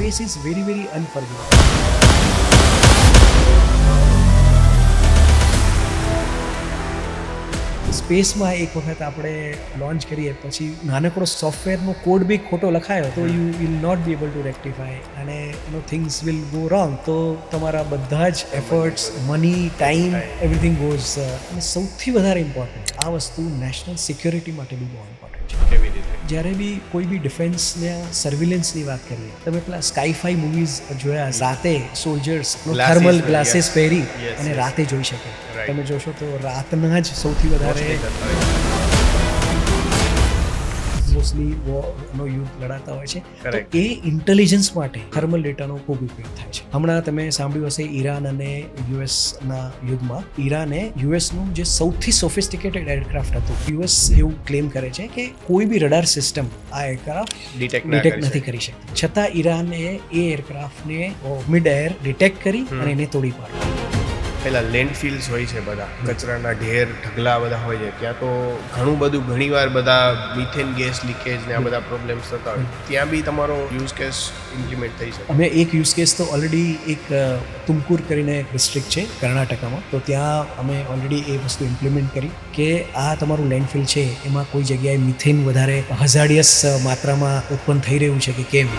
space is very, very unforgiving. સ્પેસમાં એક વખત આપણે લોન્ચ કરીએ પછી નાનકડો સોફ્ટવેરનો કોડ બી ખોટો લખાયો તો you will not be able to rectify અને થિંગ્સ વિલ ગો રોંગ. તો તમારા બધા જ efforts, money, time, everything goes. અને સૌથી વધારે ઇમ્પોર્ટન્ટ આ વસ્તુ નેશનલ સિક્યોરિટી માટે બી બહુ ઇમ્પોર્ટન્ટ છે. કેવી રીતે? જ્યારે બી કોઈ બી ડિફેન્સને સર્વિલન્સની વાત કરીએ, તમે પેલા સ્કાય-ફાઈ મૂવીઝ જોયા, રાતે સોલ્જર્સ થર્મલ ગ્લાસીસ પહેરી અને રાતે જોઈ શકે. તમે જોશો તો રાતના જ સૌથી વધારે મોસ્ટલી વોરનો યુદ્ધ લડાતા હોય છે. તો એ ઇન્ટેલિજન્સ માટે થર્મલ ડેટાનો ખૂબ ઉપયોગ થાય છે. હમણાં તમે સાંભળ્યું હશે ઈરાન અને યુએસના યુદ્ધમાં ઈરાને યુએસનું જે સૌથી સોફિસ્ટિકેટેડ એરક્રાફ્ટ હતું, યુએસ એવું ક્લેમ કરે છે કે કોઈ બી રડાર સિસ્ટમ આ એરક્રાફ્ટ ડિટેક્ટ નથી કરી શકતી. છતાં ઈરાને એ એરક્રાફ્ટને મિડ એર ડિટેક્ટ કરી અને એને તોડી પાડ્યું. પેલા લેન્ડફિલ્સ હોય છે, બધા કચરાના ઢેર ઢગલા બધા હોય છે, ત્યાં તો ઘણું બધું ઘણીવાર બધા મિથેન ગેસ લીકેજ ને આ બધા પ્રોબ્લેમ્સ થતા હોય. ત્યાં બી તમારો યુઝ કેસ ઇમ્પ્લિમેન્ટ થઈ શકે. અમે એક યુઝ કેસ તો ઓલરેડી એક તુમકુર કરીને ડિસ્ટ્રિક્ટ છે કર્ણાટકામાં, તો ત્યાં અમે ઓલરેડી એ વસ્તુ ઇમ્પ્લિમેન્ટ કરી કે આ તમારું લેન્ડફિલ છે એમાં કોઈ જગ્યાએ મિથેન વધારે હઝાર્ડિયસ માત્રામાં ઉત્પન્ન થઈ રહ્યું છે કે કેમ.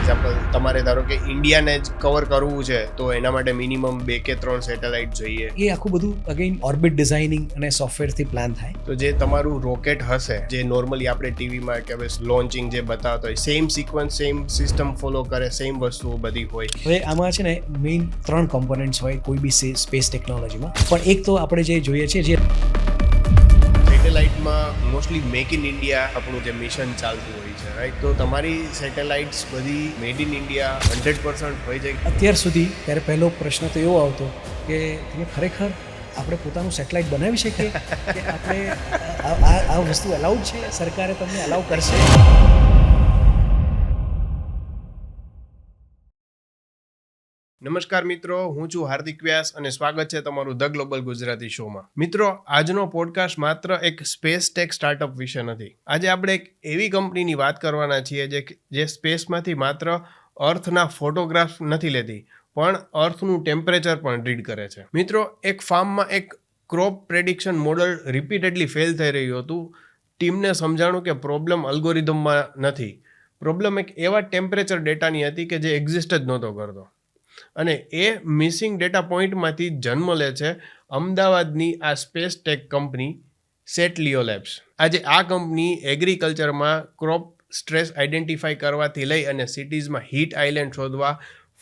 એક્ઝામ્પલ, તમારે ધારો કે ઇન્ડિયાને જ કવર કરવું છે તો એના માટે મિનિમમ 2 કે 3 સેટેલાઇટ જોઈએ. એ આખું બધું અગેન ઓર્બિટ ડિઝાઇનિંગ અને સોફ્ટવેરથી પ્લાન થાય. તો જે તમારું રોકેટ હશે, જે નોર્મલી આપણે ટીવીમાં કે લોન્ચિંગ જે બતાવતા હોય, same sequence, same system follow કરે, સેમ વસ્તુઓ બધી હોય. હવે આમાં છે ને મેઇન 3 કોમ્પોનન્ટ્સ હોય કોઈ બી સ્પેસ ટેકનોલોજીમાં. પણ એક તો આપણે જે જોઈએ છે, જે સેટેલાઇટમાં મોસ્ટલી મેક ઇન ઇન્ડિયા આપણું જે મિશન ચાલતું હોય છે, રાઈટ? તો તમારી સેટેલાઇટ્સ બધી મેડ ઇન ઇન્ડિયા 100% હોય છે અત્યાર સુધી? ત્યારે પહેલો પ્રશ્ન તો એવો આવતો કે તમે ખરેખર આપણે પોતાનું સેટેલાઇટ બનાવી શકીએ કે આપણે આ વસ્તુ અલાઉડ છે, સરકારે તમને અલાઉ કરશે? નમસ્કાર મિત્રો, હું છું હાર્દિક વ્યાસ અને સ્વાગત છે તમારું ધ ગ્લોબલ ગુજરાતી શોમાં. મિત્રો, આજનો પોડકાસ્ટ માત્ર એક સ્પેસ ટેક સ્ટાર્ટઅપ વિશે નથી. આજે આપણે એક એવી કંપનીની વાત કરવાના છીએ જે સ્પેસમાંથી માત્ર અર્થના ફોટોગ્રાફ નથી લેતી, પણ અર્થનું ટેમ્પરેચર પણ રીડ કરે છે. મિત્રો, એક ફાર્મમાં એક crop prediction model repeatedly fail થઈ રહ્યું હતું. ટીમને સમજાણું કે પ્રોબ્લેમ અલ્ગોરિધમમાં નથી, પ્રોબ્લેમ એક એવા ટેમ્પરેચર ડેટાની હતી કે જે એક્ઝિસ્ટ જ નહોતો કરતો. અને એ મિસિંગ ડેટા પોઈન્ટમાંથી જન્મ લે છે અમદાવાદની આ સ્પેસ ટેક કંપની સેટ લિયો લેબ્સ. આજે આ કંપની એગ્રીકલ્ચરમાં ક્રોપ સ્ટ્રેસ આઈડેન્ટિફાઈ કરવાથી લઈ અને સિટીઝમાં હીટ આઇલેન્ડ શોધવા,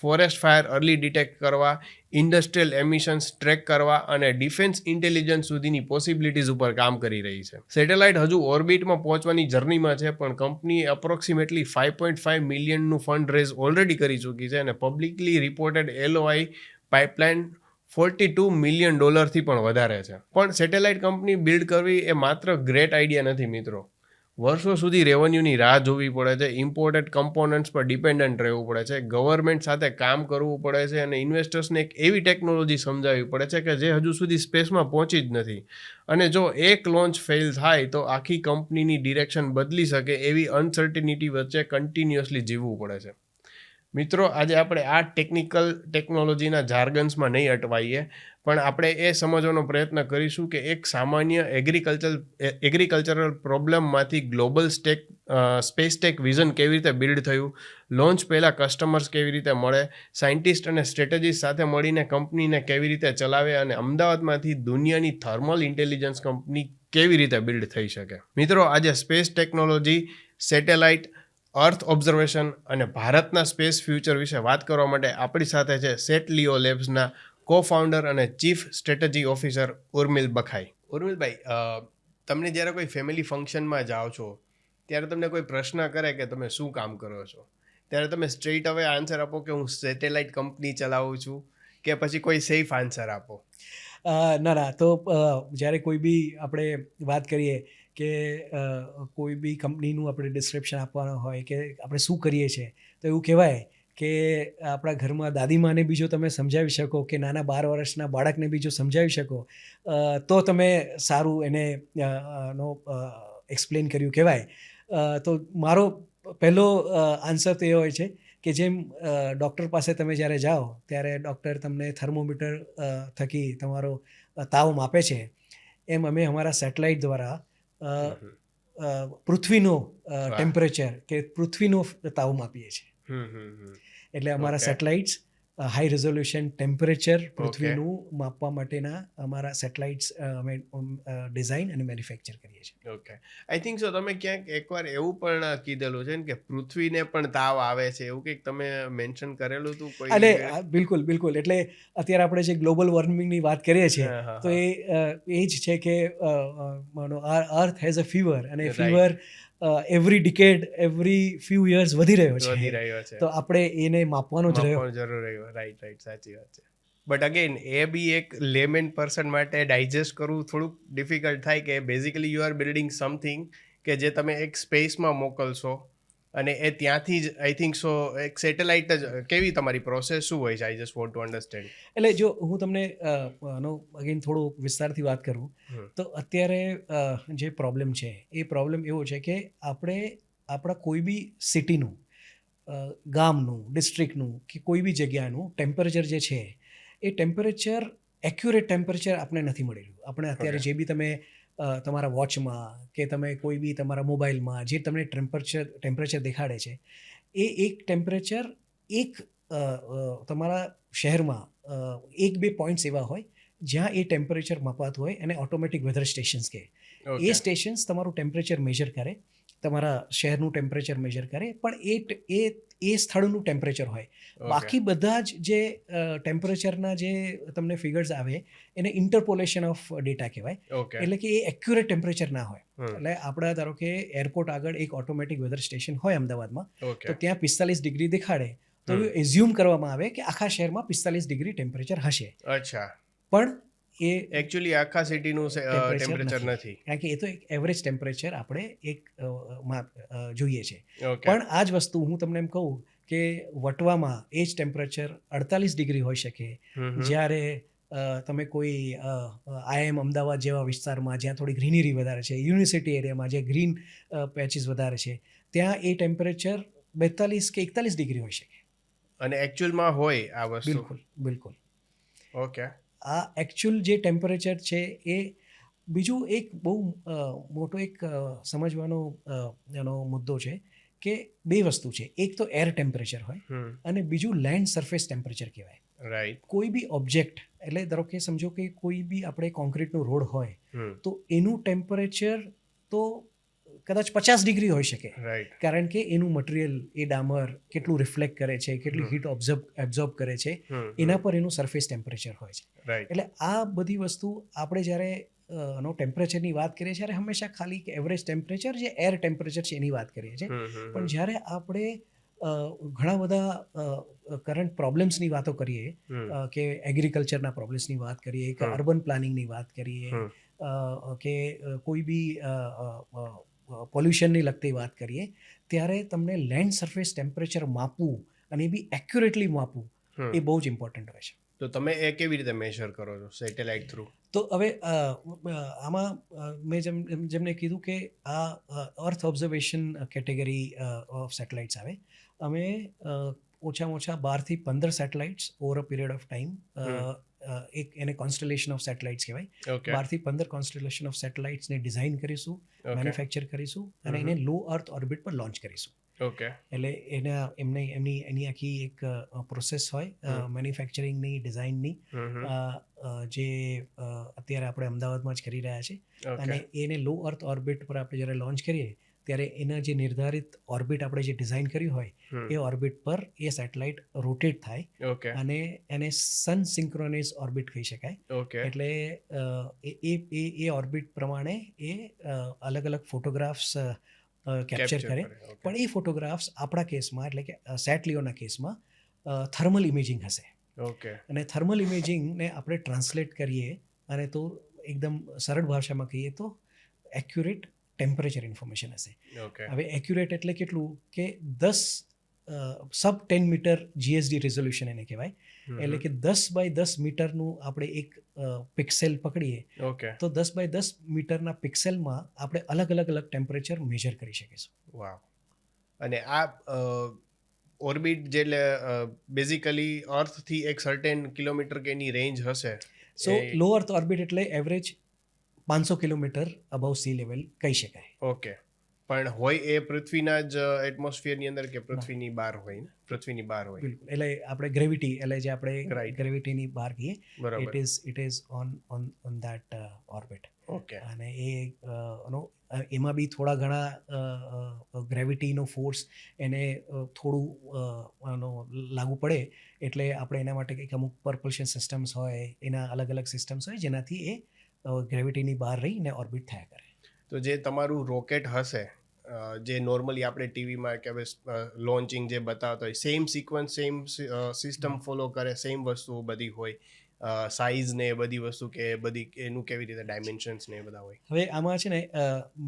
ફોરેસ્ટ ફાયર અર્લી ડિટેક્ટ કરવા, ઇન્ડસ્ટ્રીયલ એમિશન્સ ટ્રેક કરવા અને ડિફેન્સ ઇન્ટેલિજન્સ સુધીની પોસિબિલિટીઝ ઉપર કામ કરી રહી છે. સેટેલાઇટ હજુ ઓર્બિટમાં પહોંચવાની જર્નીમાં છે, પણ કંપનીએ અપ્રોક્સિમેટલી 5.5 મિલિયનનું ફંડ રેઝ ઓલરેડી કરી ચૂકી છે અને publicly reported LOI pipeline $42 million પણ વધારે છે. પણ સેટેલાઇટ કંપની બિલ્ડ કરવી એ માત્ર ગ્રેટ આઈડિયા નથી મિત્રો. વર્ષો સુધી રેવન્યુની રાહ જોવી પડે છે, ઇમ્પોર્ટેડ કમ્પોનન્ટ્સ પર ડિપેન્ડન્ટ રહેવું પડે છે, ગવર્મેન્ટ સાથે કામ કરવું પડે છે અને ઇન્વેસ્ટર્સને એક એવી ટેકનોલોજી સમજાવવી પડે છે કે જે હજુ સુધી સ્પેસમાં પહોંચી જ નથી. અને જો એક લોન્ચ ફેલ થાય તો આખી કંપનીની ડિરેક્શન બદલી શકે એવી અનસર્ટિનિટી વચ્ચે કન્ટિન્યુઅસલી જીવવું પડે છે. મિત્રો, આજે આપણે આ ટેકનોલોજીના જાર્ગન્સમાં નહીં અટવાઈએ, પણ આપણે એ સમજવાનો પ્રયત્ન કરીશું કે એક સામાન્ય એગ્રીકલ્ચરલ પ્રોબ્લેમમાંથી ગ્લોબલ સ્પેસ ટેક વિઝન કેવી રીતે બિલ્ડ થયું, લોન્ચ પહેલાં કસ્ટમર્સ કેવી રીતે મળે, સાયન્ટિસ્ટ અને સ્ટ્રેટેજીસ્ટ સાથે મળીને કંપનીને કેવી રીતે ચલાવે અને અમદાવાદમાંથી દુનિયાની થર્મલ ઇન્ટેલિજન્સ કંપની કેવી રીતે બિલ્ડ થઈ શકે. મિત્રો, આજે સ્પેસ ટેકનોલોજી, સેટેલાઇટ, અર્થ ઓબ્ઝર્વેશન અને ભારતના સ્પેસ ફ્યુચર વિશે વાત કરવા માટે આપણી સાથે છે સેટ લિયો લેબ્સના કો-ફાઉન્ડર અને ચીફ સ્ટ્રેટેજી ઓફિસર ઉર્મિલ બખાઈ. ઉર્મિલભાઈ, તમને જ્યારે કોઈ ફેમિલી ફંક્શનમાં જાઓ છો ત્યારે તમને કોઈ પ્રશ્ન કરે કે તમે શું કામ કરો છો, ત્યારે તમે સ્ટ્રેટ અવે આન્સર આપો કે હું સેટેલાઇટ કંપની ચલાવું છું, કે પછી કોઈ સેફ આન્સર આપો? ના, તો જ્યારે કોઈ બી આપણે વાત કરીએ કે કોઈ બી કંપનીનું આપણે ડિસ્ક્રિપ્શન આપવાનું હોય કે આપણે શું કરીએ છીએ, તો એવું કહેવાય કે આપણા ઘરમાં દાદીમાને બી જો તમે સમજાવી શકો કે નાના 12 વર્ષના બાળકને બી જો સમજાવી શકો તો તમે સારું એને એક્સપ્લેન કર્યું કહેવાય. તો મારો પહેલો આન્સર તો એ હોય છે કે જેમ ડૉક્ટર પાસે તમે જ્યારે જાઓ ત્યારે ડૉક્ટર તમને થર્મોમીટર થકી તમારો તાવ માપે છે, એમ અમે અમારા સેટેલાઇટ દ્વારા પૃથ્વીનો ટેમ્પરેચર કે પૃથ્વીનો તાવ માપીએ છીએ. એટલે અમારા સેટેલાઇટ્સ હાઈ રેઝોલ્યુશન ટેમ્પરેચર પૃથ્વીનું માપવા માટેના અમારા સેટેલાઇટ્સ અમે ડિઝાઇન અને મેન્યુફેક્ચર કરીએ છીએ. ઓકે, આઈ થિંક સો તમે ક્યાંક એકવાર એવું પણ કીધેલું છે ને કે પૃથ્વીને પણ તાવ આવે છે, એવું કંઈક તમે મેન્શન કરેલું હતું કોઈ? એટલે બિલકુલ. એટલે અત્યારે આપણે જે ગ્લોબલ વોર્મિંગની વાત કરીએ છીએ તો એ જ છે કે અર્થ હેઝ અ ફીવર, અને fever every decade every few years વધી રહ્યો છે, તો આપણે એને માપવાનો જ જરૂર. રાઈટ, સાચી વાત છે. બટ અગેન એ બી એક લેમેન પર્સન માટે ડાયજેસ્ટ કરવું થોડુંક ડિફિકલ્ટ થાય કે basically you are building something કે જે તમે એક સ્પેસમાં મોકલશો, અને એ ત્યાંથી જ આઈ થિંક સો એક સેટેલાઇટ જ કેવી તમારી પ્રોસેસ શું હોય છે? I just want to understand. એટલે જો હું તમને અગેન થોડું વિસ્તારથી વાત કરું તો અત્યારે જે પ્રોબ્લેમ છે એ પ્રોબ્લેમ એવો છે કે આપણે આપણા કોઈ બી સિટીનું, ગામનું, ડિસ્ટ્રિક્ટનું કે કોઈ બી જગ્યાનું ટેમ્પરેચર જે છે એ ટેમ્પરેચર એક્યુરેટ ટેમ્પરેચર આપણે નથી મળી રહ્યું. આપણે અત્યારે જે બી તમે તમારા વોચમાં કે તમે કોઈ બી તમારા મોબાઈલમાં જે તમને ટેમ્પરેચર દેખાડે છે એ એક ટેમ્પરેચર એક તમારા શહેરમાં 1-2 પોઈન્ટ્સ એવા હોય જ્યાં એ ટેમ્પરેચર મપાતું હોય અને ઓટોમેટિક વેધર સ્ટેશન્સ કહે. એ સ્ટેશન્સ તમારું ટેમ્પરેચર મેજર કરે, તમારા શહેરનું ટેમ્પરેચર મેજર કરે, પણ એ સ્થળનું ટેમ્પરેચર હોય. બાકી બધા જ જે ટેમ્પરેચરના જે તમને ફિગર્સ આવે એને ઇન્ટરપોલેશન ઓફ ડેટા કહેવાય. એટલે કે એ એક્યુરેટ ટેમ્પરેચર ના હોય. એટલે આપણા ધારો કે એરપોર્ટ આગળ એક ઓટોમેટિક વેધર સ્ટેશન હોય અમદાવાદમાં, તો ત્યાં 45 ડિગ્રી દેખાડે તો એઝ્યુમ કરવામાં આવે કે આખા શહેરમાં 45 ડિગ્રી ટેમ્પરેચર હશે. અચ્છા, પણ એ એકચ્યુઅલી આખા સિટીનું ટેમ્પરેચર નથી, કારણ કે એ તો એક એવરેજ ટેમ્પરેચર આપણે એક જોઈએ છે. પણ આ જ વસ્તુ હું તમને એમ કહું કે વટવામાં એ જ ટેમ્પરેચર 48 ડિગ્રી હોઈ શકે, જ્યારે તમે કોઈ આઈએમ અમદાવાદ જેવા વિસ્તારમાં જ્યાં થોડી ગ્રીનરી વધારે છે, યુનિવર્સિટી એરિયામાં જે ગ્રીન પેચીસ વધારે છે, ત્યાં એ ટેમ્પરેચર 42 કે 41 ડિગ્રી હોઈ શકે. અને એકચ્યુઅલમાં હોય આ વસ્તુ? બિલકુલ. ઓકે, આ એકચ્યુઅલ જે ટેમ્પરેચર છે એ બીજું એક બહુ મોટો એક સમજવાનો એનો મુદ્દો છે કે બે વસ્તુ છે. એક તો એર ટેમ્પરેચર હોય અને બીજું લેન્ડ સરફેસ ટેમ્પરેચર કહેવાય. રાઈટ. કોઈ બી ઓબ્જેક્ટ, એટલે ધારો કે સમજો કે કોઈ બી આપણે કોન્ક્રીટનો રોડ હોય તો એનું ટેમ્પરેચર તો કદાચ 50 ડિગ્રી હોઈ શકે, કારણ કે એનું મટીરિયલ, એ ડામર કેટલું રિફ્લેક્ટ કરે છે, કેટલી હીટ એબ્ઝોર્બ કરે છે, એના પર એનું સરફેસ ટેમ્પરેચર હોય છે. એટલે આ બધી વસ્તુ આપણે જ્યારે ટેમ્પરેચરની વાત કરીએ ત્યારે હંમેશા ખાલી એવરેજ ટેમ્પરેચર જે એર ટેમ્પરેચર છે એની વાત કરીએ છીએ. પણ જ્યારે આપણે ઘણા બધા કરંટ પ્રોબ્લેમ્સની વાતો કરીએ, કે એગ્રીકલ્ચરના પ્રોબ્લેમ્સની વાત કરીએ, કે અર્બન પ્લાનિંગની વાત કરીએ, કે કોઈ બી પોલ્યુશનની લગતી વાત કરીએ, ત્યારે તમને લેન્ડ સરફેસ ટેમ્પરેચર માપવું અને એ બી એક્યુરેટલી માપવું એ બહુ જ ઇમ્પોર્ટન્ટ હોય છે. તો તમે એ કેવી રીતે મેજર કરો છો સેટેલાઇટ થ્રુ? તો હવે આમાં મેં જેમને કીધું કે આ અર્થ ઓબ્ઝર્વેશન કેટેગરી ઓફ સેટેલાઇટ્સ આવે. અમે ઓછામાં ઓછા 12 થી 15 satellites over a period of time, એક એને કોન્સ્ટલેશન ઓફ સેટેલાઇટ્સ કહેવાય. 12 થી 15 કોન્સ્ટલેશન ઓફ સેટેલાઇટ્સને ડિઝાઇન કરીશું, મેન્યુફેક્ચર કરીશું અને એને લો અર્થ ઓર્બિટ પર લોન્ચ કરીશું. એટલે એની આખી એક પ્રોસેસ હોય મેન્યુફેક્ચરિંગની, ડિઝાઇનની, જે અત્યારે આપણે અમદાવાદમાં જ કરી રહ્યા છે. અને એને લો અર્થ ઓર્બિટ પર આપણે જ્યારે લોન્ચ કરીએ ત્યારે એના જે નિર્ધારિત ઓર્બિટ આપણે જે ડિઝાઇન કર્યું હોય એ ઓર્બિટ પર એ સેટેલાઇટ રોટેટ થાય અને એને સન સિંક્રોનાઇઝ ઓર્બિટ કહી શકાય. એટલે એ ઓર્બિટ પ્રમાણે એ અલગ અલગ ફોટોગ્રાફ્સ કેપ્ચર કરે. પણ એ ફોટોગ્રાફ્સ આપણા કેસમાં, એટલે કે સેટલિયોના કેસમાં થર્મલ ઇમેજિંગ હશે. અને થર્મલ ઇમેજિંગને આપણે ટ્રાન્સલેટ કરીએ અને તો એકદમ સરળ ભાષામાં કહીએ તો એક્યુરેટ ટેમ્પરેચર ઇન્ફોર્મેશન હશે. હવે એક્યુરેટ એટલે કેટલું કે 10 મીટર GSD રેઝોલ્યુશન એને કહેવાય. એટલે કે 10 બાય 10 મીટરનું આપણે એક પિક્સેલ પકડીએ તો 10 બાય 10 મીટરના પિક્સેલમાં આપણે અલગ અલગ ટેમ્પરેચર મેજર કરી શકીશું. અને આ ઓર્બિટ જે બેઝિકલી અર્થથી એક સર્ટેન કિલોમીટર કે એની રેન્જ હશે. સો લો અર્થ ઓર્બિટ એટલે average 500 kilometre about sea level કહી શકાય. ઓકે, પણ હોય એ પૃથ્વીના જ એટમોસ્ફિયરની અંદર કે પૃથ્વીની બહાર હોય ને? પૃથ્વીની બહાર હોય. બિલકુલ, એટલે આપણે ગ્રેવિટી એટલે જે આપણે Right. ગ્રેવિટીની બહાર કહીએ, બરાબર. It is on that orbit. Okay. અને એમાં બી થોડા ઘણા ગ્રેવિટીનો ફોર્સ એને થોડું લાગુ પડે એટલે આપણે એના માટે કંઈક અમુક પર્પલ્શન સિસ્ટમ્સ હોય, એના અલગ અલગ સિસ્ટમ્સ હોય જેનાથી એ ગ્રેવિટીની બહાર રહીને ઓર્બિટ થયા કરે. તો જે તમારું રોકેટ હશે, જે નોર્મલી આપણે ટીવીમાં કે હવે લોન્ચિંગ જે બતાવતા હોય, same sequence same system follow કરે, સેમ વસ્તુઓ બધી હોય, સાઇઝ ને બધી વસ્તુ કે બધી એનું કેવી રીતે ડાયમેન્શન્સ ને એ બધા હોય? હવે આમાં છે ને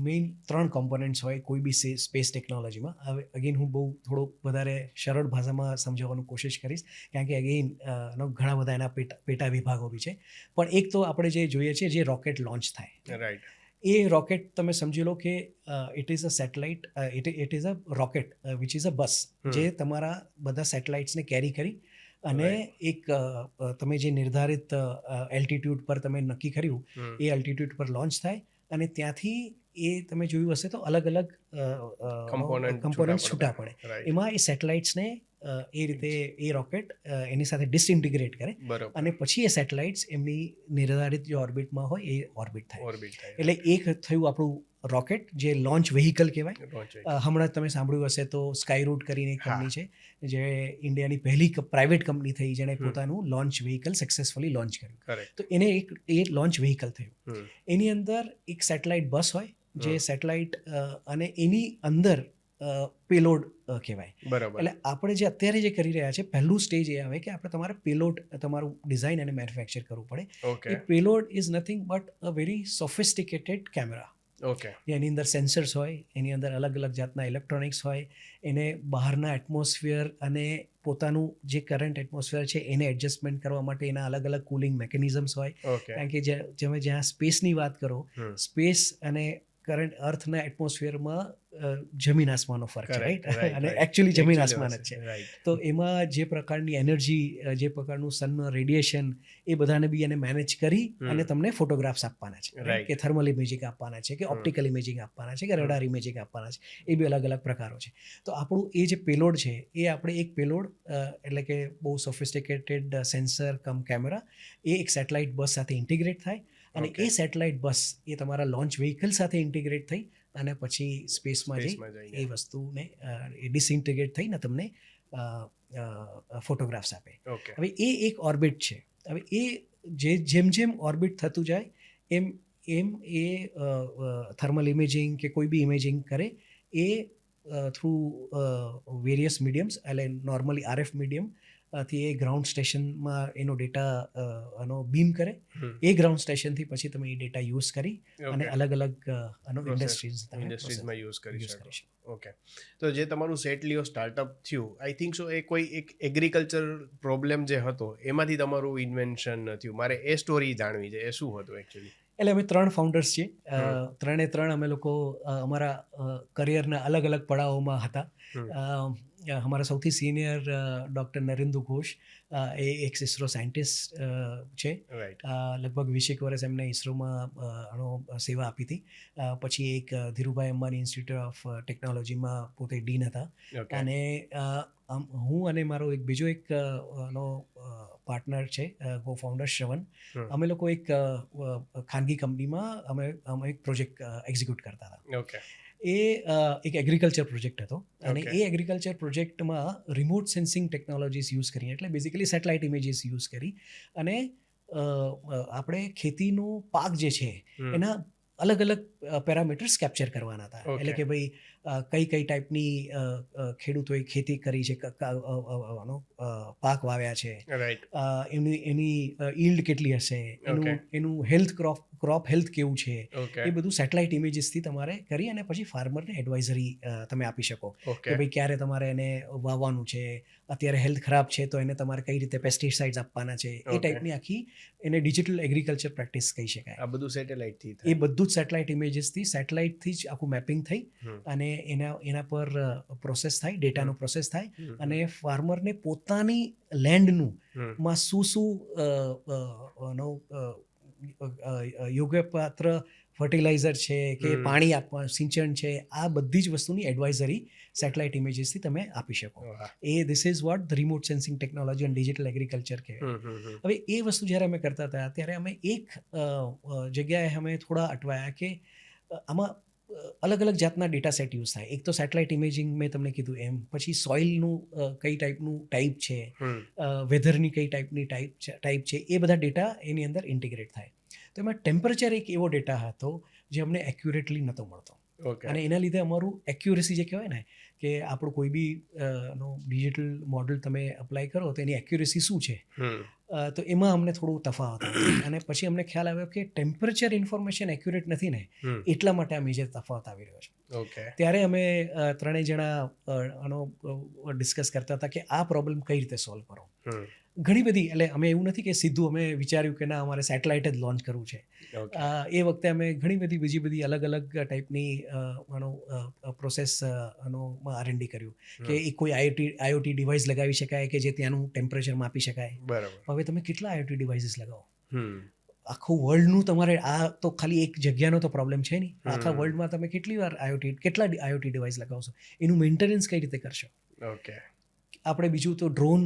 મેઇન 3 કોમ્પોનન્ટ્સ હોય કોઈ બી સ્પેસ ટેકનોલોજીમાં. હવે અગેન હું બહુ થોડો વધારે સરળ ભાષામાં સમજાવવાનું કોશિશ કરીશ, કારણ કે અગેન ઘણા બધા એના પેટા વિભાગો બી છે. પણ એક તો આપણે જે જોઈએ છીએ, જે રોકેટ લોન્ચ થાય, રાઈટ. એ રોકેટ તમે સમજી લો કે it is a satellite, it is a rocket which is a bus, જે તમારા બધા સેટેલાઇટ્સને કેરી કરી અને એક તમે જે નિર્ધારિત એલ્ટિટ્યૂડ પર તમે નક્કી કર્યું એ એલ્ટિટ્યૂડ પર લોન્ચ થાય અને ત્યાંથી એ તમે જોયું હશે તો અલગ અલગ કમ્પોનન્ટ છૂટા પડે. એમાં એ સેટેલાઇટ્સને એ રીતે એ રોકેટ એની સાથે ડિસઇન્ટિગ્રેટ કરે બરોબર. અને પછી એ સેટેલાઇટ્સ એમની નિર્ધારિત જે ઓર્બિટમાં હોય એ ઓર્બિટ થાય. ઓર્બિટ થાય. એટલે એક થયું આપણું રોકેટ, જે લોન્ચ વેહિકલ કહેવાય. Launch હમણાં તમે સાંભળ્યું હશે તો સ્કાયરૂટ કરીને એક હા. કંપની છે, જે ઇન્ડિયાની પહેલી પ્રાઇવેટ કંપની થઈ જેણે પોતાનું લોન્ચ વેહિકલ સક્સેસફુલી લોન્ચ કર્યું. કરેક્ટ. તો એને એ લોન્ચ વેહિકલ થયું. એની અંદર એક સેટેલાઇટ બસ હોય, જે સેટેલાઇટ અને એની અંદર પેલોડ કહેવાય. બરાબર. એટલે આપણે જે અત્યારે જે કરી રહ્યા છે, પહેલું સ્ટેજ એ આવે કે આપણે તમારે પેલોડ તમારું ડિઝાઇન અને મેન્યુફેક્ચર કરવું પડે. ઓકે. એ payload is nothing but a very sophisticated camera. Okay. એની અંદર સેન્સર્સ હોય, એની અંદર અલગ અલગ જાતના ઇલેક્ટ્રોનિક્સ હોય, એને બહારના એટમોસ્ફિયર અને પોતાનું જે કરંટ એટમોસ્ફિયર છે એને એડજસ્ટમેન્ટ કરવા માટે એના અલગ અલગ કુલિંગ મેકેનિઝમ્સ હોય. ઓકે. કારણ કે તમે જ્યાં સ્પેસની વાત કરો, સ્પેસ અને કરંટ અર્થના એટમોસ્ફિયરમાં જમીન આસમાનનો ફરક છે, રાઈટ? અને એકચ્યુઅલી જમીન આસમાન જ છે. રાઈટ. તો એમાં જે પ્રકારની એનર્જી, જે પ્રકારનું સનનું રેડિયેશન, એ બધાને બી એને મેનેજ કરી અને તમને ફોટોગ્રાફ્સ આપવાના છે, Right. કે થર્મલ ઇમેજિંગ આપવાના છે, કે ઓપ્ટિકલ ઇમેજિંગ આપવાના છે, કે રડાર ઇમેજિંગ આપવાના છે. એ બી અલગ અલગ પ્રકારો છે. તો આપણું એ જે પેલોડ છે, એ આપણે એક પેલોડ એટલે કે બહુ સોફિસ્ટિકેટેડ સેન્સર કમ કેમેરા, એ એક સેટેલાઇટ બસ સાથે ઇન્ટિગ્રેટ થાય અને Okay. એ સેટેલાઇટ બસ એ તમારા લોન્ચ વેહિકલ સાથે ઇન્ટિગ્રેટ થઈ અને પછી સ્પેસમાં Spaceમાં જઈ જઈને. એ વસ્તુને ડિસઇન્ટિગ્રેટ થઈને તમને ફોટોગ્રાફ્સ આપે. ઓકે. હવે એ એક ઓર્બિટ છે. હવે એ જેમ જેમ ઓર્બિટ થતું જાય એમ એમ એ થર્મલ ઇમેજિંગ કે કોઈ બી ઇમેજિંગ કરે એ થ્રુ વેરિયસ મીડિયમ્સ, એટલે નોર્મલી RF મીડિયમ થી એ ગ્રાઉન્ડ સ્ટેશનમાં એનો ડેટા બીમ કરે. એ ગ્રાઉન્ડ સ્ટેશનથી પછી તમે એ ડેટા યુઝ કરી અને Okay. અલગ અલગ ઇન્ડસ્ટ્રીઝમાં યુઝ કરી શકો. ઓકે. તો જે તમારું સેટલીઓ સ્ટાર્ટઅપ થયું, આઈ થિંક સો એ કોઈ એક એગ્રીકલ્ચર પ્રોબ્લેમ જે હતો એમાંથી તમારું ઇન્વેન્શન થયું. મારે એ સ્ટોરી જાણવી છે, એ શું હતું એકચ્યુઅલી? એટલે અમે 3 ફાઉન્ડર્સ છીએ. 3 અમે લોકો અમારા કરિયરના અલગ અલગ પડાવોમાં હતા. અમારા સૌથી સિનિયર ડૉક્ટર નરેન્દુ ઘોષ, એ એક ઇસરો સાયન્ટિસ્ટ છે. રાઈટ. લગભગ 20 વર્ષ એમને ઇસરોમાં સેવા આપી હતી. પછી એક ધીરુભાઈ અંબાણી ઇન્સ્ટિટ્યૂટ ઓફ ટેકનોલોજીમાં પોતે ડીન હતા. ઓકે. અને હું અને મારો એક બીજો એક પાર્ટનર છે, કો ફાઉન્ડર શ્રવણ, અમે લોકો એક ખાનગી કંપનીમાં અમે એક પ્રોજેક્ટ એક્ઝિક્યુટ કરતા હતા. ઓકે. એ એક એગ્રીકલ્ચર પ્રોજેક્ટ હતો અને Okay. એ એગ્રીકલ્ચર પ્રોજેક્ટમાં રિમોટ સેન્સિંગ ટેકનોલોજીસ યુઝ કરી, એટલે બેઝિકલી સેટેલાઇટ ઇમેજીસ યુઝ કરી અને આપણે ખેતીનો પાક જે છે એના અલગ અલગ પેરામીટર્સ કેપ્ચર કરવાના હતા. Okay. એટલે કે ભાઈ કઈ ટાઈપની ખેડૂતોએ ખેતી કરી છે, પાક વાવ્યા છે, રાઈટ. એની ઈલ્ડ કેટલી હશે, Okay. એનું હેલ્થ ક્રોપ હેલ્થ કેવું છે, ઓકે. એ બધું સેટેલાઇટ ઇમેજીસથી તમારે કરી અને પછી ફાર્મરને એડવાઇઝરી તમે આપી શકો ઓકે. કે ભાઈ ક્યારે તમારે એને વાવવાનું છે, અત્યારે હેલ્થ ખરાબ છે તો એને તમારે કઈ રીતે પેસ્ટિસાઇડ્સ આપવાના છે, એ Okay. ટાઈપની આખી એને ડિજિટલ એગ્રીકલ્ચર પ્રેક્ટિસ કહી શકાય. આ બધું સેટેલાઇટથી એ બધું જ સેટેલાઇટ ઇમેજીસથી, સેટેલાઇટથી જ આખું મેપિંગ થઈ અને એના પર પ્રોસેસ થાય, ડેટાનો પ્રોસેસ થાય અને ફાર્મરને પોતાની લેન્ડનું માં શું યોગ્ય પાત્ર ફર્ટિલાઇઝર છે કે પાણી આપવા, સિંચન છે, આ બધી જ વસ્તુની એડવાઇઝરી સેટેલાઇટ ઇમેજીસથી તમે આપી શકો. This is what the remote sensing technology and digital agriculture કહેવાય. હવે એ વસ્તુ જ્યારે અમે કરતા હતા ત્યારે અમે એક જગ્યાએ અમે થોડા અટવાયા કે આમાં અલગ અલગ જાતના ડેટા સેટ યુઝ થાય. એક તો સેટેલાઇટ ઇમેજિંગ મેં તમને કીધું એમ, પછી સોઇલનું કઈ ટાઈપનું ટાઈપ છે, વેધરની કઈ ટાઈપની ટાઈપ છે, એ બધા ડેટા એની અંદર ઇન્ટિગ્રેટ થાય. તો એમાં ટેમ્પરેચર એક એવો ડેટા હતો જે અમને એક્યુરેટલી નહોતો મળતો. અને એના લીધે અમારું એક્યુરેસી જે કહેવાય ને કે આપણું કોઈ બી ડિજિટલ મોડલ તમે અપ્લાય કરો તો એની એક્યુરેસી શું છે, તો એમાં અમને થોડું તફાવત આવ્યો. અને પછી અમને ખ્યાલ આવ્યો કે ટેમ્પરેચર ઇન્ફોર્મેશન એક્યુરેટ નથી ને, એટલા માટે આ મેજર તફાવત આવી રહ્યો છે. ત્યારે અમે ત્રણેય જણા આનો ડિસ્કસ કરતા હતા કે આ પ્રોબ્લેમ કઈ રીતે સોલ્વ કરો. ઘણી બધી, એટલે અમે એવું નથી કે સીધું અમે વિચાર્યું કે ના અમારે સેટેલાઇટ જ લોન્ચ કરવું છે. એ વખતે અમે ઘણી બધી બીજી બધી અલગ અલગ ટાઈપની પ્રોસેસ R&D કર્યું કે એક કોઈ આઈઓટી ડિવાઇસ લગાવી શકાય કે જે ત્યાંનું ટેમ્પરેચર માપી શકાય. હવે તમે કેટલા આઈઓટી ડિવાઇસીસ લગાવો? આખું વર્લ્ડનું તમારે, આ તો ખાલી એક જગ્યાનો તો પ્રોબ્લેમ છે નહીં, આખા વર્લ્ડમાં તમે કેટલા આઈઓટી ડિવાઇસ લગાવશો, એનું મેન્ટેનન્સ કઈ રીતે કરશો? આપણે બીજું તો ડ્રોન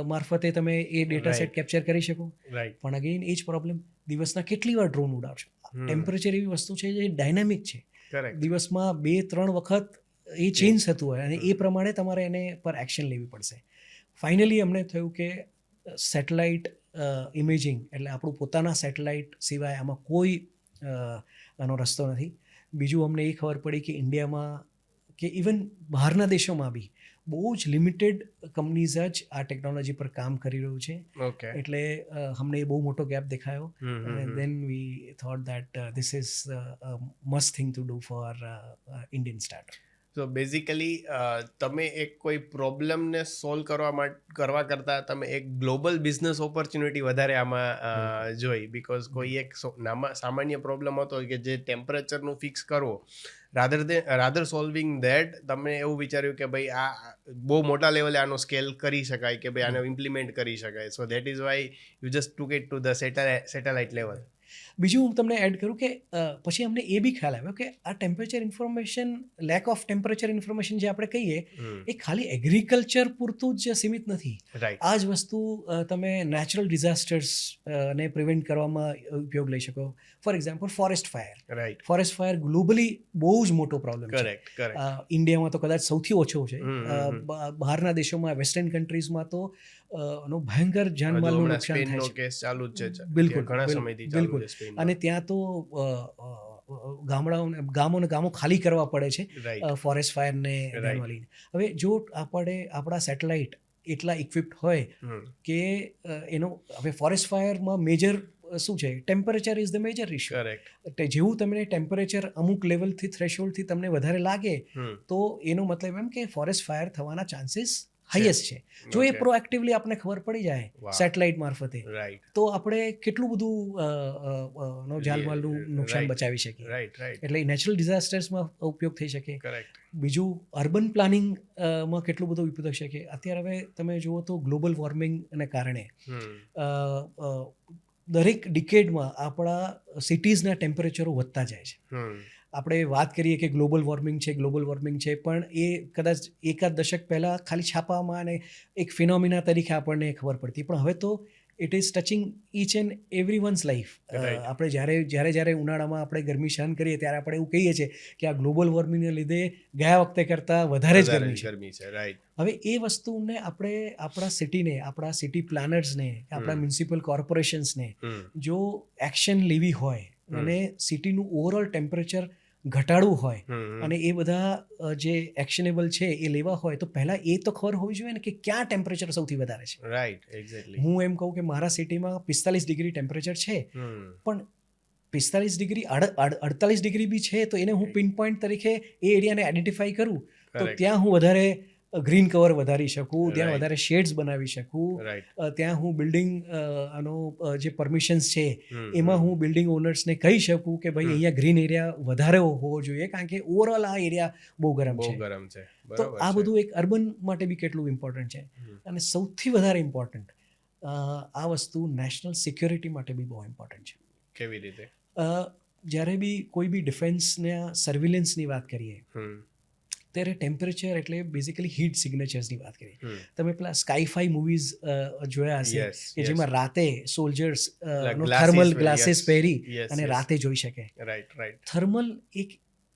મારફતે તમે એ ડેટા સેટ કેપ્ચર કરી શકો, પણ અગેન એ જ પ્રોબ્લેમ, દિવસના કેટલી વાર ડ્રોન ઉડાવશો? ટેમ્પરેચર એવી વસ્તુ છે જે ડાયનામિક છે, દિવસમાં 2-3 વખત એ ચેન્જ થતું હોય અને એ પ્રમાણે તમારે એને પર એક્શન લેવી પડશે. ફાઇનલી અમને થયું કે સેટેલાઇટ ઇમેજિંગ એટલે આપણું પોતાના સેટેલાઇટ સિવાય આમાં કોઈ આનો રસ્તો નથી. બીજું અમને એ ખબર પડી કે ઇન્ડિયામાં કે ઇવન બહારના દેશોમાં બી બહુ જ લિમિટેડ કંપનીઝ જ આ ટેકનોલોજી પર કામ કરી રહ્યું છે. એટલે અમને એ બહુ મોટો ગેપ દેખાયો. Then we thought that this is must thing to do for Indian startup. So basically તમે એક કોઈ પ્રોબ્લેમને સોલ્વ કરવા કરતાં તમે એક ગ્લોબલ બિઝનેસ ઓપોર્ચ્યુનિટી વધારે આમાં જોઈ, બિકોઝ કોઈ એક સામાન્ય પ્રોબ્લેમ હતો કે જે ટેમ્પરેચરનું ફિક્સ કરવો, રાધર સોલ્વિંગ ધેટ તમે એવું વિચાર્યું કે ભાઈ આ બહુ મોટા લેવલે આનો સ્કેલ કરી શકાય કે ભાઈ આને ઇમ્પ્લિમેન્ટ કરી શકાય. So that is why you just took it to the satellite level. બીજું હું તમને એડ કરું કે પછી અમને એ બી ખ્યાલ આવ્યો કે આ temperature information, lack of temperature information જે આપણે કહીએ એ ખાલી એગ્રીકલ્ચર પૂરતું જ સીમિત નથી. આ જ વસ્તુ તમે નેચરલ ડિઝાસ્ટર્સ ને પ્રિવેન્ટ કરવામાં ઉપયોગ લઈ શકો. For example forest fire. Forest fire globally બહુ જ મોટો પ્રોબ્લેમ છે. ઇન્ડિયામાં તો કદાચ સૌથી ઓછો છે. બહારના દેશોમાં, વેસ્ટર્ન કન્ટ્રીઝમાં તો ભયંકર જાનમાલનું નુકસાન થાય છે. કેસ ચાલુ જ છે. બિલકુલ, ઘણા સમયથી ચાલુ છે. અને ત્યાં તો ગામો ખાલી કરવા પડે છે ફોરેસ્ટ ફાયરને ધ્યાનમાં લઈને. હવે જો આપણા સેટેલાઇટ એટલા ઇક્વિપ્ડ હોય કે એનો, હવે ફોરેસ્ટ ફાયરમાં મેજર શું છે, temperature is the major issue. જેવું તમને ટેમ્પરેચર અમુક લેવલથી, થ્રેશોલ્ડથી તમને વધારે લાગે તો એનો મતલબ એમ કે ફોરેસ્ટ ફાયર થવાના ચાન્સીસ હાઈએસ્ટ છે. જો એ પ્રોએક્ટિવલી આપણને ખબર પડી જાય સેટેલાઇટ મારફતે, તો આપણે કેટલું બધું જાનમાલનું નુકસાન બચાવી શકીએ. એટલે નેચરલ ડિઝાસ્ટર્સમાં ઉપયોગ થઈ શકે. બીજું અર્બન પ્લાનિંગમાં કેટલું બધું ઉપયોગ થઈ શકે. અત્યારે હવે તમે જુઓ તો ગ્લોબલ વોર્મિંગને કારણે દરેક ડિકેડમાં આપણા સિટીઝના ટેમ્પરેચરો વધતા જાય છે. આપણે વાત કરીએ કે ગ્લોબલ વોર્મિંગ છે, પણ એ કદાચ એકાદ દશક પહેલાં ખાલી છાપામાં અને એક ફિનોમિના તરીકે આપણને ખબર પડતી, પણ હવે તો it is touching each and every once life. આપણે જ્યારે ઉનાળામાં આપણે ગરમી સહન કરીએ ત્યારે આપણે એવું કહીએ છીએ કે આ ગ્લોબલ વોર્મિંગને લીધે ગયા વખતે કરતાં વધારે જ ગરમી છે. હવે એ વસ્તુને આપણે આપણા સિટીને, આપણા સિટી પ્લાનર્સને, આપણા મ્યુનિસિપલ કોર્પોરેશન્સને જો એક્શન લેવી હોય અને સિટીનું ઓવરઓલ ટેમ્પરેચર ઘટાડવું હોય અને એ બધા જે એક્શનેબલ છે એ લેવા હોય તો પહેલાં એ તો ખબર હોવી જોઈએ ને કે ક્યાં ટેમ્પરેચર સૌથી વધારે છે. હું એમ કહું કે મારા સિટીમાં 45 ડિગ્રી ટેમ્પરેચર છે, પણ 45 ડિગ્રી 48 ડિગ્રી બી છે, તો એને હું પિન પોઈન્ટ તરીકે એ એરિયાને આઈડેન્ટિફાઈ કરું તો ત્યાં હું વધારે ગ્રીન કવર વધારી શકું, ત્યાં Right. વધારે શેડ્સ બનાવી શકું, રાઈટ ત્યાં હું બિલ્ડિંગ જે પરમિશન્સ છે એમાં હું બિલ્ડિંગ ઓનર્સને કહી શકું કે ભાઈ અહીંયા ગ્રીન એરિયા વધારે હોવો જોઈએ, કારણ કે ઓવરઓલ આ એરિયા બહુ ગરમ બહુ છે. ગરમ છે. તો બરોબર આ છે. બધું એક અર્બન માટે બી કેટલું ઇમ્પોર્ટન્ટ છે. હમ. અને સૌથી વધારે ઇમ્પોર્ટન્ટ આ વસ્તુ નેશનલ સિક્યોરિટી માટે બી બહુ ઇમ્પોર્ટન્ટ છે. કેવી રીતે? જ્યારે બી કોઈ બી ડિફેન્સના સર્વિલન્સની વાત કરીએ હમ. ત્યારે ટેમ્પરેચર એટલે બેઝિકલી હીટ સિગ્નેચર્સની વાત કરીએ. હમ. તમે પેલા સ્કાયફાઈ મૂવીઝ જોયા હશે Yes, કે yes. જેમાં રાતે સોલ્જર્સ glasses થર્મલ પહેરી, ગ્લાસીસ yes. પહેરી Yes, અને yes. રાતે જોઈ શકે. રાઈટ થર્મલ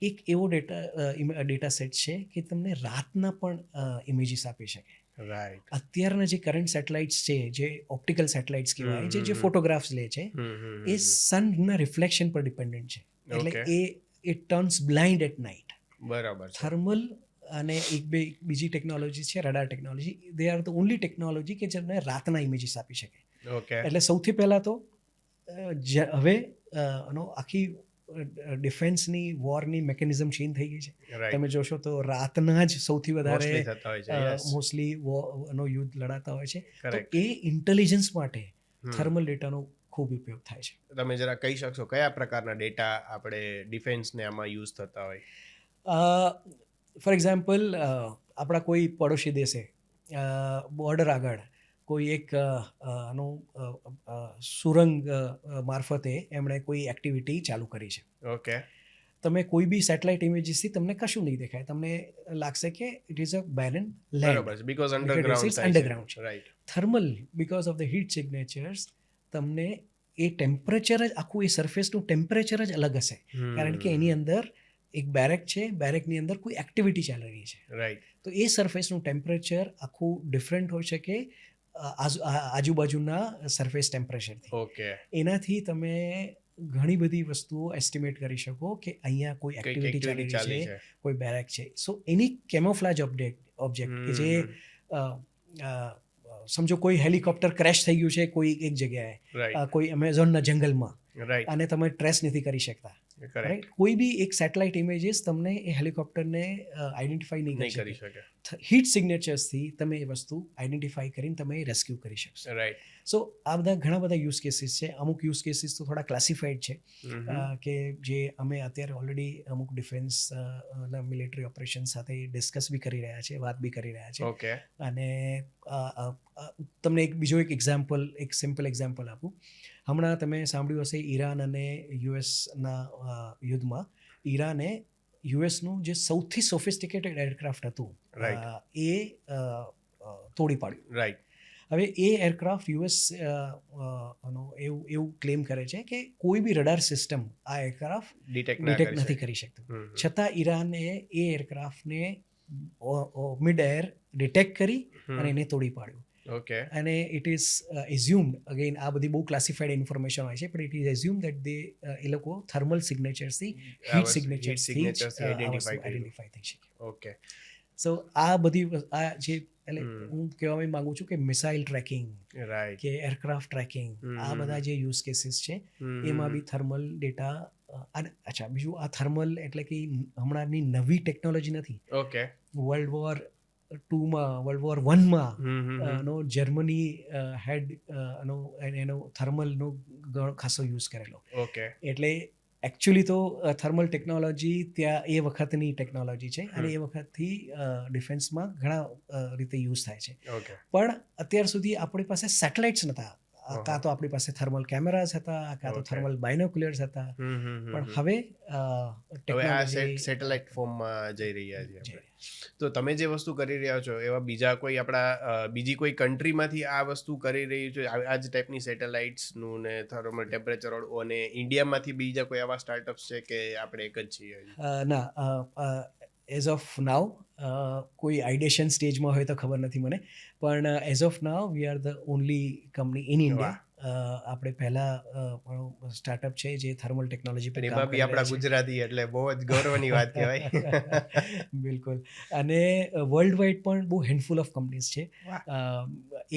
એક એવો ડેટા સેટ છે કે તમને રાતના પણ ઇમેજીસ આપી શકે. રાઈટ અત્યારના જે કરંટ સેટેલાઇટ્સ છે, જે ઓપ્ટિકલ સેટેલાઇટ્સ કહેવાય, જે હમ. ફોટોગ્રાફ્સ લે છે, એ સનના રિફ્લેક્શન પર ડિપેન્ડન્ટ છે. એટલે Okay. It turns blind at night. બરાબર છે. થર્મલ અને બીજી ટેકનોલોજી છે radar technology. They are the only technology કે જેમને રાતના ઇમેજીસ આપી શકે. ઓકે એટલે સૌથી પહેલાં તો હવે આખી ડિફેન્સની વોરની મેકેનિઝમ ચેન્જ થઈ ગઈ છે. રાઈટ તમે જોશો તો રાતના જ સૌથી મોસ્ટલી વધારે થતા હોય છે. યસ મોસ્ટલી યુદ્ધ લડાતા હોય છે. તો કરેક્ટ. એ ઇન્ટેલિજન્સ માટે થર્મલ ડેટાનો ખૂબ ઉપયોગ થાય છે. તમે જરા કહી શકશો કયા પ્રકારના ડેટા આપણે ડિફેન્સને આમાં યુઝ થતા હોય? ફોર એક્ઝામ્પલ, આપણા કોઈ પડોશી દેશે બોર્ડર આગળ કોઈ એક સુરંગ મારફતે એમણે કોઈ એક્ટિવિટી ચાલુ કરી છે. ઓકે તમે કોઈ બી સેટેલાઇટ ઇમેજીસથી તમને કશું નહીં દેખાય, તમને લાગશે કે ઇટ ઇઝ અ બેરન બરાબર લેન્ડ. છે. Because Because underground it's underground છે. Right thermal because of the heat signatures તમને એ ટેમ્પરેચર જ આખું એ સરફેસનું ટેમ્પરેચર જ અલગ હશે, કારણ કે એની અંદર એક બેરેક છે, બેરેકની અંદર કોઈ એક્ટિવિટી ચાલી રહી છે. રાઈટ તો એ સરફેસનું ટેમ્પરેચર આખું ડિફરન્ટ હોઈ શકે આજુબાજુના સરફેસ ટેમ્પરેચરથી. ઓકે એનાથી તમે ઘણી બધી વસ્તુઓ એસ્ટિમેટ કરી શકો કે અહીંયા કોઈ કઈક એક્ટિવિટી એક્ટિવિટી ચાલી રહી ચાલી છે, છે. કોઈ બેરેક છે. સો એની કેમોફ્લાજ ઓબ્જેક્ટ કે જે અ, અ, સમજો કોઈ હેલિકોપ્ટર ક્રેશ થઈ ગયું છે કોઈ એક જગ્યાએ, રાઈટ કોઈ એમેઝોનના જંગલમાં, રાઈટ અને તમે ટ્રેસ નથી કરી શકતા, કરેક્ટ રાઈટ? કોઈ બી એક સેટેલાઇટ ઇમેજીસ તમને એ હેલિકોપ્ટરને આઈડેન્ટિફાઈ નહીં નહીં કરી કરી શકે. શકે. હીટ સિગ્નેચર્સથી તમે એ વસ્તુ આઈડેન્ટિફાઈ કરીને તમે રેસ્ક્યુ કરી શકશો. રાઈટ સો આ બધા ઘણા બધા યુઝ કેસીસ છે. અમુક યુઝ કેસીસ તો થોડા ક્લાસિફાઈડ છે, કે જે અમે અત્યારે ઓલરેડી અમુક ડિફેન્સ મિલિટરી ઓપરેશન સાથે ડિસ્કસ બી કરી રહ્યા છે, વાત બી કરી રહ્યા છે. ઓકે અને તમને બીજો એક એક્ઝામ્પલ, એક સિમ્પલ એક્ઝામ્પલ આપું. હમણાં તમે સાંભળ્યું હશે ઈરાન અને યુએસના યુદ્ધમાં ઈરાને યુએસનું જે સૌથી સોફિસ્ટિકેટેડ એરક્રાફ્ટ હતું Right. એ તોડી પાડ્યું. રાઈટ હવે એ એરક્રાફ્ટ યુએસ એવું ક્લેમ કરે છે કે કોઈ બી રડાર સિસ્ટમ આ એરક્રાફ્ટ ડિટેક્ટ ડિટેક્ટ નથી કરી શકતું. છતાં ઈરાને એ એરક્રાફ્ટને મિડ એર ડિટેક્ટ કરી અને એને તોડી પાડ્યું. ઓકે અને ઇટ ઇઝ એઝ્યુમ્ડ, અગેન આ બધી બહુ ક્લાસિફાઈડ ઇન્ફોર્મેશન હોય છે, પણ ઇટ ઇઝ એઝ્યુમ દેટ એ લોકો થર્મલ સિગ્નેચર્સથી, હીટ સિગ્નેચર્સથી આઈડેન્ટિફાઈ થઈ શકે. ઓકે સો આ બધી આ જે એટલે હું કહેવા માંગુ છું કે મિસાઇલ ટ્રેકિંગ રાઈટ કે એરક્રાફ્ટ ટ્રેકિંગ, આ બધા જે યુઝ કેસીસ છે એમાં બી થર્મલ ડેટા. અને અચ્છા, બીજું આ થર્મલ એટલે કે હમણાંની નવી ટેકનોલોજી નથી. ઓકે વર્લ્ડ વોર 2માં, વર્લ્ડ વોર 1માં જર્મની હેડ એનો થર્મલનો ઘણો ખાસો યુઝ કરેલો. ઓકે એટલે એકચ્યુઅલી તો થર્મલ ટેકનોલોજી ત્યાં એ વખતની ટેકનોલોજી છે, અને એ વખતથી ડિફેન્સમાં ઘણા રીતે યુઝ થાય છે. ઓકે પણ અત્યાર સુધી આપણી પાસે સેટેલાઇટ્સ નહોતા. કાં તો આપણી પાસે થર્મલ કેમેરાસ હતા, કાં તો Okay. થર્મલ બાયનોક્યુલર્સ હતા. પણ હવે હવે આ સેટેલાઇટ ફોર્મમાં જઈ રહ્યા છીએ આપણે. તો તમે જે વસ્તુ કરી રહ્યા છો એવા બીજા કોઈ આપણા બીજી કોઈ કન્ટ્રીમાંથી આ વસ્તુ કરી રહી છે, આ જ ટાઈપની સેટેલાઇટ્સનું ને થર્મલ ટેમ્પરેચર, અને ઇન્ડિયામાંથી બીજા કોઈ આવા સ્ટાર્ટઅપ્સ છે કે આપણે એક જ છીએ હજી? ના, એઝ ઓફ નાવ કોઈ આઈડેશન સ્ટેજમાં હોય તો ખબર નથી મને, પણ as of now we are the only company in India. આપણે પહેલા સ્ટાર્ટઅપ છે જે થર્મલ ટેકનોલોજી પર એમાં બી આપણા ગુજરાતી, એટલે બહુ જ ગૌરવની વાત કહેવાય. બિલકુલ. અને વર્લ્ડ વાઇડ પણ બહુ હેન્ડફુલ ઓફ કંપનીઝ છે.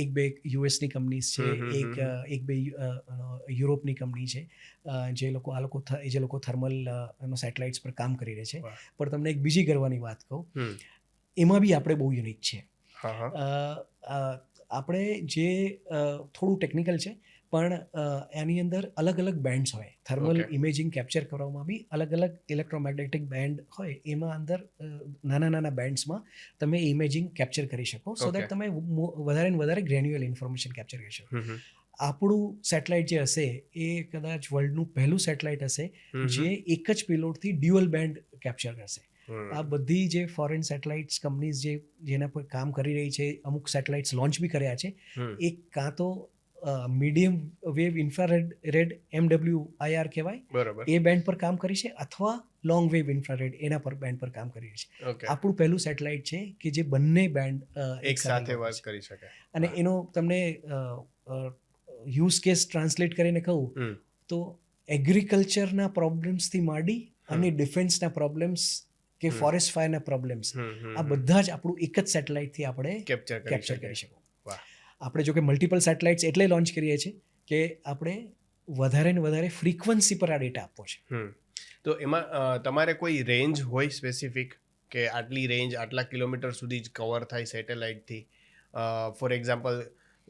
એક બે યુએસની કંપનીઝ છે, એક બે યુરોપની કંપની છે, જે લોકો થર્મલ સેટેલાઇટ્સ પર કામ કરી રહે છે. પણ તમને એક બીજી ગર્વની વાત કહું, એમાં બી આપણે બહુ યુનિક છીએ. હા હા આપણે જે થોડું ટેકનિકલ છે પણ એની અંદર અલગ અલગ બેન્ડ્સ હોય. Thermal Okay. ઇમેજિંગ કેપ્ચર કરવામાં બી અલગ અલગ ઇલેક્ટ્રોમેગ્નેટિક બેન્ડ હોય. એમાં અંદર નાના નાના બેન્ડ્સમાં તમે ઇમેજિંગ કેપ્ચર કરી શકો સો દેટ તમે વધારે ને વધારે ગ્રેન્યુઅલ ઇન્ફોર્મેશન કેપ્ચર કરી શકો. હમ હમ. આપણું સેટેલાઇટ જે હશે એ કદાચ વર્લ્ડનું પહેલું સેટેલાઇટ હશે જે એક જ પેલોડથી ડ્યુઅલ બેન્ડ કેપ્ચર કરશે. આ બધી જે ફોરેન સેટેલાઇટ્સ કંપનીઝ જેના પર કામ કરી રહી છે, અમુક સેટેલાઇટ્સ લોન્ચ બી કર્યા છે, એ કાં તો મીડિયમ વેવ ઇન્ફ્રારેડ MWIR કહેવાય બરોબર. એ બેન્ડ પર કામ કરી છે, અથવા લોંગ વેવ ઇન્ફ્રારેડ એના પર બેન્ડ પર કામ કરી રહી છે. Okay. આપણું પહેલું સેટેલાઇટ છે કે જે બંને બેન્ડ એક સાથે વાત કરી શકે. અને એનો તમને યુઝ કેસ ટ્રાન્સલેટ કરીને કહું હમ. તો એગ્રીકલ્ચરના પ્રોબ્લેમ્સથી માંડી અને ડિફેન્સના પ્રોબ્લેમ્સ કે ફોરેસ્ટ ફાયરના પ્રોબ્લેમ્સ આ બધા જ આપણું એક જ સેટેલાઇટથી આપણે કેપ્ચર કેપ્ચર કરી શકું. વાહ. આપણે જો કે મલ્ટિપલ સેટેલાઇટ્સ એટલે લોન્ચ કરીએ છીએ કે આપણે વધારે ને વધારે ફ્રીક્વન્સી પર આ ડેટા આપવો છે. તો એમાં તમારે કોઈ રેન્જ હોય સ્પેસિફિક કે આટલી રેન્જ આટલા કિલોમીટર સુધી જ કવર થાય સેટેલાઇટથી? ફોર એક્ઝામ્પલ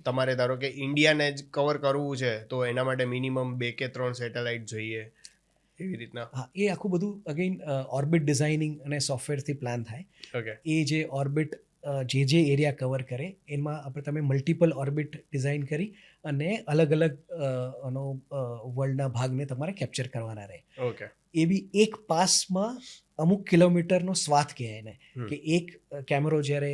તમારે ધારો કે ઇન્ડિયાને જ કવર કરવું છે તો એના માટે મિનિમમ 2 કે 3 સેટેલાઇટ જોઈએ એવી રીતના? હા, એ આખું બધું અગેન ઓર્બિટ ડિઝાઇનિંગ અને સોફ્ટવેરથી પ્લાન થાય. ઓકે. એ જે ઓર્બિટ જે એરિયા કવર કરે એમાં આપણે તમે મલ્ટિપલ ઓર્બિટ ડિઝાઇન કરી અને અલગ અલગ વર્લ્ડના ભાગને તમારે કેપ્ચર કરવાના રહે. ઓકે. એ બી એક પાસમાં અમુક કિલોમીટરનો સ્વાથ કહેવાય એને, કે એક કેમેરો જ્યારે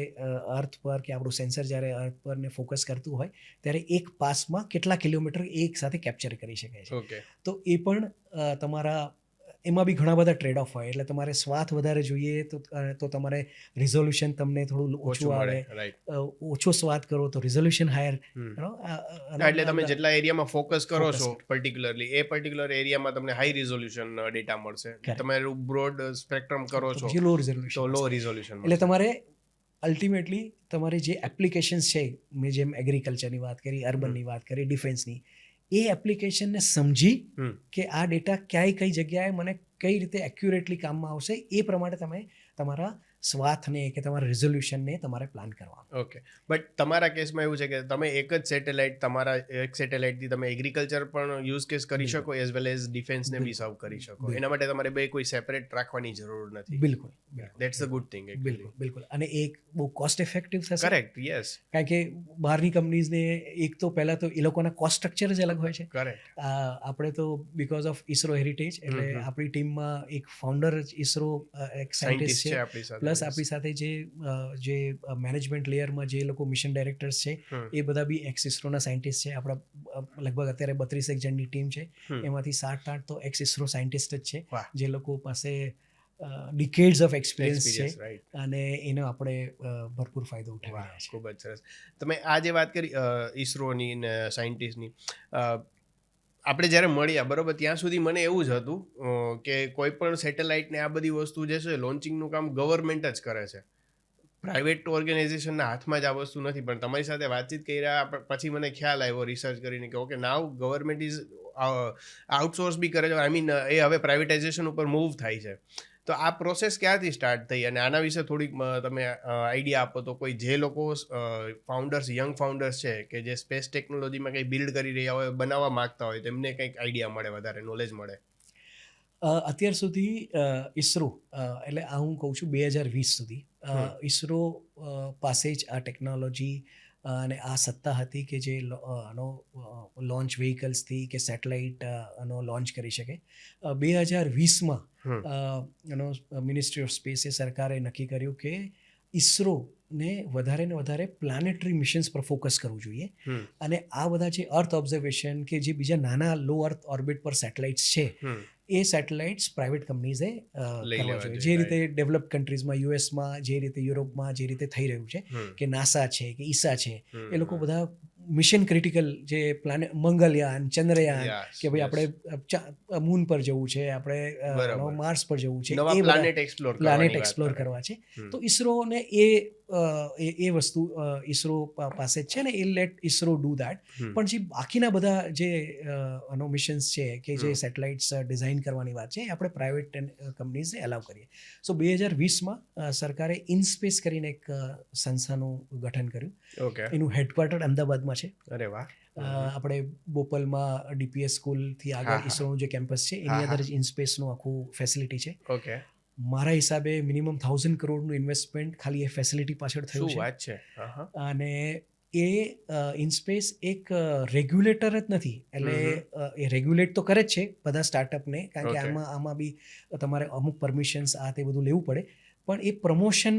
અર્થ પર કે આપણું સેન્સર જ્યારે અર્થ પર ને ફોકસ કરતું હોય ત્યારે એક પાસમાં કેટલા કિલોમીટર એક સાથે કેપ્ચર કરી શકે છે. ઓકે. તો એ પણ તમારા એમાં બી ઘણા બધા ટ્રેડ ઓફ હોય. એટલે તમારે સ્વાથ વધારે જોઈએ તો તમારે રિઝોલ્યુશન તમને થોડું ઓછું આવે. રાઈટ. ઓછો સ્વાથ કરો તો રિઝોલ્યુશન હાયર. એટલે તમે જેટલા એરિયામાં ફોકસ કરો છો પર્ટિક્યુલરલી એ પર્ટિક્યુલર એરિયામાં તમને હાઈ રિઝોલ્યુશન ડેટા મળશે. તમારું બ્રોડ સ્પેક્ટ્રમ કરો છો લો તો રિઝોલ્યુશન. લો રિઝોલ્યુશન. એટલે તમારે અલ્ટિમેટલી તમારી જે એપ્લિકેશન્સ છે, મેં જેમ એગ્રીકલ્ચરની વાત કરી, અર્બનની વાત કરી, ડિફેન્સની, એ એપ્લિકેશનને સમજી કે આ ડેટા ક્યાંય કઈ જગ્યાએ મને કઈ રીતે એક્યુરેટલી કામમાં આવશે એ પ્રમાણે તમે તમારા સ્વાથને કે તમારા રિઝોલ્યુશનને તમારે પ્લાન કરવાનું. ઓકે. બટ તમારા કેસમાં એવું છે કે તમે એક જ સેટેલાઇટ, તમારા એક સેટેલાઇટથી તમે એગ્રીકલ્ચર પણ યુઝ કેસ કરી શકો એઝ વેલ એઝ ડિફેન્સને બી સર્વ કરી શકો. એના માટે તમારે બે કોઈ સેપરેટ રાખવાની જરૂર નથી. બિલકુલ. That's a good thing. બિલકુલ. અને એક બહુ કોસ્ટ ઇફેક્ટિવ થશે. કરેક્ટ. યસ. કારણ કે બહારની કંપનીઝને એક તો પહેલાં તો એ લોકોના કોસ્ટ સ્ટ્રક્ચર જ અલગ હોય છે. કરેક્ટ. આપણે તો બિકોઝ ઓફ ઇસરો હેરિટેજ એટલે આપણી ટીમમાં એક ફાઉન્ડર જ ઇસરો એક સાયન્ટિસ્ટ છે આપણી સાથે. પ્લસ આપણી સાથે જે મેનેજમેન્ટ લેયરમાં જે લોકો મિશન ડાયરેક્ટર્સ છે એ બધા બી એક્સ ઇસરોના સાયન્ટિસ્ટ છે. આપણા લગભગ અત્યારે 32 જણની ટીમ છે, એમાંથી 7-8 તો એક્સ ઇસરો સાયન્ટિસ્ટ જ છે, જે લોકો પાસે ડિકેડ્સ ઓફ એક્સપિરિયન્સ છે અને એનો આપણે ભરપૂર ફાયદો ઉઠાવી રહ્યા છીએ. ખૂબ જ સરસ. તમે આ જે વાત કરી ઇસરોની ને સાયન્ટિસ્ટની, આપણે જ્યારે મળ્યા બરોબર ત્યાં સુધી મને એવું જ હતું કે કોઈ પણ સેટેલાઇટને આ બધી વસ્તુ જે છે લોન્ચિંગનું કામ ગવર્મેન્ટ જ કરે છે, પ્રાઇવેટ ઓર્ગેનાઇઝેશનના હાથમાં જ આ વસ્તુ નથી. પણ તમારી સાથે વાતચીત કર્યા પછી મને ખ્યાલ આવ્યો રિસર્ચ કરીને કે okay now government is outsource બી કરે છે. આઈ મીન એ હવે પ્રાઇવેટાઇઝેશન ઉપર મૂવ થાય છે. તો આ પ્રોસેસ ક્યાંથી સ્ટાર્ટ થઈ અને આના વિશે થોડીક તમે આઈડિયા આપો તો કોઈ જે લોકો ફાઉન્ડર્સ, યંગ ફાઉન્ડર્સ છે કે જે સ્પેસ ટેકનોલોજીમાં કંઈ બિલ્ડ કરી રહ્યા હોય, બનાવવા માગતા હોય, તેમને કંઈક આઈડિયા મળે, વધારે નોલેજ મળે. અત્યાર સુધી ઇસરો એટલે આ હું કહું છું 2020 સુધી ઇસરો પાસે જ આ ટેકનોલોજી અને આ સત્તા હતી કે જે લોન્ચ વ્હીકલ્સથી કે સેટેલાઇટ લોન્ચ કરી શકે. 2020માં મિનિસ્ટ્રી ઓફ સ્પેસે સરકારે નક્કી કર્યું કે ઇસરોને વધારે ને વધારે પ્લાનેટરી મિશન્સ પર ફોકસ કરવું જોઈએ અને આ બધા જે અર્થ ઓબ્ઝર્વેશન કે જે બીજા નાના લો અર્થ ઓર્બિટ પર સેટેલાઇટ્સ છે એ સેટેલાઇટ્સ પ્રાઇવેટ કંપનીઝે કરવા જોઈએ. જે રીતે ડેવલપ કન્ટ્રીઝમાં, યુએસમાં, જે રીતે યુરોપમાં જે રીતે થઈ રહ્યું છે કે નાસા છે કે ઈસા છે, એ લોકો બધા મિશન ક્રિટિકલ જે પ્લાનેટ મંગલયાન, ચંદ્રયાન કે ભાઈ આપણે મૂન પર જવું છે, આપણે માર્સ પર જવું છે, એ પ્લાનેટ એક્સપ્લોર કરવા છે. તો ઇસરોને એ એ વસ્તુ ઈસરો પાસે જ છે ને, એ લેટ ઈસરો ડુ દેટ. હમ. પણ જે બાકીના બધા જે મિશન્સ છે કે જે સેટેલાઇટ્સ ડિઝાઇન કરવાની વાત છે, એ આપણે પ્રાઇવેટ કંપનીઝને એલાવ કરીએ. સો 2020માં સરકારે ઇનસ્પેસ કરીને એક સંસ્થાનું ગઠન કર્યું. ઓકે. એનું હેડક્વાર્ટર અમદાવાદમાં છે. અરે વાહ. આપણે બોપલમાં ડીપીએસ સ્કૂલથી હા, આગળ હા. ઈસરોનું જે કેમ્પસ છે હા, એની હા. અંદર જ ઇનસ્પેસનું આખું ફેસિલિટી છે. ઓકે. મારા હિસાબે મિનિમમ 1,000 કરોડનું ઇન્વેસ્ટમેન્ટ ખાલી એ ફેસિલિટી પાછળ શું થયું છે. વાત છે. હા, હા. અને એ ઇનસ્પેસ એક રેગ્યુલેટર જ નથી, એટલે એ રેગ્યુલેટ તો કરે જ છે બધા સ્ટાર્ટઅપને, કારણ કે Okay. આમાં બી તમારે અમુક પરમિશન્સ આ તે બધું લેવું પડે, પણ એ પ્રમોશન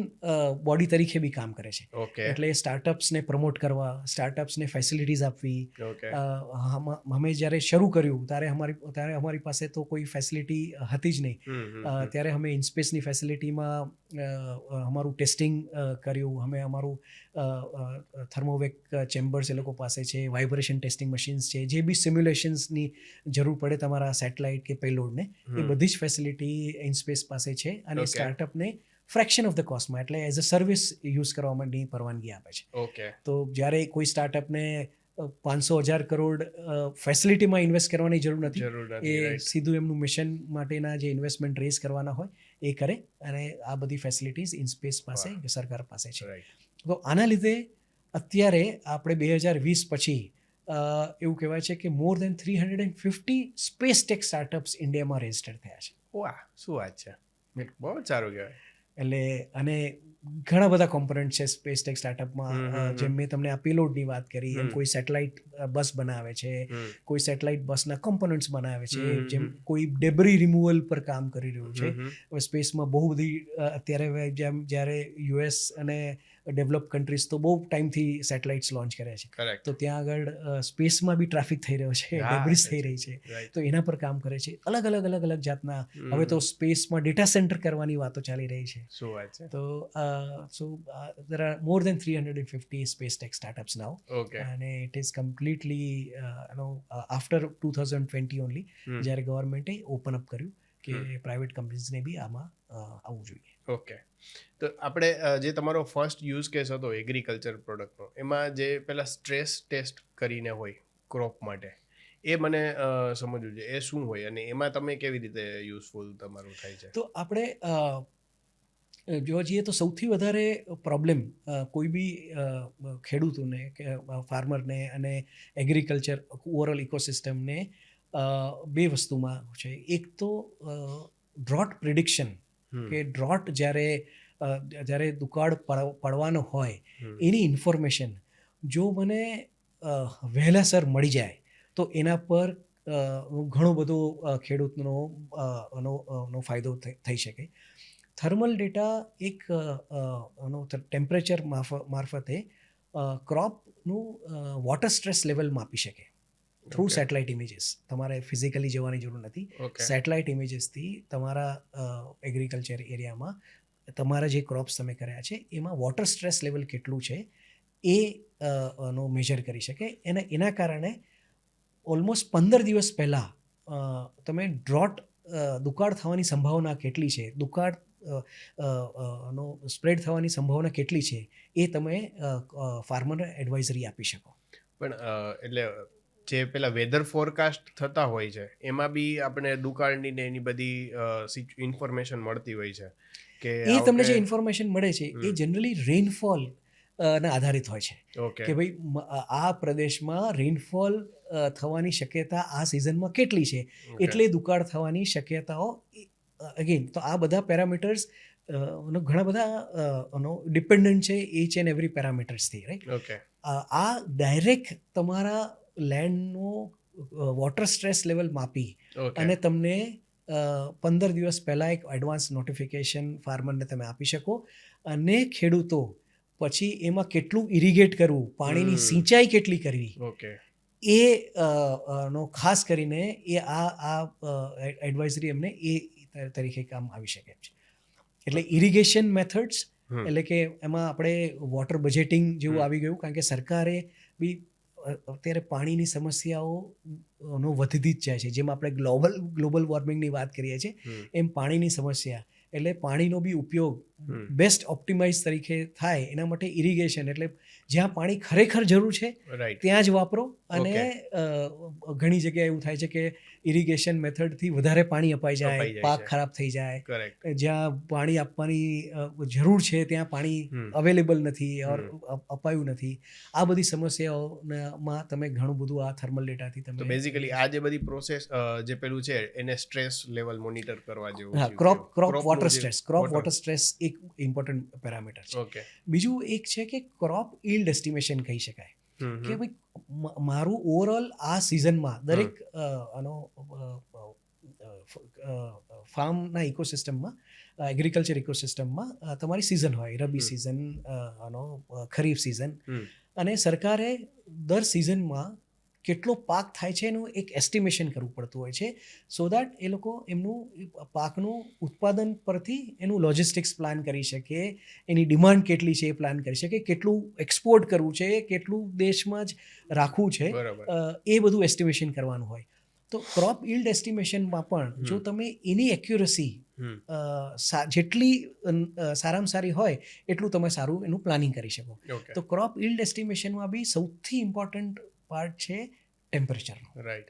બોડી તરીકે બી કામ કરે છે. ઓકે. એટલે સ્ટાર્ટઅપ્સને પ્રમોટ કરવા, સ્ટાર્ટઅપ્સને ફેસિલિટીઝ આપવી. ઓકે. અમે જ્યારે શરૂ કર્યું ત્યારે અમારી પાસે તો કોઈ ફેસિલિટી હતી જ નહીં. ત્યારે અમે ઇનસ્પેસની ફેસિલિટીમાં અમારું ટેસ્ટિંગ કર્યું. અમે અમારું થર્મોવેક ચેમ્બર્સ એ લોકો પાસે છે, વાઇબ્રેશન ટેસ્ટિંગ મશીન્સ છે, જે બી સિમ્યુલેશન્સની જરૂર પડે તમારા સેટેલાઇટ કે પેલોડને, એ બધી જ ફેસિલિટી ઇનસ્પેસ પાસે છે. અને Okay. સ્ટાર્ટઅપને ફ્રેક્શન ઓફ ધ કોસ્ટમાં, એટલે એઝ અ સર્વિસ યુઝ કરવા માટેની પરવાનગી આપે છે. ઓકે. તો જ્યારે કોઈ સ્ટાર્ટઅપને 500,000 કરોડ ફેસિલિટીમાં ઇન્વેસ્ટ કરવાની જરૂર નથી. જરૂર નથી. એ રાઈટ. સીધું એમનું મિશન માટેના જે ઇન્વેસ્ટમેન્ટ રેઝ કરવાના હોય એ કરે, અને આ બધી ફેસિલિટીઝ ઇનસ્પેસ પાસે, સરકાર પાસે છે. રાઈટ. તો આના લીધે અત્યારે આપણે 2020 પછી એવું કહેવાય છે કે મોર દેન 350 સ્પેસ ટેક સ્ટાર્ટઅપ્સ ઇન્ડિયામાં રજિસ્ટર થયા છે. વાહ, શું વાત છે. બહુ જ સારું કહેવાય. એટલે અને ઘણા બધા કોમ્પોનન્ટ છે સ્પેસ ટેક સ્ટાર્ટઅપમાં. જેમ મેં તમને આ પેલોડની વાત કરી, એમ કોઈ સેટેલાઇટ બસ બનાવે છે, કોઈ સેટેલાઇટ બસના કોમ્પોનન્ટ્સ બનાવે છે, જેમ કોઈ ડેબ્રી રિમૂવલ પર કામ કરી રહ્યું છે. હવે સ્પેસમાં બહુ બધી અત્યારે જેમ જ્યારે યુએસ અને ડેવલપ કન્ટ્રીઝ તો બહુ ટાઈમથી સેટેલાઇટ્સ લોન્ચ કરે છે. કરેક્ટ. તો ત્યાં આગળ સ્પેસમાં બી ટ્રાફિક થઈ રહ્યો છે, હા, ડેબ્રિસ થઈ રહી છે, રાઈટ. તો એના પર કામ કરે છે. અલગ અલગ જાતના હવે તો સ્પેસમાં ડેટા સેન્ટર કરવાની વાતો ચાલી રહી છે. શું વાત છે. તો there are more than 350 space tech startups now. Okay. And it is completely after 2020 only, જ્યારે ગવર્મેન્ટે ઓપન અપ કર્યું કે પ્રાઇવેટ કંપનીઝને બી આમાં આવવું જોઈએ. ઓકે. તો આપણે જે તમારો ફર્સ્ટ યુઝ કેસ હતો એગ્રીકલ્ચર પ્રોડક્ટનો, એમાં જે પેલા સ્ટ્રેસ ટેસ્ટ કરીને હોય ક્રોપ માટે, એ મને સમજવું છે એ શું હોય અને એમાં તમે કેવી રીતે યુઝફુલ તમારું થાય છે. તો આપણે જોવા જઈએ તો સૌથી વધારે પ્રોબ્લેમ કોઈ બી ખેડૂતોને કે ફાર્મરને અને એગ્રીકલ્ચર ઓવરઓલ ઇકોસિસ્ટમને બે વસ્તુમાં છે. એક તો ડ્રોટ પ્રિડિક્શન, કે ડ્રોટ જ્યારે દુકાળ પડવાનો હોય એની ઇન્ફોર્મેશન જો મને વહેલાસર મળી જાય તો એના પર ઘણો બધો ખેડૂતનો ફાયદો થઈ શકે. થર્મલ ડેટા એક ટેમ્પરેચર મારફતે ક્રોપનું વોટર સ્ટ્રેસ લેવલ માપી શકે થ્રુ સેટેલાઇટ ઇમેજીસ. તમારે ફિઝિકલી જવાની જરૂર નથી. સેટેલાઇટ ઇમેજીસથી તમારા એગ્રીકલ્ચર એરિયામાં તમારા જે ક્રોપ્સ તમે કર્યા છે એમાં વોટર સ્ટ્રેસ લેવલ કેટલું છે એ મેજર કરી શકે. એના કારણે ઓલમોસ્ટ 15 દિવસ પહેલાં તમે દુકાળ થવાની સંભાવના કેટલી છે, દુકાળ સ્પ્રેડ થવાની સંભાવના કેટલી છે, એ તમે ફાર્મરને એડવાઇઝરી આપી શકો. પણ એટલે જે પેલા વેધર ફોરકાસ્ટ થતા હોય છે એમાં બી આપણે દુકાળની ને એની બધી ઇન્ફોર્મેશન મળતી હોય છે કે એ તમને જે ઇન્ફોર્મેશન મળે છે એ જનરલી રેઇનફોલ ના આધારિત હોય છે. કે ભાઈ આ પ્રદેશમાં રેઇનફોલ થવાની શક્યતા આ સિઝનમાં કેટલી છે, એટલે દુકાળ થવાની શક્યતાઓ. અગેન તો આ બધા પેરામીટર્સ ઘણા બધા ડિપેન્ડન્ટ છે ઈચ એન્ડ એવરી પેરામીટર્સથી, રાઈટ. આ ડાયરેક્ટ તમારા લેન્ડનો વોટર સ્ટ્રેસ લેવલ માપી અને તમને 15 દિવસ પહેલાં એક એડવાન્સ નોટિફિકેશન ફાર્મરને તમે આપી શકો. અને ખેડૂતો પછી એમાં કેટલું ઇરિગેટ કરવું, પાણીની સિંચાઈ કેટલી કરવી, એ ખાસ કરીને એ આ એડવાઇઝરી એમને એ તરીકે કામ આવી શકે છે. એટલે ઇરિગેશન મેથડ્સ, એટલે કે એમાં આપણે વોટર બજેટિંગ જેવું આવી ગયું, કારણ કે સરકારે બી અત્યારે પાણીની સમસ્યાઓ વધતી જ જાય છે. જેમ આપણે ગ્લોબલ વોર્મિંગની વાત કરીએ છીએ એમ પાણીની સમસ્યા, એટલે પાણીનો બી ઉપયોગ બેસ્ટ ઓપ્ટિમાઇઝ તરીકે થાય એના માટે ઇરિગેશન એટલે જ્યાં પાણી ખરેખર જરૂર છે રાઈટ. ત્યાં જ વાપરો. અને Okay. ઘણી જગ્યાએ એવું થાય છે કે ઇરિગેશન મેથડથી વધારે પાણી અપાઈ અપાઈ જાય, જાય પાક છે. ખરાબ થઈ જાય. કરેક્ટ. જ્યાં પાણી આપવાની જરૂર છે ત્યાં પાણી અવેલેબલ નથી ઓર અપાયું નથી. આ બધી સમસ્યાઓમાં તમે ઘણું બધું આ થર્મલ ડેટાથી તો તમે બેઝિકલી આ જે બધી પ્રોસેસ જે પેલું છે એને સ્ટ્રેસ લેવલ મોનિટર કરવા જેવું હા, છે. Crop water stress, crop water stress એક ઇમ્પોર્ટન્ટ પેરામીટર છે. ઓકે. બીજું એક છે કે ક્રોપ ઈલ્ડ એસ્ટિમેશન કહી શકાય કે ભાઈ મારું ઓવરઓલ આ સિઝનમાં દરેક ફાર્મના ઇકોસિસ્ટમમાં, એગ્રીકલ્ચર ઇકોસિસ્ટમમાં તમારી સિઝન હોય, રબી સિઝન, ખરીફ સિઝન, અને સરકારે દર સિઝનમાં કેટલો પાક થાય છે એનું એક એસ્ટિમેશન કરવું પડતું હોય છે, સો દેટ એ લોકો એમનું પાકનું ઉત્પાદન પરથી એનું લોજિસ્ટિક્સ પ્લાન કરી શકે, એની ડિમાન્ડ કેટલી છે એ પ્લાન કરી શકે, કેટલું એક્સપોર્ટ કરવું છે, કેટલું દેશમાં જ રાખવું છે, એ બધું એસ્ટિમેશન કરવાનું હોય. તો ક્રોપ ઈલ્ડ એસ્ટિમેશનમાં પણ જો તમે એની એક્યુરસી જેટલી સારામાં સારી હોય એટલું તમે સારું એનું પ્લાનિંગ કરી શકો. તો ક્રોપ ઈલ્ડ એસ્ટિમેશનમાં બી સૌથી ઇમ્પોર્ટન્ટ પાર્ટ છે ટેમ્પરેચરનો. રાઈટ.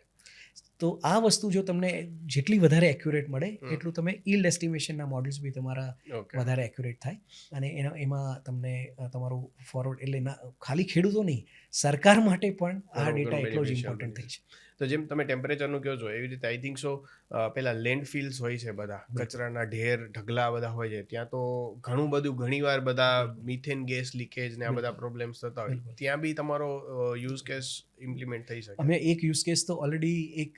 તો આ વસ્તુ જો તમને જેટલી વધારે એક્યુરેટ મળે એટલું તમે ઈલ્ડ એસ્ટિમેશનના મોડલ્સ બી તમારા વધારે એક્યુરેટ થાય, અને એમાં તમને તમારું ફોરવર્ડ એટલે ખાલી ખેડૂતો નહીં, સરકાર માટે પણ આ ડેટા એટલો જ ઇમ્પોર્ટન્ટ થઈ છે. તો જેમ તમે ટેમ્પરેચરનું કહો છો એવી રીતે આઈ થિંક સો પેલા લેન્ડફિલ્સ હોય છે, બધા કચરાના ઢેર ઢગલા બધા હોય છે, ત્યાં તો ઘણું બધું ઘણીવાર બધા મિથેન ગેસ લીકેજ ને આ બધા પ્રોબ્લેમ્સ થતા હોય, ત્યાં બી તમારો યુઝ કેસ ઇમ્પ્લિમેન્ટ થઈ શકે. અમે એક યુઝ કેસ તો ઓલરેડી એક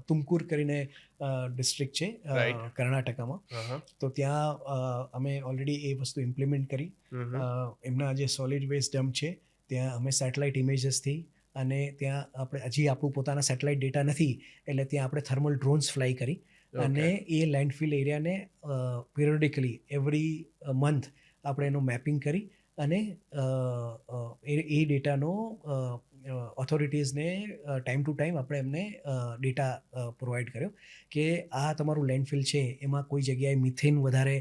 તુમકુર કરીને ડિસ્ટ્રિક્ટ છે કર્ણાટકામાં, તો ત્યાં અમે ઓલરેડી એ વસ્તુ ઇમ્પ્લિમેન્ટ કરી. એમના જે સોલિડ વેસ્ટ ડમ્પ છે ત્યાં અમે સેટેલાઇટ ઇમેજીસથી, અને ત્યાં આપણે હજી આપણું પોતાના સેટેલાઇટ ડેટા નથી એટલે ત્યાં આપણે થર્મલ ડ્રોન્સ ફ્લાય કરી, અને એ લેન્ડફિલ એરિયાને પિરિયોડિકલી એવરી મંથ આપણે એનું મેપિંગ કરી, અને એ ડેટાનો ઓથોરિટીઝને ટાઈમ ટુ ટાઈમ આપણે એમને ડેટા પ્રોવાઈડ કર્યો કે આ તમારું લેન્ડફિલ છે એમાં કોઈ જગ્યાએ મિથેન વધારે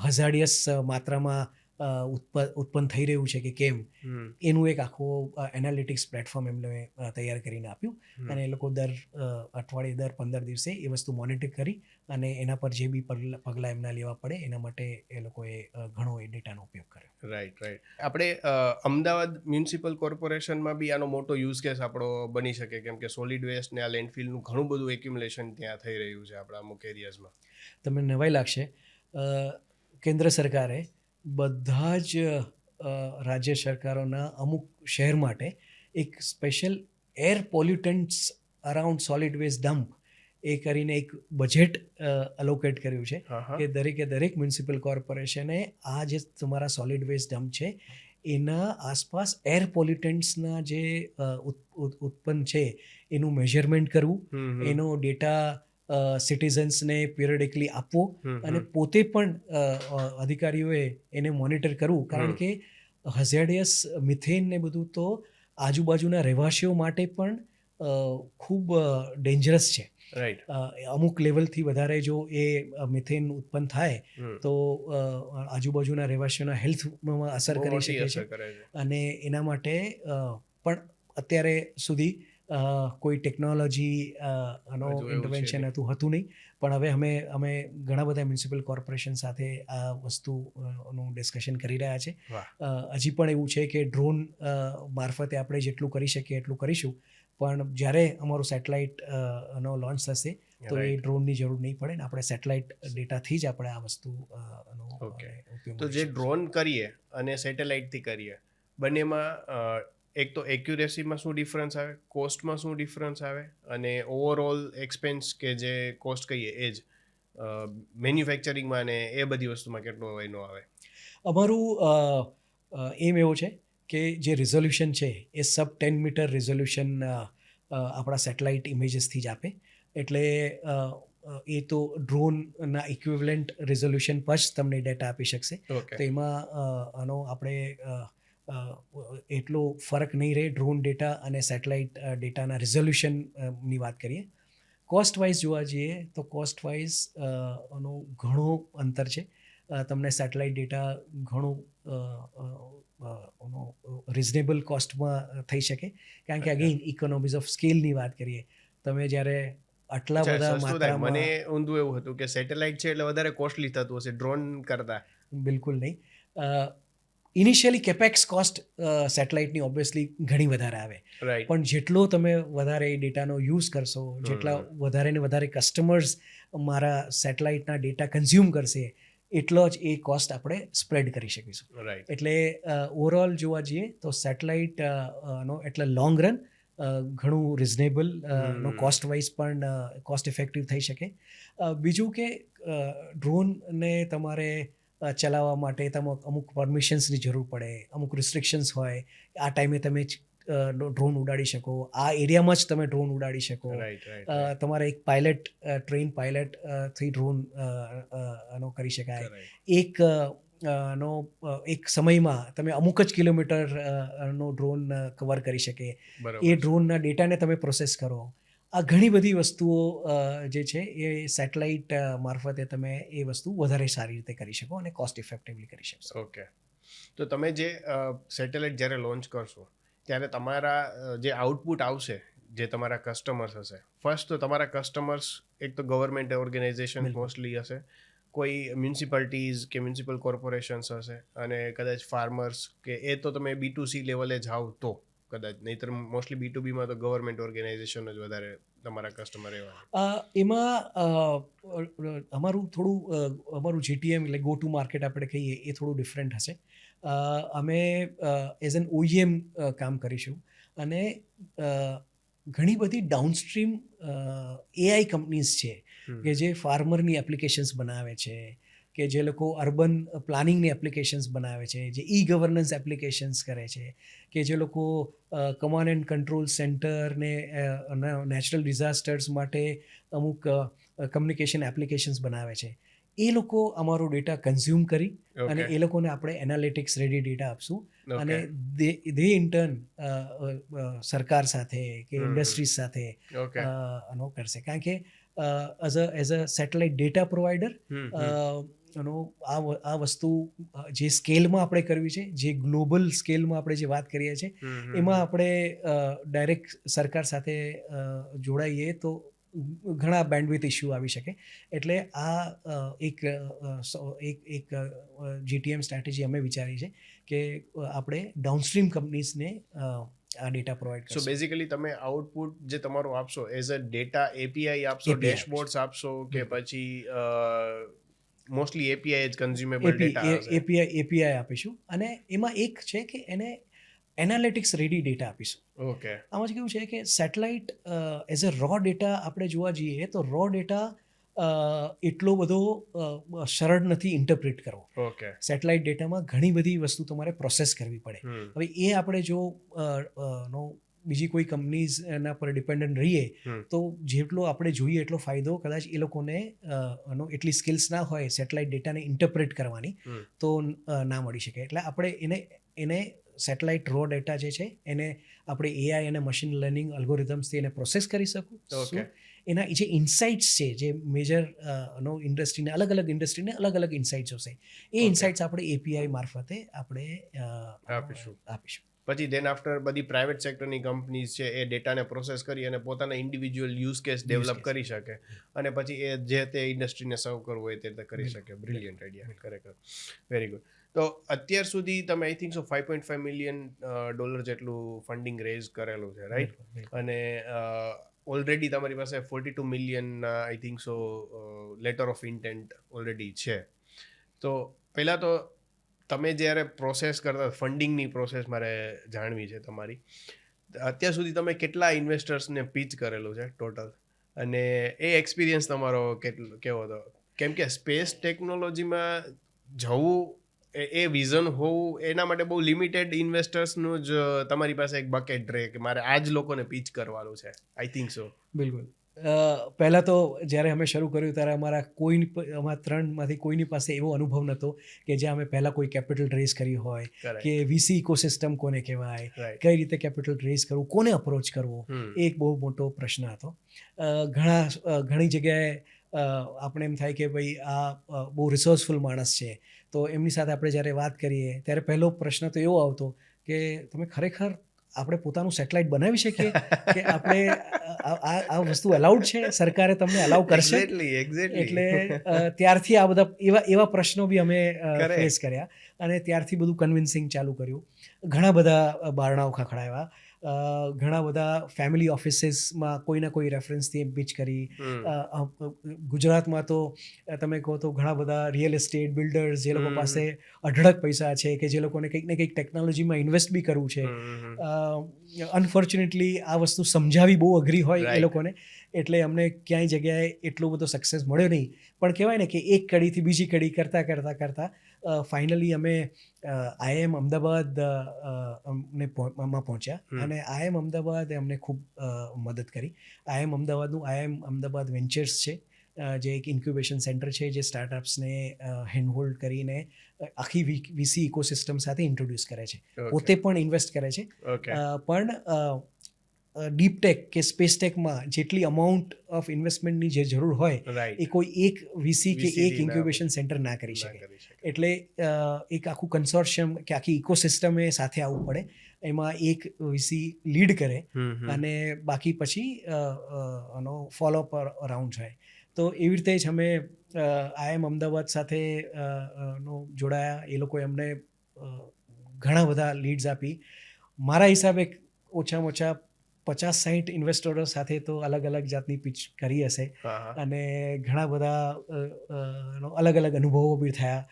હઝાર્ડિયસ માત્રામાં ઉત્પન્ન થઈ રહ્યું છે કે કેમ, એનું એક આખું એનાલિટિક્સ પ્લેટફોર્મ એમને તૈયાર કરીને આપ્યું, અને એ લોકો દર અઠવાડિયે, દર 15 દિવસે એ વસ્તુ મોનિટર કરી, અને એના પર જે બી પગલાં એમના લેવા પડે એના માટે એ લોકોએ ઘણો એ ડેટાનો ઉપયોગ કર્યો. રાઈટ. આપણે અમદાવાદ મ્યુનિસિપલ કોર્પોરેશનમાં બી આનો મોટો યુઝ કેસ આપણો બની શકે, કેમ કે સોલિડ વેસ્ટ ને આ લેન્ડફિલનું ઘણું બધું એક્યુમ્યુલેશન ત્યાં થઈ રહ્યું છે આપણા અમુક એરિયાઝમાં. તમને નવાઈ લાગશે, કેન્દ્ર સરકારે બધા જ રાજ્ય સરકારોના અમુક શહેર માટે એક special air pollutants around solid waste dump એ કરીને એક બજેટ અલોકેટ કર્યું છે કે દરેક મ્યુનિસિપલ કોર્પોરેશને આ જે તમારા સોલિડ વેસ્ટ ડમ્પ છે એના આસપાસ એર પોલ્યુટન્ટ્સના જે ઉત્પન્ન છે એનું મેઝરમેન્ટ કરવું, એનો ડેટા સિટીઝન્સને પિરિયોડિકલી આપવો, અને પોતે પણ અધિકારીઓએ એને મોનિટર કરવું, કારણ કે હઝાર્ડિયસ મિથેન ને બધું તો આજુબાજુના રહેવાસીઓ માટે પણ ખૂબ ડેન્જરસ છે. રાઈટ. અમુક લેવલથી વધારે જો એ મિથેન ઉત્પન્ન થાય તો આજુબાજુના રહેવાસીઓના હેલ્થમાં અસર કરી શકે છે, અને એના માટે પણ અત્યારે સુધી કોઈ ટેકનોલોજી ઇન્ટરવેન્શન હતું નહીં, પણ હવે અમે ઘણા બધા મ્યુનિસિપલ કોર્પોરેશન સાથે આ વસ્તુનું ડિસ્કશન કરી રહ્યા છે. હજી પણ એવું છે કે ડ્રોન મારફતે આપણે જેટલું કરી શકીએ એટલું કરીશું, પણ જ્યારે અમારું સેટેલાઇટ નો લોન્ચ થશે તો એ ડ્રોનની જરૂર નહીં પડે, ને આપણે સેટેલાઇટ ડેટાથી જ આપણે આ વસ્તુ તો જે ડ્રોન કરીએ અને સેટેલાઇટથી કરીએ બંનેમાં એક તો એક્યુરેસીમાં શું ડિફરન્સ આવે, કોસ્ટમાં શું ડિફરન્સ આવે, અને ઓવરઓલ એક્સપેન્સ કે જે કોસ્ટ કહીએ એ જ મેન્યુફેક્ચરિંગમાં ને એ બધી વસ્તુમાં કેટલો એનો આવે? અમારું એમ એવો છે કે જે રિઝોલ્યુશન છે એ સબ 10 મીટર રિઝોલ્યુશન આપણા સેટેલાઇટ ઇમેજીસથી જ આપે, એટલે એ તો ડ્રોનના ઇક્વિવેલન્ટ રિઝોલ્યુશન પર જ તમને ડેટા આપી શકશે. તો એમાં આનો આપણે એટલો ફરક નહીં રહે ડ્રોન ડેટા અને સેટેલાઇટ ડેટાના રિઝોલ્યુશનની વાત કરીએ કોસ્ટ વાઇઝ જોવા જઈએ તો કોસ્ટ વાઇઝ નો ઘણો અંતર છે. તમને સેટેલાઇટ ડેટા ઘણું રિઝનેબલ કોસ્ટમાં થઈ શકે, કારણ કે અગેન ઇકોનોમીઝ ઓફ સ્કેલની વાત કરીએ, તમે જ્યારે આટલા બધા મને માત્રામાં ઊંધું એવું હતું કે સેટેલાઇટ છે એટલે વધારે કોસ્ટલી થતું હશે ડ્રોન કરતા. બિલકુલ નહીં. ઇનિશિયલી કેપેક્સ કોસ્ટ સેટેલાઇટની ઓબ્વિયસલી ઘણી વધારે આવે, રાઈટ. પણ જેટલો તમે વધારે એ ડેટાનો યુઝ કરશો, જેટલા વધારે ને વધારે કસ્ટમર્સ મારા સેટેલાઇટના ડેટા કન્ઝ્યુમ કરશે, એટલો જ એ કોસ્ટ આપણે સ્પ્રેડ કરી શકીશું. રાઈટ. એટલે ઓવરઓલ જોવા જઈએ તો સેટેલાઇટ નો એટલે લોંગ રન ઘણું રિઝનેબલ નો કોસ્ટ વાઇઝ પણ કોસ્ટ ઇફેક્ટિવ થઈ શકે. બીજું કે ડ્રોનને તમારે ચલાવવા માટે અમુક પરમિશન્સની જરૂર પડે, અમુક રિસ્ટ્રિક્શન્સ હોય, આ ટાઈમે તમે ડ્રોન ઉડાડી શકો, આ એરિયામાં જ તમે ડ્રોન ઉડાડી શકો. તમારે એક પાયલટ ટ્રેન પાયલટ થી ડ્રોન કરી શકાય. એક સમયમાં તમે અમુક જ કિલોમીટર નો ડ્રોન કવર કરી શકે, એ ડ્રોનના ડેટાને તમે પ્રોસેસ કરો. આ ઘણી બધી વસ્તુઓ જે છે એ સેટેલાઇટ મારફતે તમે એ વસ્તુ વધારે સારી રીતે કરી શકો અને કોસ્ટ ઇફેક્ટિવલી કરી શકશો. ઓકે. તો તમે જે સેટેલાઇટ જ્યારે લોન્ચ કરશો ત્યારે તમારા જે આઉટપુટ આવશે, જે તમારા કસ્ટમર્સ હશે, ફર્સ્ટ તો તમારા કસ્ટમર્સ એક તો ગવર્મેન્ટ ઓર્ગેનાઇઝેશન મોસ્ટલી હશે, કોઈ મ્યુનિસિપાલિટીઝ કે મ્યુનિસિપલ કોર્પોરેશન્સ હશે, અને કદાચ ફાર્મર્સ, કે એ તો તમે B2C લેવલે જાઓ તો કદાચ, નહીંતર મોસ્ટલી B2Bમાં તો ગવર્મેન્ટ ઓર્ગેનાઇઝેશન જ વધારે તમારા કસ્ટમર એવા. એમાં અમારું GTM એટલે ગો ટુ માર્કેટ આપણે કહીએ એ થોડું ડિફરન્ટ હશે. અમે એઝ એન OEM કામ કરીશું, અને ઘણી બધી ડાઉનસ્ટ્રીમ AI કંપનીઝ છે કે જે ફાર્મરની એપ્લિકેશન્સ બનાવે છે, કે જે લોકો અર્બન પ્લાનિંગની એપ્લિકેશન્સ બનાવે છે, જે ગવર્નન્સ એપ્લિકેશન્સ કરે છે, કે જે લોકો કમાન્ડ એન્ડ કંટ્રોલ સેન્ટરને નેચરલ ડિઝાસ્ટર્સ માટે અમુક કમ્યુનિકેશન એપ્લિકેશન્સ બનાવે છે. એ લોકો અમારો ડેટા કન્ઝ્યુમ કરી અને એ લોકોને આપણે એનાલિટિક્સ રેડી ડેટા આપશું, અને દે ઇન ટર્ન સરકાર સાથે કે ઇન્ડસ્ટ્રીઝ સાથે કરશે. કારણ કે as a satellite data provider આ વસ્તુ જે સ્કેલમાં આપણે કરવી છે, જે ગ્લોબલ સ્કેલમાં આપણે જે વાત કરીએ છીએ, એમાં આપણે ડાયરેક્ટ સરકાર સાથે જોડાઈએ તો ઘણા બેન્ડવિથ ઇસ્યુ આવી શકે. એટલે આ એક GTM સ્ટ્રેટેજી અમે વિચારી છે કે આપણે ડાઉનસ્ટ્રીમ કંપનીઝને આ ડેટા પ્રોવાઈડ કરશો. સો બેઝિકલી તમે આઉટપુટ જે તમારું આપશો એઝ અ ડેટા API આપશો, ડેશબોર્ડ્સ આપશો, કે પછી મોસ્ટલી API જ કન્ઝ્યુમેબલ ડેટા હશે? API આપીશું, અને એમાં એક છે કે એને એનાલિટિક્સ રેડી ડેટા આપીશું. ઓકે. આમાં કેવું છે કે satellite as a raw data આપણે જોવા જઈએ તો રો ડેટા એટલો બધો સરળ નથી ઇન્ટરપ્રિટ કરવો. ઓકે. સેટેલાઇટ ડેટામાં ઘણી બધી વસ્તુ તમારે પ્રોસેસ કરવી પડે. હવે એ આપણે જો બીજી કોઈ કંપનીઝના પર ડિપેન્ડન્ટ રહીએ તો જેટલો આપણે જોઈએ એટલો ફાયદો કદાચ એ લોકોને એટલી સ્કિલ્સ ના હોય સેટેલાઇટ ડેટાને ઇન્ટરપ્રેટ કરવાની, તો ના મળી શકે. એટલે આપણે એને સેટેલાઇટ રો ડેટા જે છે એને આપણે AI અને મશીન લર્નિંગ અલ્ગોરિધમ્સથી એને પ્રોસેસ કરી શકું. એના જે ઇન્સાઇટ્સ છે, જે મેજર ઇન્ડસ્ટ્રીને અલગ અલગ ઇન્સાઇટ્સ હશે, એ ઇન્સાઇટ્સ આપણે API મારફતે આપણે આપીશું. પછી દેન આફ્ટર બધી પ્રાઇવેટ સેક્ટરની કંપનીઝ છે એ ડેટાને પ્રોસેસ કરી અને પોતાના ઇન્ડિવિજ્યુઅલ યુઝ કેસ ડેવલપ કરી શકે, અને પછી એ જે તે ઇન્ડસ્ટ્રીને સર્વ કરવું હોય તે રીતે કરી શકે. બ્રિલિયન્ટ આઈડિયા, ખરેખર વેરી ગુડ. તો અત્યાર સુધી તમે આઈ થિંક સો $5.5 મિલિયન જેટલું ફંડિંગ રેઝ કરેલું છે, રાઈટ? અને ઓલરેડી તમારી પાસે 42 million I think so letter of intent already છે. તો પહેલાં તો તમે જ્યારે પ્રોસેસ કરતા, ફંડિંગની પ્રોસેસ મારે જાણવી છે તમારી. અત્યાર સુધી તમે કેટલા ઇન્વેસ્ટર્સને પીચ કરેલું છે ટોટલ, અને એ એક્સપિરિયન્સ તમારો કેવો હતો? કેમ કે સ્પેસ ટેકનોલોજીમાં જવું, એ વિઝન હોવું, એના માટે બહુ લિમિટેડ ઇન્વેસ્ટર્સનું જ તમારી પાસે એક બકેટ રહે કે મારે આ જ લોકોને પીચ કરવાનું છે, આઈ થિંક સો. બિલકુલ. પહેલાં તો જ્યારે અમે શરૂ કર્યું ત્યારે અમારા ત્રણમાંથી કોઈની પાસે એવો અનુભવ નહોતો કે જ્યાં અમે પહેલાં કોઈ કેપિટલ રેઝ કરી હોય Correct. કે વીસી ઇકોસિસ્ટમ કોને કહેવાય, Right. કઈ રીતે કેપિટલ રેઝ કરવું, કોને અપ્રોચ કરવો, એ એક બહુ મોટો પ્રશ્ન હતો. ઘણી જગ્યાએ આપણે એમ થાય કે ભાઈ આ બહુ રિસોર્સફુલ માણસ છે, તો એમની સાથે આપણે જ્યારે વાત કરીએ ત્યારે પહેલો પ્રશ્ન તો એવો આવતો કે તમે ખરેખર આપણે પોતાનું સેટેલાઇટ બનાવી શકીએ કે આપણે આ વસ્તુ અલાઉડ છે, સરકારે તમને અલાઉ કરશે? Exactly. એટલે ત્યારથી આ બધા એવા પ્રશ્નો બી અમે Correct. ફેસ કર્યા અને ત્યારથી બધું કન્વિન્સિંગ ચાલુ કર્યું. ઘણા બધા બારણાઓ ખખડાવ્યા, ઘણા બધા ફેમિલી ઓફિસીસમાં કોઈના કોઈ રેફરન્સથી પીચ કરી. ગુજરાતમાં તો તમે કહો તો ઘણા બધા રિયલ એસ્ટેટ બિલ્ડર્સ જે લોકો પાસે અઢળક પૈસા છે કે જે લોકોને કંઈક ને કંઈક ટેકનોલોજીમાં ઇન્વેસ્ટ બી કરવું છે. અનફોર્ચ્યુનેટલી આ વસ્તુ સમજાવી બહુ અઘરી હોય એ Right. લોકોને, એટલે અમને ક્યાંય જગ્યાએ એટલો બધો સક્સેસ મળ્યો નહીં. પણ કહેવાય ને કે એક કડીથી બીજી કડી કરતાં ફાઇનલી અમે આઈએમ અમદાવાદ માં પહોંચ્યા. અને આઈએમ અમદાવાદે અમને ખૂબ મદદ કરી. આઈએમ અમદાવાદ વેન્ચર્સ છે, જે એક ઇન્ક્યુબેશન સેન્ટર છે જે સ્ટાર્ટઅપ્સને હેન્ડહોલ્ડ કરીને આખી વીસી ઇકોસિસ્ટમ સાથે ઇન્ટ્રોડ્યુસ કરે છે. Okay. પોતે પણ ઇન્વેસ્ટ કરે છે, Okay. પણ ડીપ ટેક કે સ્પેસ ટેકમાં જેટલી અમાઉન્ટ ઓફ ઇન્વેસ્ટમેન્ટની જે જરૂર હોય Right. એ કોઈ એક વીસી કે VC એક ના ઇન્ક્યુબેશન સેન્ટર ના કરી ના શકે. કરી શકે. એટલે એક આખું કન્સોર્શિયમ કે આખી ઇકોસિસ્ટમે સાથે આવવું પડે. એમાં એક વીસી લીડ કરે અને બાકી પછી ફોલોઅપ રાઉન્ડ હોય. તો એવી રીતે જ અમે આઈએમ અમદાવાદ સાથે જોડાયા. એ લોકોએ અમને ઘણા બધા લીડ્સ આપી. મારા હિસાબે ઓછામાં ઓછા 50-60 ઇન્વેસ્ટરો સાથે તો અલગ અલગ જાતની પિચ કરી હશે. અને ઘણા બધા અલગ અલગ અનુભવો બી થયા.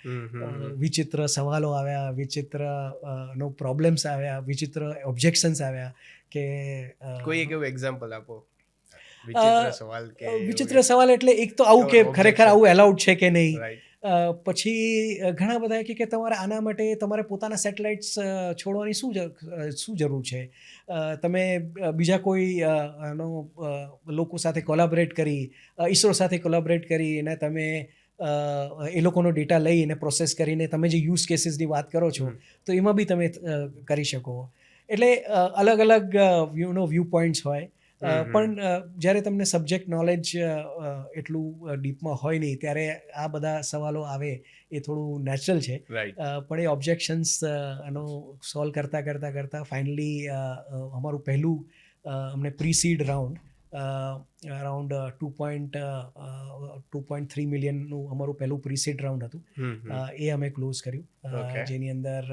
વિચિત્ર સવાલો આવ્યા, વિચિત્ર પ્રોબ્લેમ્સ આવ્યા, વિચિત્ર ઓબ્જેક્શન્સ આવ્યા કે કોઈ એક એવું એક્ઝામ્પલ આપો. વિચિત્ર સવાલ કે વિચિત્ર સવાલ એટલે એક તો આવું કે Objection. ખરેખર આવું એલાઉડ છે કે નહીં. Right. પછી ઘણા બધા કે તમારે આના માટે તમારે પોતાના સેટેલાઇટ્સ છોડવાની શું જરૂર છે? તમે બીજા કોઈ લોકો સાથે કોલાબરેટ કરી, ઈસરો સાથે કોલાબરેટ કરીને તમે એ લોકોનો ડેટા લઈને પ્રોસેસ કરીને તમે જે યુઝ કેસીસની વાત કરો છો તો એમાં બી તમે કરી શકો. એટલે અલગ અલગ વ્યૂ પોઈન્ટ્સ હોય. પણ જ્યારે તમને સબ્જેક્ટ નોલેજ એટલું ડીપમાં હોય નહીં ત્યારે આ બધા સવાલો આવે એ થોડું નેચરલ છે. Right. પણ એ ઓબ્જેક્શન્સ સોલ્વ કરતાં ફાઇનલી અમારું પહેલું અમને પ્રી-સીડ રાઉન્ડ અરાઉન્ડ 2.3 મિલિયનનું અમારું પહેલું પ્રી-સીડ રાઉન્ડ હતું. એ અમે ક્લોઝ કર્યું. Okay. જેની અંદર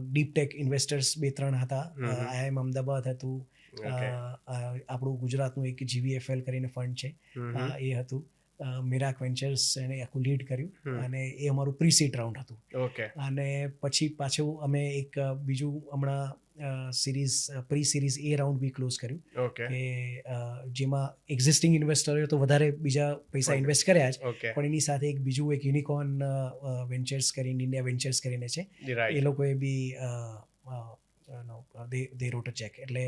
ડીપ ટેક ઇન્વેસ્ટર્સ 2-3 હતા. આઈએમ અમદાવાદ હતું, Okay. આપણું ગુજરાતનું એક GVFL કરીને ફંડ છે, એ હતું, મિરાક વેન્ચર્સ એને આખું લીડ કર્યું અને એ અમારું પ્રી-સીડ રાઉન્ડ હતું. Okay. અને પછી પાછું અમે એક બીજું હમણાં પ્રી સિરીઝ એ રાઉન્ડ બી ક્લોઝ કર્યું Okay. કે જેમાં એક્ઝિસ્ટિંગ ઇન્વેસ્ટરોએ તો વધારે બીજા પૈસા ઇન્વેસ્ટ કર્યા જ, Okay. પણ એની સાથે એક બીજું એક યુનિકોર્ન વેન્ચર્સ કરીને, ઇન્ડિયા વેન્ચર્સ કરીને છે, Right. એ લોકોએ બી દે રોટ અ ચેક, એટલે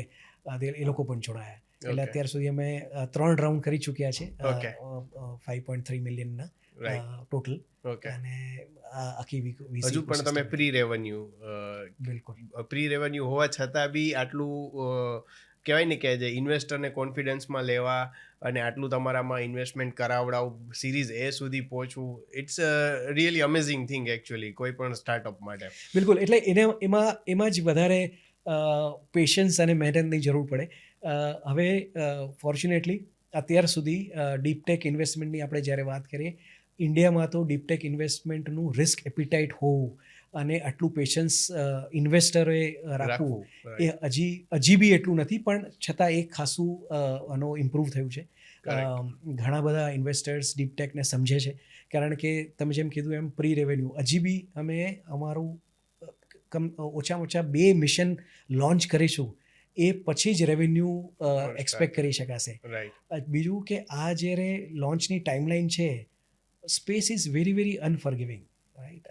એ લોકો પણ જોડાયા. એટલે Okay. અત્યાર સુધી અમે 3 રાઉન્ડ કરી ચૂક્યા છે, Okay. 5.3 મિલિયનના Right. ટોટલ. Okay. અને આ આખી VC હજુ પણ તમે પ્રી રેવન્યુ બિલકુલ હોવા છતાં બી આટલું કહેવાય ને કે જે ઇન્વેસ્ટરને કોન્ફિડન્સમાં લેવા અને આટલું તમારામાં ઇન્વેસ્ટમેન્ટ કરાવડાવું, સિરીઝ એ સુધી પહોંચવું, it's really amazing thing actually કોઈ પણ સ્ટાર્ટઅપ માટે. બિલકુલ. એટલે એમાં જ વધારે પેશન્સ અને મહેનતની જરૂર પડે. હવે ફોર્ચ્યુનેટલી અત્યાર સુધી ડીપટેક ઇન્વેસ્ટમેન્ટની આપણે જ્યારે વાત કરીએ, ઇન્ડિયામાં તો ડીપટેક ઇન્વેસ્ટમેન્ટનું રિસ્ક એપિટાઇટ હોવું અને આટલું પેશન્સ ઇન્વેસ્ટરોએ રાખવું એ હજી બી એટલું નથી, પણ છતાં એક ખાસું ઇમ્પ્રૂવ થયું છે. ઘણા બધા ઇન્વેસ્ટર્સ ડીપટેકને સમજે છે, કારણ કે તમે જેમ કીધું એમ પ્રી રેવન્યુ હજી બી અમે અમારું ઓછામાં ઓછા 2 મિશન લોન્ચ કરીશું, એ પછી જ રેવન્યુ એક્સપેક્ટ કરી શકાશે. બીજું કે આ જ્યારે લોન્ચની ટાઈમલાઈન છે, space is very very unforgiving, right.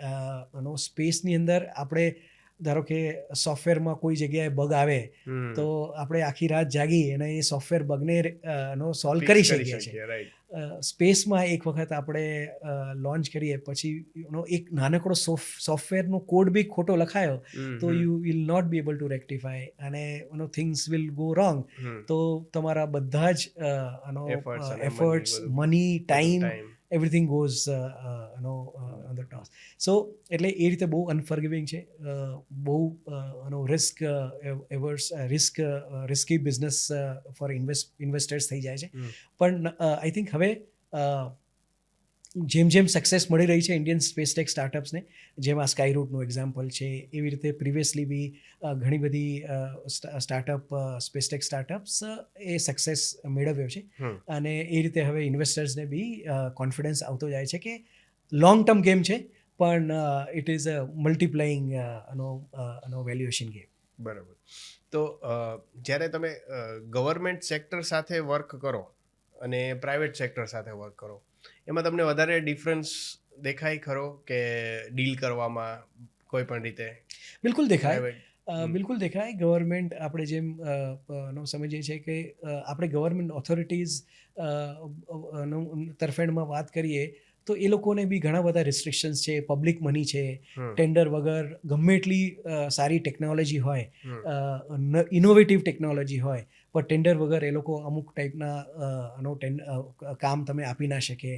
સ્પેસની અંદર આપણે ધારો કે સોફ્ટવેરમાં કોઈ જગ્યાએ બગ આવે તો આપણે આખી રાત જાગી અને એ સોફ્ટવેર બગને સોલ્વ કરી શકીએ છીએ. રાઈટ. સ્પેસમાં એક વખત આપણે લોન્ચ કરીએ પછી એક નાનકડો સોફ્ટવેરનો કોડ બી ખોટો લખાયો તો you will not be able to rectify અને થિંગ્સ વિલ ગો રોંગ. તો તમારા બધા જ efforts, money, time, everything goes on the toss. So એટલે એ રીતે બહુ અનફર્ગિવિંગ છે, બહુ રિસ્કી બિઝનેસ ફોર ઇન્વેસ્ટર્સ થઈ જાય છે. પણ આઈ થિંક હવે જેમ જેમ સક્સેસ મળી રહી છે ઇન્ડિયન સ્પેસ ટેક સ્ટાર્ટઅપ્સને, જેમાં સ્કાયરૂટનું એક્ઝામ્પલ છે, એવી રીતે પ્રિવિયસલી બી ઘણી બધી સ્પેસ ટેક સ્ટાર્ટઅપ્સ એ સક્સેસ મેળવ્યો છે. અને એ રીતે હવે ઇન્વેસ્ટર્સને બી કોન્ફિડન્સ આવતો જાય છે કે લોંગ ટર્મ ગેમ છે, પણ it is a multiplying valuation game. બરાબર. તો જ્યારે તમે ગવર્મેન્ટ સેક્ટર સાથે વર્ક કરો અને પ્રાઇવેટ સેક્ટર સાથે વર્ક કરો, એમાં તમને વધારે ડિફરન્સ દેખાય ખરો કે ડીલ કરવામાં કોઈ પણ રીતે? બિલકુલ દેખાય. બિલકુલ દેખાય. ગવર્મેન્ટ આપણે જેમ સમજીએ છીએ કે આપણે ગવર્મેન્ટ ઓથોરિટીઝ તરફેણમાં વાત કરીએ તો એ લોકોને બી ઘણા બધા રિસ્ટ્રિક્શન્સ છે, પબ્લિક મની છે, ટેન્ડર વગર ગમે એટલી સારી ટેકનોલોજી હોય, ઇનોવેટિવ ટેકનોલોજી હોય, પણ ટેન્ડર વગર એ લોકો અમુક ટાઈપના કામ તમે આપી ના શકે.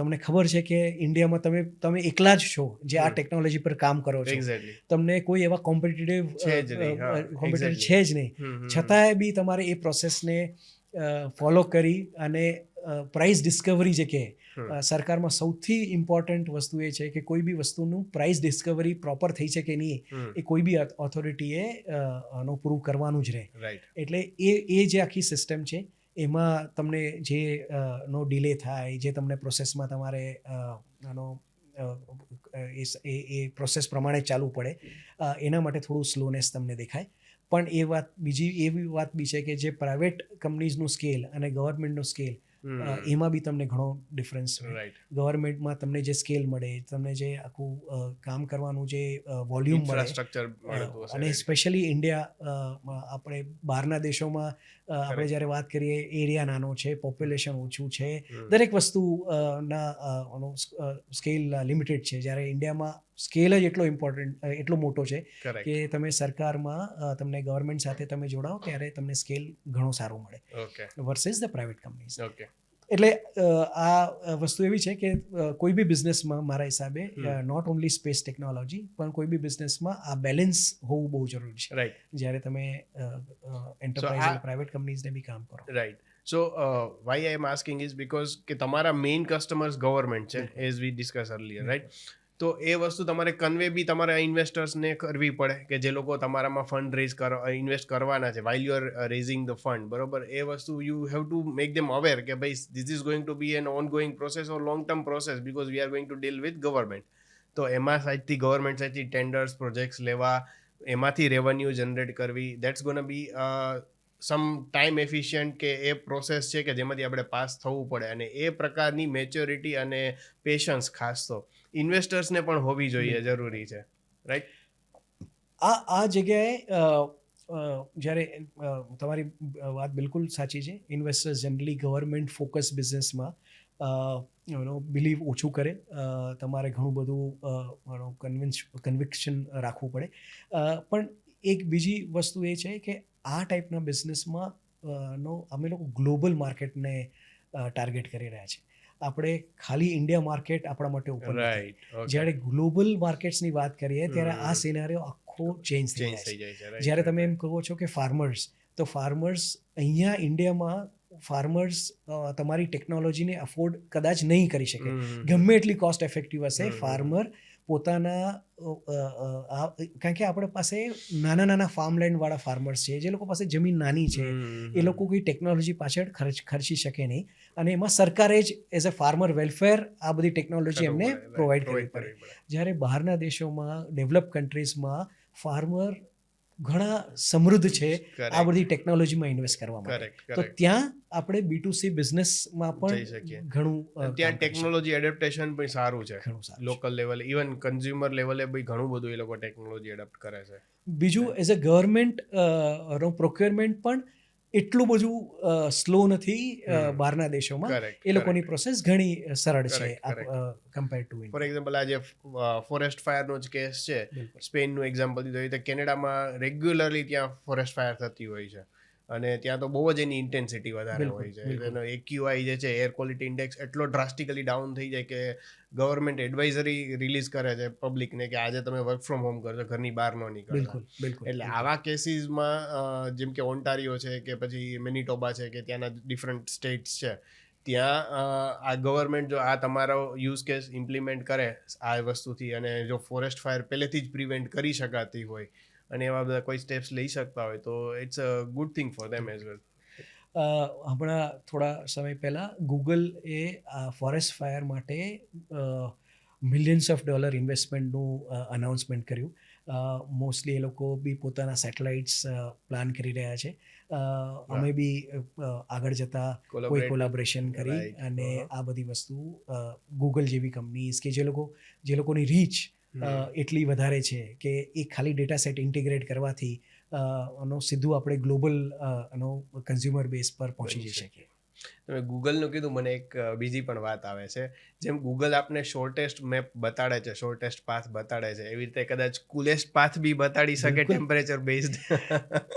તમને ખબર છે કે ઇન્ડિયામાં તમે એકલા જ છો જે આ ટેકનોલોજી પર કામ કરો છો. તમને કોઈ એવા કોમ્પિટિટિવ છે જ નહીં. છતાંય બી તમારે એ પ્રોસેસને ફોલો કરી અને પ્રાઇસ ડિસ્કવરી જે કે સરકારમાં સૌથી ઇમ્પોર્ટન્ટ વસ્તુ એ છે કે કોઈ બી વસ્તુનું પ્રાઇસ ડિસ્કવરી પ્રોપર થઈ છે કે નહીં એ કોઈ બી ઓથોરિટીએ પ્રૂવ કરવાનું જ રહે. એટલે એ જે આખી સિસ્ટમ છે એમાં તમને જે ડિલે થાય, જે તમને પ્રોસેસમાં તમારે એ પ્રોસેસ પ્રમાણે ચાલવું પડે, એના માટે થોડું સ્લોનેસ તમને દેખાય. પણ એવી વાત બી છે કે જે પ્રાઇવેટ કંપનીઝનું સ્કેલ અને ગવર્મેન્ટનું સ્કેલ, એમાં બી તમને ઘણો ડિફરન્સ હોય. ગવર્મેન્ટમાં તમને જે સ્કેલ મળે, તમને જે આખું કામ કરવાનું જે વોલ્યુમ મળે, અને સ્પેશિયલી ઇન્ડિયા, આપણે બહારના દેશોમાં આપણે જ્યારે વાત કરીએ, એરિયા નાનો છે, પોપ્યુલેશન ઓછું છે, દરેક વસ્તુના સ્કેલ લિમિટેડ છે. જ્યારે ઇન્ડિયામાં સ્કેલ જ એટલો મોટો છે કે તમે સરકારમાં તમને ગવર્મેન્ટ સાથે તમે જોડાઓ ત્યારે તમને સ્કેલ ઘણો સારો મળે વર્સિસ ધ પ્રાઇવેટ કંપનીઝ. એટલે આ વસ્તુ એવી છે કે કોઈ બી બિઝનેસમાં મારા હિસાબે નોટ ઓનલી સ્પેસ ટેકનોલોજી પણ કોઈ બી બિઝનેસમાં આ બેલેન્સ હોવું બહુ જરૂરી છે જ્યારે તમે એન્ટરપ્રાઇઝ પ્રાઇવેટ કંપનીઝને બી કામ કરો. Right. So why I am asking is because કે તમારા મેઇન કસ્ટમર્સ ગવર્મેન્ટ છે, as we discuss earlier, right? તો એ વસ્તુ તમારે કન્વે બી તમારા ઇન્વેસ્ટર્સને કરવી પડે કે જે લોકો તમારામાં ફંડ ઇન્વેસ્ટ કરવાના છે, while you are raising the fund, બરોબર? એ વસ્તુ you have to make them aware કે ભાઈ this is going to be an ongoing process or long term process because we are going to deal with government. તો એમાં સાઈડથી government સાઈડથી tenders, projects લેવા, એમાંથી રેવન્યુ જનરેટ કરવી, that's gonna be some time efficient કે એ process છે કે જેમાંથી આપણે પાસ થવું પડે. અને એ પ્રકારની મેચ્યોરિટી અને પેશન્સ ખાસ તો ઇન્વેસ્ટર્સને પણ હોવી જોઈએ, જરૂરી છે, રાઈટ? આ જગ્યાએ જ્યારે તમારી વાત બિલકુલ સાચી છે. ઇન્વેસ્ટર્સ જનરલી ગવર્મેન્ટ ફોકસ બિઝનેસમાં બિલીવ ઓછું કરે. તમારે ઘણું બધું કન્વિક્શન રાખવું પડે. પણ એક બીજી વસ્તુ એ છે કે આ ટાઈપના બિઝનેસમાં અમે લોકો ગ્લોબલ માર્કેટને ટાર્ગેટ કરી રહ્યા છીએ. આપણે ખાલી ઇન્ડિયા માર્કેટ આપણા માટે ઓપન નથી. જ્યારે ગ્લોબલ માર્કેટ્સની વાત કરીએ ત્યારે આ સિનારીઓ આખો ચેન્જ થઈ જાય છે. જ્યારે તમે એમ કહો છો કે ફાર્મર્સ, તો ફાર્મર્સ અહીંયા ઇન્ડિયામાં ફાર્મર્સ તમારી ટેકનોલોજીને અફોર્ડ કદાચ નહીં કરી શકે, ગમે એટલી કોસ્ટ ઇફેક્ટિવ હશે. ફાર્મર પોતાના કારણ કે આપણા પાસે નાના ફાર્મલેન્ડવાળા ફાર્મર્સ છે, જે લોકો પાસે જમીન નાની છે, એ લોકો કોઈ ટેકનોલોજી પાછળ ખર્ચી શકે નહીં. અને એમાં સરકારે જ એઝ અ ફાર્મર વેલફેર આ બધી ટેકનોલોજી એમને પ્રોવાઈડ કરવી પડે. જ્યારે બહારના દેશોમાં, ડેવલપ કન્ટ્રીઝમાં ફાર્મર ઘણા સમૃદ્ધ છે Correct. આ બધી ટેકનોલોજીમાં ઇન્વેસ્ટ કરવા માટે. કરેક્ટ તો કરેક્ટ ત્યાં આપણે B2C બિઝનેસમાં જઈ પણ શકીએ. ઘણું ત્યાં કામ કરી ટેકનોલોજી એડેપ્ટેશન પણ સારું છે. શકીએ. ઘણું સારું છે. લોકલ લેવલે ઇવન કન્ઝ્યુમર લેવલે બી ઘણું બધું એ લોકો ટેકનોલોજી એડપ્ટ કરે છે. બીજું એઝ અ ગવર્મેન્ટ પ્રોક્યોરમેન્ટ પણ એટલું બધું સ્લો નથી બહારના દેશોમાં. કરેક્ટ એ લોકોની પ્રોસેસ ઘણી સરળ છે Correct, compare to for example આજે ફોરેસ્ટ ફાયરનો જ કેસ છે, સ્પેનનું એક્ઝામ્પલ દીધું હોય તો કેનેડામાં રેગ્યુલરલી ત્યાં ફોરેસ્ટ ફાયર થતી હોય છે અને ત્યાં તો બહુ જ એની ઇન્ટેન્સિટી વધારે બિલકુલ, હોય છે. બિલકુલ. એનો AQI જે છે એર ક્વોલિટી ઇન્ડેક્સ એટલો ડ્રાસ્ટિકલી ડાઉન થઈ જાય કે ગવર્મેન્ટ એડવાઇઝરી રિલીઝ કરે છે પબ્લિકને કે આજે તમે વર્ક ફ્રોમ હોમ કરજો, ઘરની બહાર ન નીકળતા. બિલકુલ બિલકુલ એટલે આવા કેસીસમાં જેમ કે ઓન્ટારિયો છે કે પછી મેનિટોબા છે કે ત્યાંના ડિફરન્ટ સ્ટેટ્સ છે, ત્યાં આ ગવર્મેન્ટ જો આ તમારો યુઝ કેસ ઇમ્પ્લિમેન્ટ કરે આ વસ્તુથી અને જો ફોરેસ્ટ ફાયર પહેલેથી જ પ્રિવેન્ટ કરી શકાતી હોય અને એવા બધા કોઈ સ્ટેપ્સ લઈ શકતા હોય તો it's a good thing for them as well. હમણાં થોડા સમય પહેલાં ગૂગલ એ ફોરેસ્ટ ફાયર માટે મિલિયન્સ ઓફ ડોલર ઇન્વેસ્ટમેન્ટનું અનાઉન્સમેન્ટ કર્યું. મોસ્ટલી એ લોકો બી પોતાના સેટેલાઇટ્સ પ્લાન કરી રહ્યા છે. અમે બી આગળ જતાં કોઈ કોલાબોરેશન કરી Right. અને આ બધી વસ્તુ ગૂગલ જેવી કંપનીઝ કે જે લોકોની રીચ એટલી વધારે છે કે એ ખાલી ડેટા સેટ ઇન્ટિગ્રેટ કરવાથી સીધું આપણે ગ્લોબલ કન્ઝ્યુમર બેઝ પર પહોંચી જઈ શકીએ. તમે ગૂગલનું કીધું, મને એક બીજી પણ વાત આવે છે. જેમ ગૂગલ આપને શોર્ટેસ્ટ મેપ બતાડે છે, શોર્ટેસ્ટ પાથ બતાડે છે, એવી રીતે કદાચ કુલેસ્ટ પાથ બી બતાડી શકે બિલકુલ. Temperature based.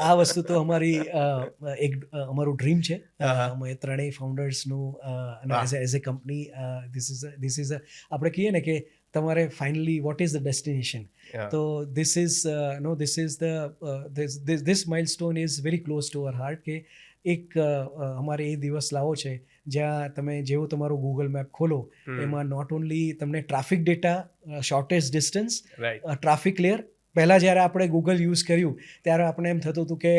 આ વસ્તુ તો અમારું ડ્રીમ છે. હા. અમે ત્રણેય ફાઉન્ડર્સનું વાહ. As a company this is આપણે કહીએ ને કે તમારે finally what is the destination. તો this milestone is very close to our heart કે એક અમારે એ દિવસ લાવો છે જ્યાં તમે જેવો તમારો ગૂગલ મેપ ખોલો એમાં નોટ ઓનલી તમને traffic data, shortest distance, right. Traffic layer. પહેલાં જ્યારે આપણે ગૂગલ યુઝ કર્યું ત્યારે આપણે એમ થતું હતું કે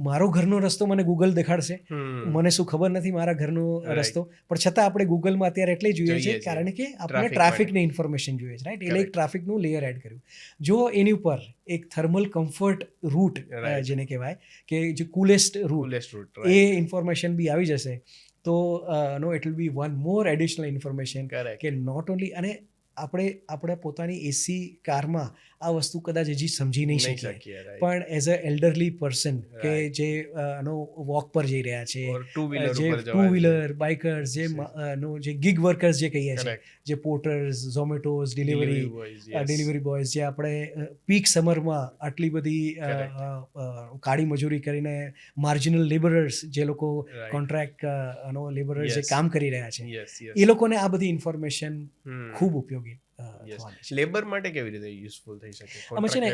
મારો ઘરનો રસ્તો મને ગૂગલ દેખાડશે, મને શું ખબર નથી મારા ઘરનો Right. રસ્તો, પણ છતાં આપણે ગૂગલમાં અત્યારે એટલે જોઈએ જોઈએ છે છે. કારણ કે આપણે Traffic ટ્રાફિકની ઇન્ફોર્મેશન જોઈએ છે, રાઈટ. એટલે એક ટ્રાફિકનું લેયર એડ કર્યું. જો એની ઉપર એક થર્મલ કમ્ફર્ટ રૂટ Right. જેને કહેવાય કે જે કુલેસ્ટ રૂટ, કુલેસ્ટ રૂટ. એ ઇન્ફોર્મેશન બી આવી જશે તો it will B one more additional information correct. કે નોટ ઓનલી અને આપણે પોતાની એસી કારમાં આ વસ્તુ કદાચ હજી સમજી નહીં શકીએ, પણ એઝ અ એલ્ડરલી પર્સન કે Right. જે વોક પર જઈ રહ્યા છે, ટુ વ્હીલર જે ઉપર ટુ વ્હીલર બાઇકર્સ, જે ગિગ વર્કર્સ જે કહીએ છીએ, કરેક્ટ. જે પોર્ટર્સ, ઝોમેટોઝ, ડિલિવરી બોયઝ, જે આપણે પીક સમરમાં આટલી બધી કાળી મજૂરી કરીને માર્જિનલ લેબરર્સ જે લોકો કોન્ટ્રાક્ટ લેબરર્સ જે Yes. કામ કરી રહ્યા છે, યસ યસ. એ લોકોને આ બધી ઇન્ફોર્મેશન ખૂબ ઉપયોગી થવાની છે. લેબર માટે કેવી રીતે યુઝફુલ થઈ શકે? આમાં છે ને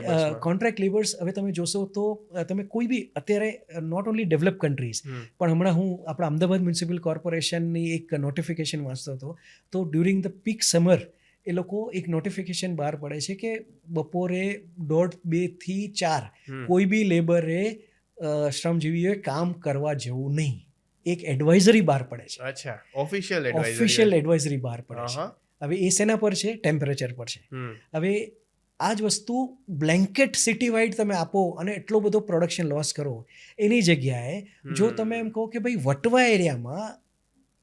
કોન્ટ્રાક્ટ લેબર્સ, હવે તમે જોશો તો તમે કોઈ બી અત્યારે નોટ ઓનલી ડેવલપ કન્ટ્રીઝ, પણ હમણાં હું આપણા અમદાવાદ મ્યુનિસિપલ કોર્પોરેશનની એક નોટિફિકેશન વાંચતો હતો તો ડ્યુરિંગ ધ પીક સમર એ લોકો એક નોટિફિકેશન બહાર પડે છે કે બપોરે 1:30 થી 4 કોઈ બી લેબરે શ્રમજીવીઓએ કામ કરવા જવું નહીં. એક એડવાઇઝરી બહાર પડે છે, અચ્છા, ઓફિશિયલ ઓફિશિયલ એડવાઇઝરી બહાર પડે છે. હા. હવે એ શેના પર છે? ટેમ્પરેચર પર છે. હવે આ જ વસ્તુ બ્લેન્કેટ સિટી વાઇડ તમે આપો અને એટલો બધો પ્રોડક્શન લોસ કરો એની જગ્યાએ જો તમે એમ કહો કે ભાઈ વટવા એરિયામાં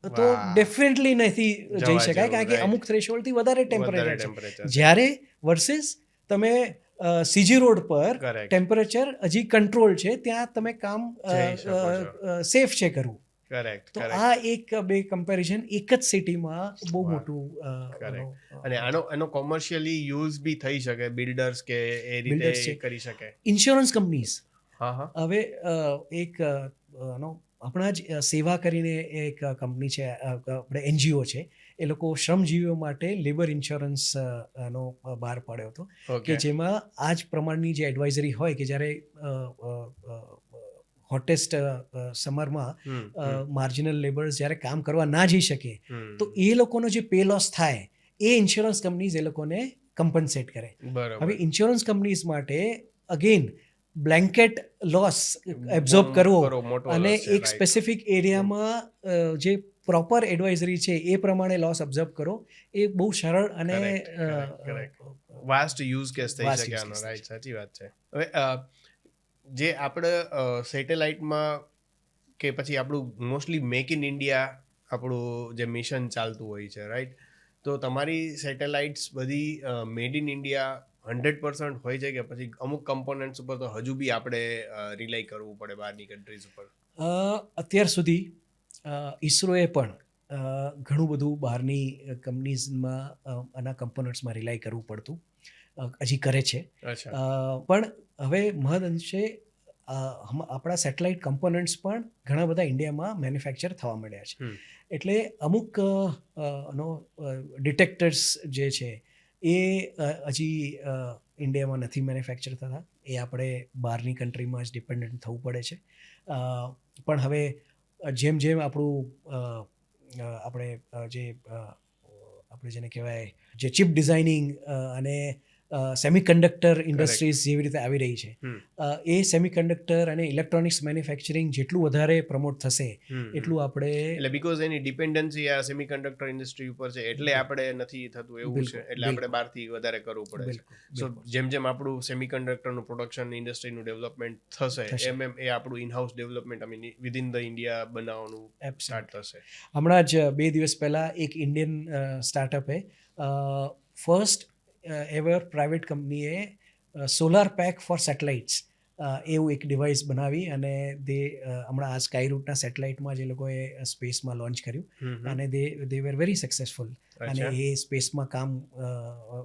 તો વાહ. ડેફિનેટલી નથી જવા જઈ શકાય જેવું, કારણ કે right. અમુક થ્રેશોલ્ડથી વધારે ટેમ્પરેચર છે. ટેમ્પરેચર. જ્યારે વર્સિસ તમે સીજી રોડ પર કરેક્ટ. ટેમ્પરેચર હજી કંટ્રોલ છે, ત્યાં તમે કામ જઈ શકો સેફ છે કરવું. કરેક્ટ. તો કરેક્ટ. આ એક બે કમ્પેરિઝન એક જ સિટીમાં બહુ વાહ. મોટું Correct. અને આનો કોમર્શિયલી યુઝ બી થઈ શકે, બિલ્ડર્સ કે એ Builders રીતે છે. કરી શકે. ઇન્સ્યોરન્સ કંપનીઝ હા હા. હવે એક આપણા જ સેવા કરીને એક કંપની છે, આપણે NGO છે, એ લોકો શ્રમજીવીઓ માટે લેબર ઇન્સ્યોરન્સ નો બહાર પાડ્યો હતો કે ઓકે. જેમાં આ જ પ્રમાણની જે એડવાઇઝરી હોય કે જ્યારે હોટેસ્ટ સમરમાં માર્જિનલ લેબર્સ જ્યારે કામ કરવા ના જઈ શકે તો એ લોકોનો જે પે લોસ થાય એ ઇન્સ્યોરન્સ કંપનીઝ એ લોકોને કમ્પન્સેટ કરે. બરાબર. હવે ઇન્સ્યોરન્સ કંપનીઝ માટે અગેન બ્લેન્કેટ લોસ એબ્ઝોર્બ કરવો મોટો અને loss છે, એક right. સ્પેસિફિક એરિયામાં જે પ્રોપર એડવાઇઝરી છે એ પ્રમાણે લોસ ઓબ્ઝર્વ કરો એ બહુ સરળ અને Correct. વાસ્ટ યુઝ કેસ થઈ Vast શકે use આનો, case રાઈટ. સાચી વાત છે. હવે જે આપણે સેટેલાઇટમાં કે પછી આપણું મોસ્ટલી મેક ઇન ઇન્ડિયા આપણું જે મિશન ચાલતું હોય છે, રાઈટ? તો તમારી સેટેલાઇટ્સ બધી મેડ ઇન ઇન્ડિયા 100% હોય છે કે પછી અમુક કમ્પોનન્ટ્સ ઉપર તો હજુ બી આપણે રિલાય કરવું પડે બહારની કન્ટ્રીઝ ઉપર? અત્યાર સુધી ઈસરોએ પણ ઘણું બધું બહારની કંપનીઝમાં આના કમ્પોનન્ટ્સમાં રિલાય કરવું પડતું, હજી કરે છે. અચ્છા. પણ હવે મહદઅંશે આપણા સેટેલાઇટ કમ્પોનન્ટ્સ પણ ઘણા બધા ઇન્ડિયામાં મેન્યુફેક્ચર થવા માંડ્યા છે. એટલે અમુક ડિટેક્ટર્સ જે છે એ હજી ઇન્ડિયામાં નથી મેન્યુફેક્ચર થતા, એ આપણે બહારની કન્ટ્રીમાં જ ડિપેન્ડન્ટ થવું પડે છે. પણ હવે જેમ જેમ આપણું આપણે જેને કહેવાય જે ચિપ ડિઝાઇનિંગ અને સેમિકન્ડક્ટર ઇન્ડસ્ટ્રીઝ જેવી રીતે આવી રહી છે, એ સેમિકન્ડક્ટર અને ઇલેક્ટ્રોનિક્સ મેન્યુફેક્ચરિંગ જેટલું વધારે પ્રમોટ થશે એટલું આપણે એટલે બીકોઝ એની ડિપેન્ડન્સી આ સેમિકન્ડક્ટર ઇન્ડસ્ટ્રી ઉપર છે એટલે આપણે નથી થતું એવું છે, એટલે આપણે બહારથી વધારે કરવું પડે છે. સો જેમ જેમ આપણું સેમિકન્ડક્ટરનું પ્રોડક્શન ઇન્ડસ્ટ્રીનું ડેવલપમેન્ટ થશે એમ એમ એ આપણું in-house development within the India બનાવવાનું સ્ટાર્ટ થશે. હમણાં જ 2 દિવસ પહેલા એક ઇન્ડિયન સ્ટાર્ટઅપે ફર્સ્ટ એવર પ્રાઇવેટ કંપનીએ સોલાર પેક ફોર સેટેલાઇટ્સ એવું એક ડિવાઇસ બનાવી અને હમણાં આ સ્કાય રૂટના સેટેલાઇટમાં જે લોકોએ સ્પેસમાં લોન્ચ કર્યું અને દે વેર વેરી સક્સેસફુલ. અને એ સ્પેસમાં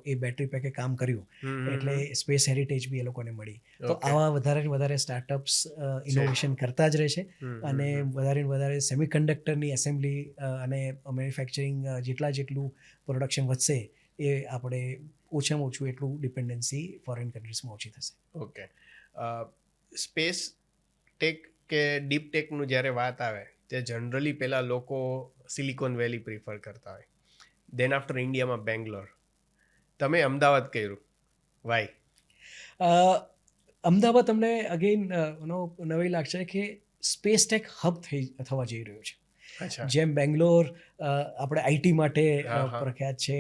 એ બેટરી પેકે કામ કર્યું, એટલે સ્પેસ હેરિટેજ બી એ લોકોને મળી. તો આવા વધારે ને વધારે સ્ટાર્ટઅપ્સ ઇનોવેશન કરતા જ રહે છે અને વધારે ને વધારે સેમિકન્ડક્ટરની એસેમ્બલી અને મેન્યુફેક્ચરિંગ જેટલું પ્રોડક્શન વધશે એ આપણે ઓછામાં ઓછું એટલું ડિપેન્ડન્સી ફોરેન કન્ટ્રીઝમાં ઓછી થશે. ઓકે. સ્પેસ ટેક કે ડીપ ટેકનું જ્યારે વાત આવે તે જનરલી પહેલાં લોકો સિલિકોન વેલી પ્રિફર કરતા હોય, દેન આફ્ટર ઇન્ડિયામાં બેંગ્લોર. તમે અમદાવાદ કર્યું, વાય? અમદાવાદ તમને અગેન નવી લાગશે કે સ્પેસ ટેક હબ થવા જઈ રહ્યું છે. જેમ બેંગ્લોર આપણે આઈટી માટે પ્રખ્યાત છે,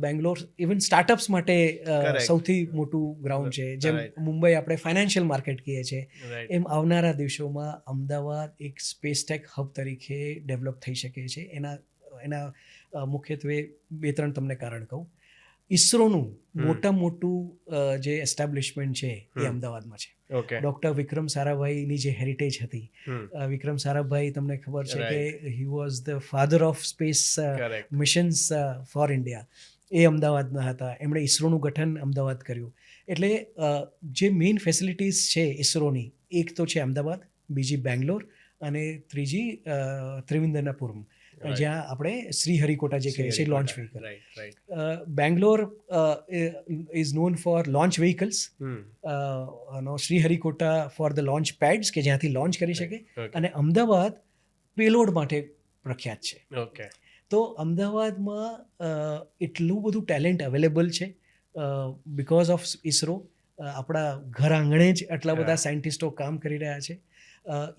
બેંગ્લોર ઇવન સ્ટાર્ટઅપ્સ માટે સૌથી મોટું ગ્રાઉન્ડ છે. જેમ મુંબઈ આપણે ફાઇનાન્શિયલ માર્કેટ કહીએ છીએ, એમ આવનારા દિવસોમાં અમદાવાદ એક સ્પેસ ટેક હબ તરીકે ડેવલપ થઈ શકે છે. એના મુખ્યત્વે 2-3 તમને કારણ કહું. ઈસરોનું મોટું જે એસ્ટાબ્લિશમેન્ટ છે એ અમદાવાદમાં છે. ડૉક્ટર વિક્રમ સારાભાઈની જે હેરિટેજ હતી, વિક્રમ સારાભાઈ તમને ખબર છે કે he was the father of space missions for India, એ અમદાવાદના હતા. એમણે ઈસરોનું ગઠન અમદાવાદ કર્યું. એટલે જે મેઇન ફેસિલિટીઝ છે ઈસરોની, એક તો છે અમદાવાદ, બીજી બેંગ્લોર અને ત્રીજી ત્રિવેન્દ્રપુરમ, જ્યાં આપણે શ્રીહરિકોટા જે કહીએ છીએ launch vehicle. Bangalore is known for launch vehicles, Sriharikota for the launch pads કે જ્યાંથી લોન્ચ કરી શકે, અને અમદાવાદ પેલોડ માટે પ્રખ્યાત છે. તો અમદાવાદમાં એટલું બધું ટેલેન્ટ અવેલેબલ છે બિકોઝ ઓફ ઈસરો. આપણા ઘર આંગણે જ આટલા બધા સાયન્ટિસ્ટો કામ કરી રહ્યા છે.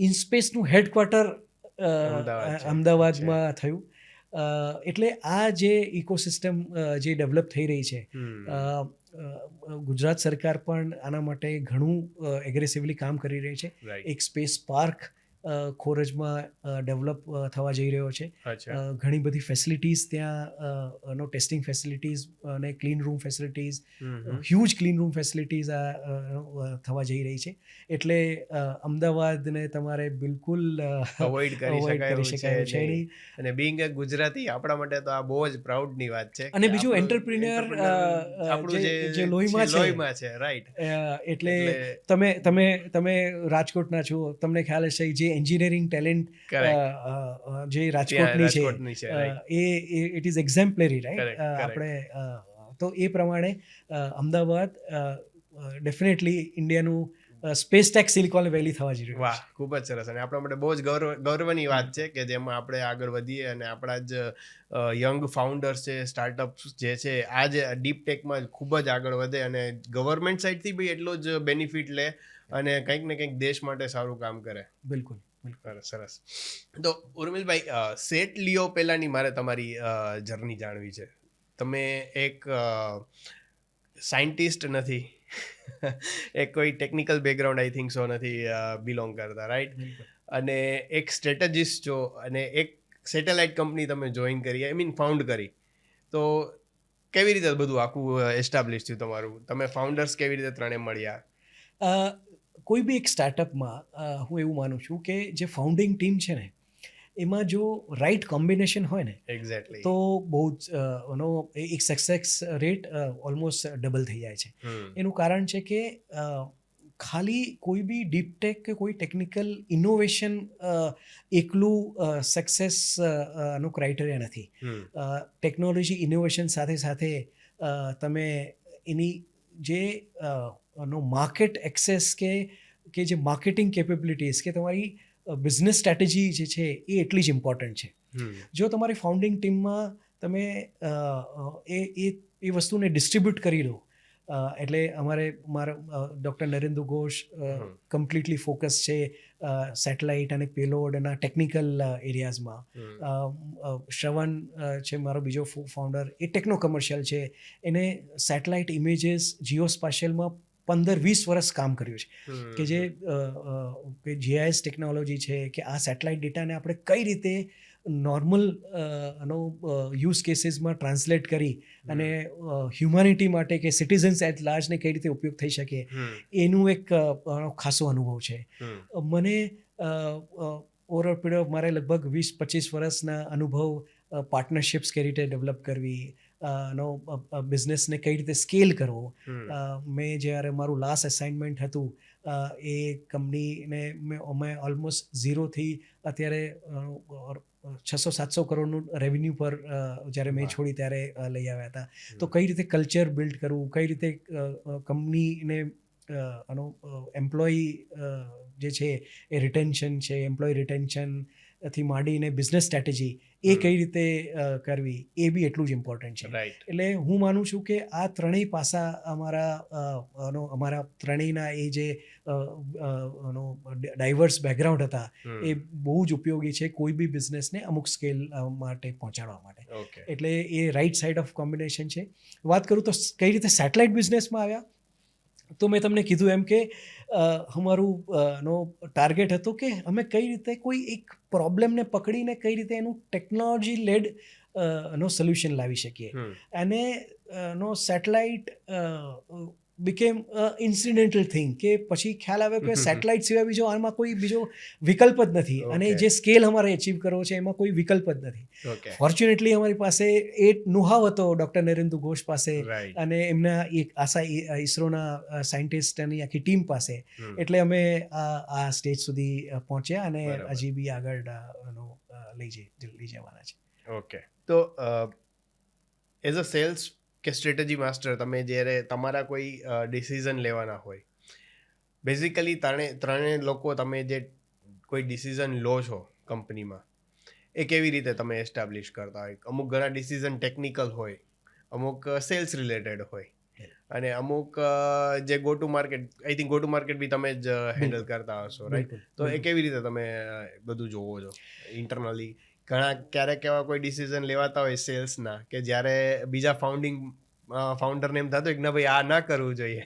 ઇનસ્પેસનું હેડક્વાર્ટર અમદાવાદમાં થયું. એટલે આ જે ઇકોસિસ્ટમ જે ડેવલપ થઈ રહી છે, ગુજરાત સરકાર પણ આના માટે ઘણું એગ્રેસિવલી કામ કરી રહી છે. એક સ્પેસ પાર્ક ખોરજમાં ડેવલપ થવા જઈ રહ્યો છે. ઘણી બધી ફેસિલિટીઝ ત્યાં, ટેસ્ટિંગ ફેસિલિટીઝ અને clean room facilities, huge clean room facilities થવા જઈ રહી છે. એટલે અમદાવાદને તમારે બિલકુલ અવોઇડ કરી શકાય છે નહીં. અને બીંગ અ ગુજરાતી આપણા માટે તો આ બહુ જ પ્રાઉડની વાત છે. અને બીજું એન્ટરપ્રિન્યોર જે લોહીમાં છે, રાઈટ. એટલે તમે રાજકોટના છો, તમને ખ્યાલ હશે જે એન્જિનિયરિંગ ટેલેન્ટ જે રાજકોટની છે એ ઇટ ઇઝ એક્ઝેમ્પલરી, રાઈટ? આપણે તો એ પ્રમાણે અમદાવાદ ડેફિનેટલી ઇન્ડિયાનું સ્પેસ ટેક સિલિકોન વેલી થવા જઈ રહ્યું. વાહ, ખૂબ જ સરસ. અને આપણા માટે બહુ જ ગૌરવની વાત છે કે જેમાં આપણે આગળ વધીએ અને આપણા જ યંગ ફાઉન્ડર્સ છે, સ્ટાર્ટઅપ્સ જે છે, આ જે ડીપ ટેકમાં ખૂબ જ આગળ વધે અને ગવર્મેન્ટ સાઇડથી બી એટલો જ બેનિફિટ લે અને કંઈક ને કંઈક દેશ માટે સારું કામ કરે. બિલકુલ. સરસ. તો ઉર્મિલભાઈ, સેટ લિયો પહેલાંની મારે તમારી જર્ની જાણવી છે. તમે એક સાયન્ટિસ્ટ નથી, એક કોઈ technical background I think so નથી બિલોંગ કરતા, રાઈટ? અને એક સ્ટ્રેટેજિસ્ટ છો અને એક સેટેલાઇટ કંપની તમે જોઈન કરી, આઈ મીન ફાઉન્ડ કરી, તો કેવી રીતે બધું આખું એસ્ટાબ્લિશ થયું તમારું? તમે ફાઉન્ડર્સ કેવી રીતે ત્રણે મળ્યા? અ, કોઈ બી એક સ્ટાર્ટઅપમાં હું એવું માનું છું કે જે ફાઉન્ડિંગ ટીમ છે ને એમાં જો રાઈટ કોમ્બિનેશન હોય ને એક્ઝેક્ટલી. તો બહુ જ એક સક્સેસ રેટ ઓલમોસ્ટ ડબલ થઈ જાય છે. એનું કારણ છે કે ખાલી કોઈ બી ડીપ ટેક કે કોઈ ટેકનિકલ ઇનોવેશન એકલું સક્સેસ નો ક્રાઇટેરિયા નથી. ટેકનોલોજી ઇનોવેશન સાથે સાથે તમે એની જે માર્કેટ એક્સેસ કે જે માર્કેટિંગ કેપેબિલિટીઝ કે તમારી બિઝનેસ સ્ટ્રેટેજી જે છે એ એટલી જ ઇમ્પોર્ટન્ટ છે. જો તમારી ફાઉન્ડિંગ ટીમમાં તમે એ વસ્તુને ડિસ્ટ્રીબ્યુટ કરી દો, એટલે મારા ડૉક્ટર નરેન્દ્ર ઘોષ કમ્પ્લીટલી ફોકસ છે સેટેલાઇટ અને પેલોડના ટેકનિકલ એરિયાઝમાં. શ્રવણ છે મારો બીજો ફાઉન્ડર, એ ટેકનો કમર્શિયલ છે, એને સેટેલાઇટ ઇમેજીસ જીઓ સ્પાશિયલમાં 15-20 વર્ષ કામ કર્યું છે કે જે જીઆઈએસ ટેકનોલોજી છે કે આ સેટેલાઇટ ડેટાને આપણે કઈ રીતે નોર્મલ યુઝ કેસીસમાં ટ્રાન્સલેટ કરી અને હ્યુમેનિટી માટે કે સિટીઝન્સ એટ લાર્જને કઈ રીતે ઉપયોગ થઈ શકે એનું એક ખાસો અનુભવ છે. મને ઓવર પીરિયડ ઓફ મારે લગભગ 20-25 વર્ષના અનુભવ પાર્ટનરશિપ્સ કઈ રીતે ડેવલપ કરવી, બિઝનેસને કઈ રીતે સ્કેલ કરવો. મેં જ્યારે મારું લાસ્ટ અસાઇનમેન્ટ હતું એ કંપનીને અમે ઓલમોસ્ટ ઝીરોથી અત્યારે 600-700 કરોડનું રેવન્યુ પર જ્યારે મેં છોડી ત્યારે લઈ આવ્યા હતા. તો કઈ રીતે કલ્ચર બિલ્ડ કરવું, કઈ રીતે કંપનીને એમ્પ્લોયી જે છે એ રિટેન્શન છે, એમ્પ્લોયી રિટેન્શનથી માંડીને બિઝનેસ સ્ટ્રેટેજી એ કઈ રીતે કરવી એ બી એટલું જ ઇમ્પોર્ટન્ટ છે. એટલે હું માનું છું કે આ ત્રણેય પાસા અમારા ત્રણેયના એ જે ડાયવર્સ બેકગ્રાઉન્ડ હતા એ બહુ જ ઉપયોગી છે કોઈ બી બિઝનેસને અમુક સ્કેલ માટે પહોંચાડવા માટે. એટલે એ રાઈટ સાઈડ ઓફ કોમ્બિનેશન છે. વાત કરું તો કઈ રીતે સેટેલાઇટ બિઝનેસમાં આવ્યા, તો મેં તમને કીધું એમ કે અમારું ટાર્ગેટ હતું કે અમે કઈ રીતે કોઈ એક પ્રોબ્લેમને પકડીને કઈ રીતે એનું ટેકનોલોજી લેડ સોલ્યુશન લાવી શકીએ. અને સેટેલાઇટ બીકેમ ઇન્સિડેન્ટલ થિંગ કે પછી ખ્યાલ આવ્યો કે સેટેલાઇટ સિવાય બીજો આમાં કોઈ બીજો વિકલ્પ જ નથી અને જે સ્કેલ અમારે અચીવ કરવો છે એમાં કોઈ વિકલ્પ જ નથી. ફોર્ચ્યુનેટલી અમારી પાસે એ નુહાવ હતો ડૉક્ટર નરેન્દ્ર ઘોષ પાસે અને એમના એક ઇસરોના સાયન્ટિસ્ટ અને આખી ટીમ પાસે. એટલે અમે આ સ્ટેજ સુધી પહોંચ્યા અને હજી બી આગળ લઈ જવાના છે. ઓકે, તો એઝ અ સેલ્સ કે સ્ટ્રેટેજી માસ્ટર તમે જ્યારે તમારા કોઈ ડિસિઝન લેવાના હોય, બેઝિકલી ત્રણેય લોકો તમે જે કોઈ ડિસિઝન લો છો કંપનીમાં એ કેવી રીતે તમે એસ્ટાબ્લિશ કરતા હોય? અમુક ઘણા ડિસિઝન ટેકનિકલ હોય, અમુક સેલ્સ રિલેટેડ હોય અને અમુક જે go to market, I think go to market બી તમે જ હેન્ડલ કરતા હશો, રાઈટ? તો એ કેવી રીતે તમે બધું જોવો છો ઇન્ટરનલી? ક્યારેક એવા કોઈ ડિસિઝન લેવાતા હોય સેલ્સના કે જ્યારે બીજા ફાઉન્ડરને એમ થતું કે ના ભાઈ આ ના કરવું જોઈએ.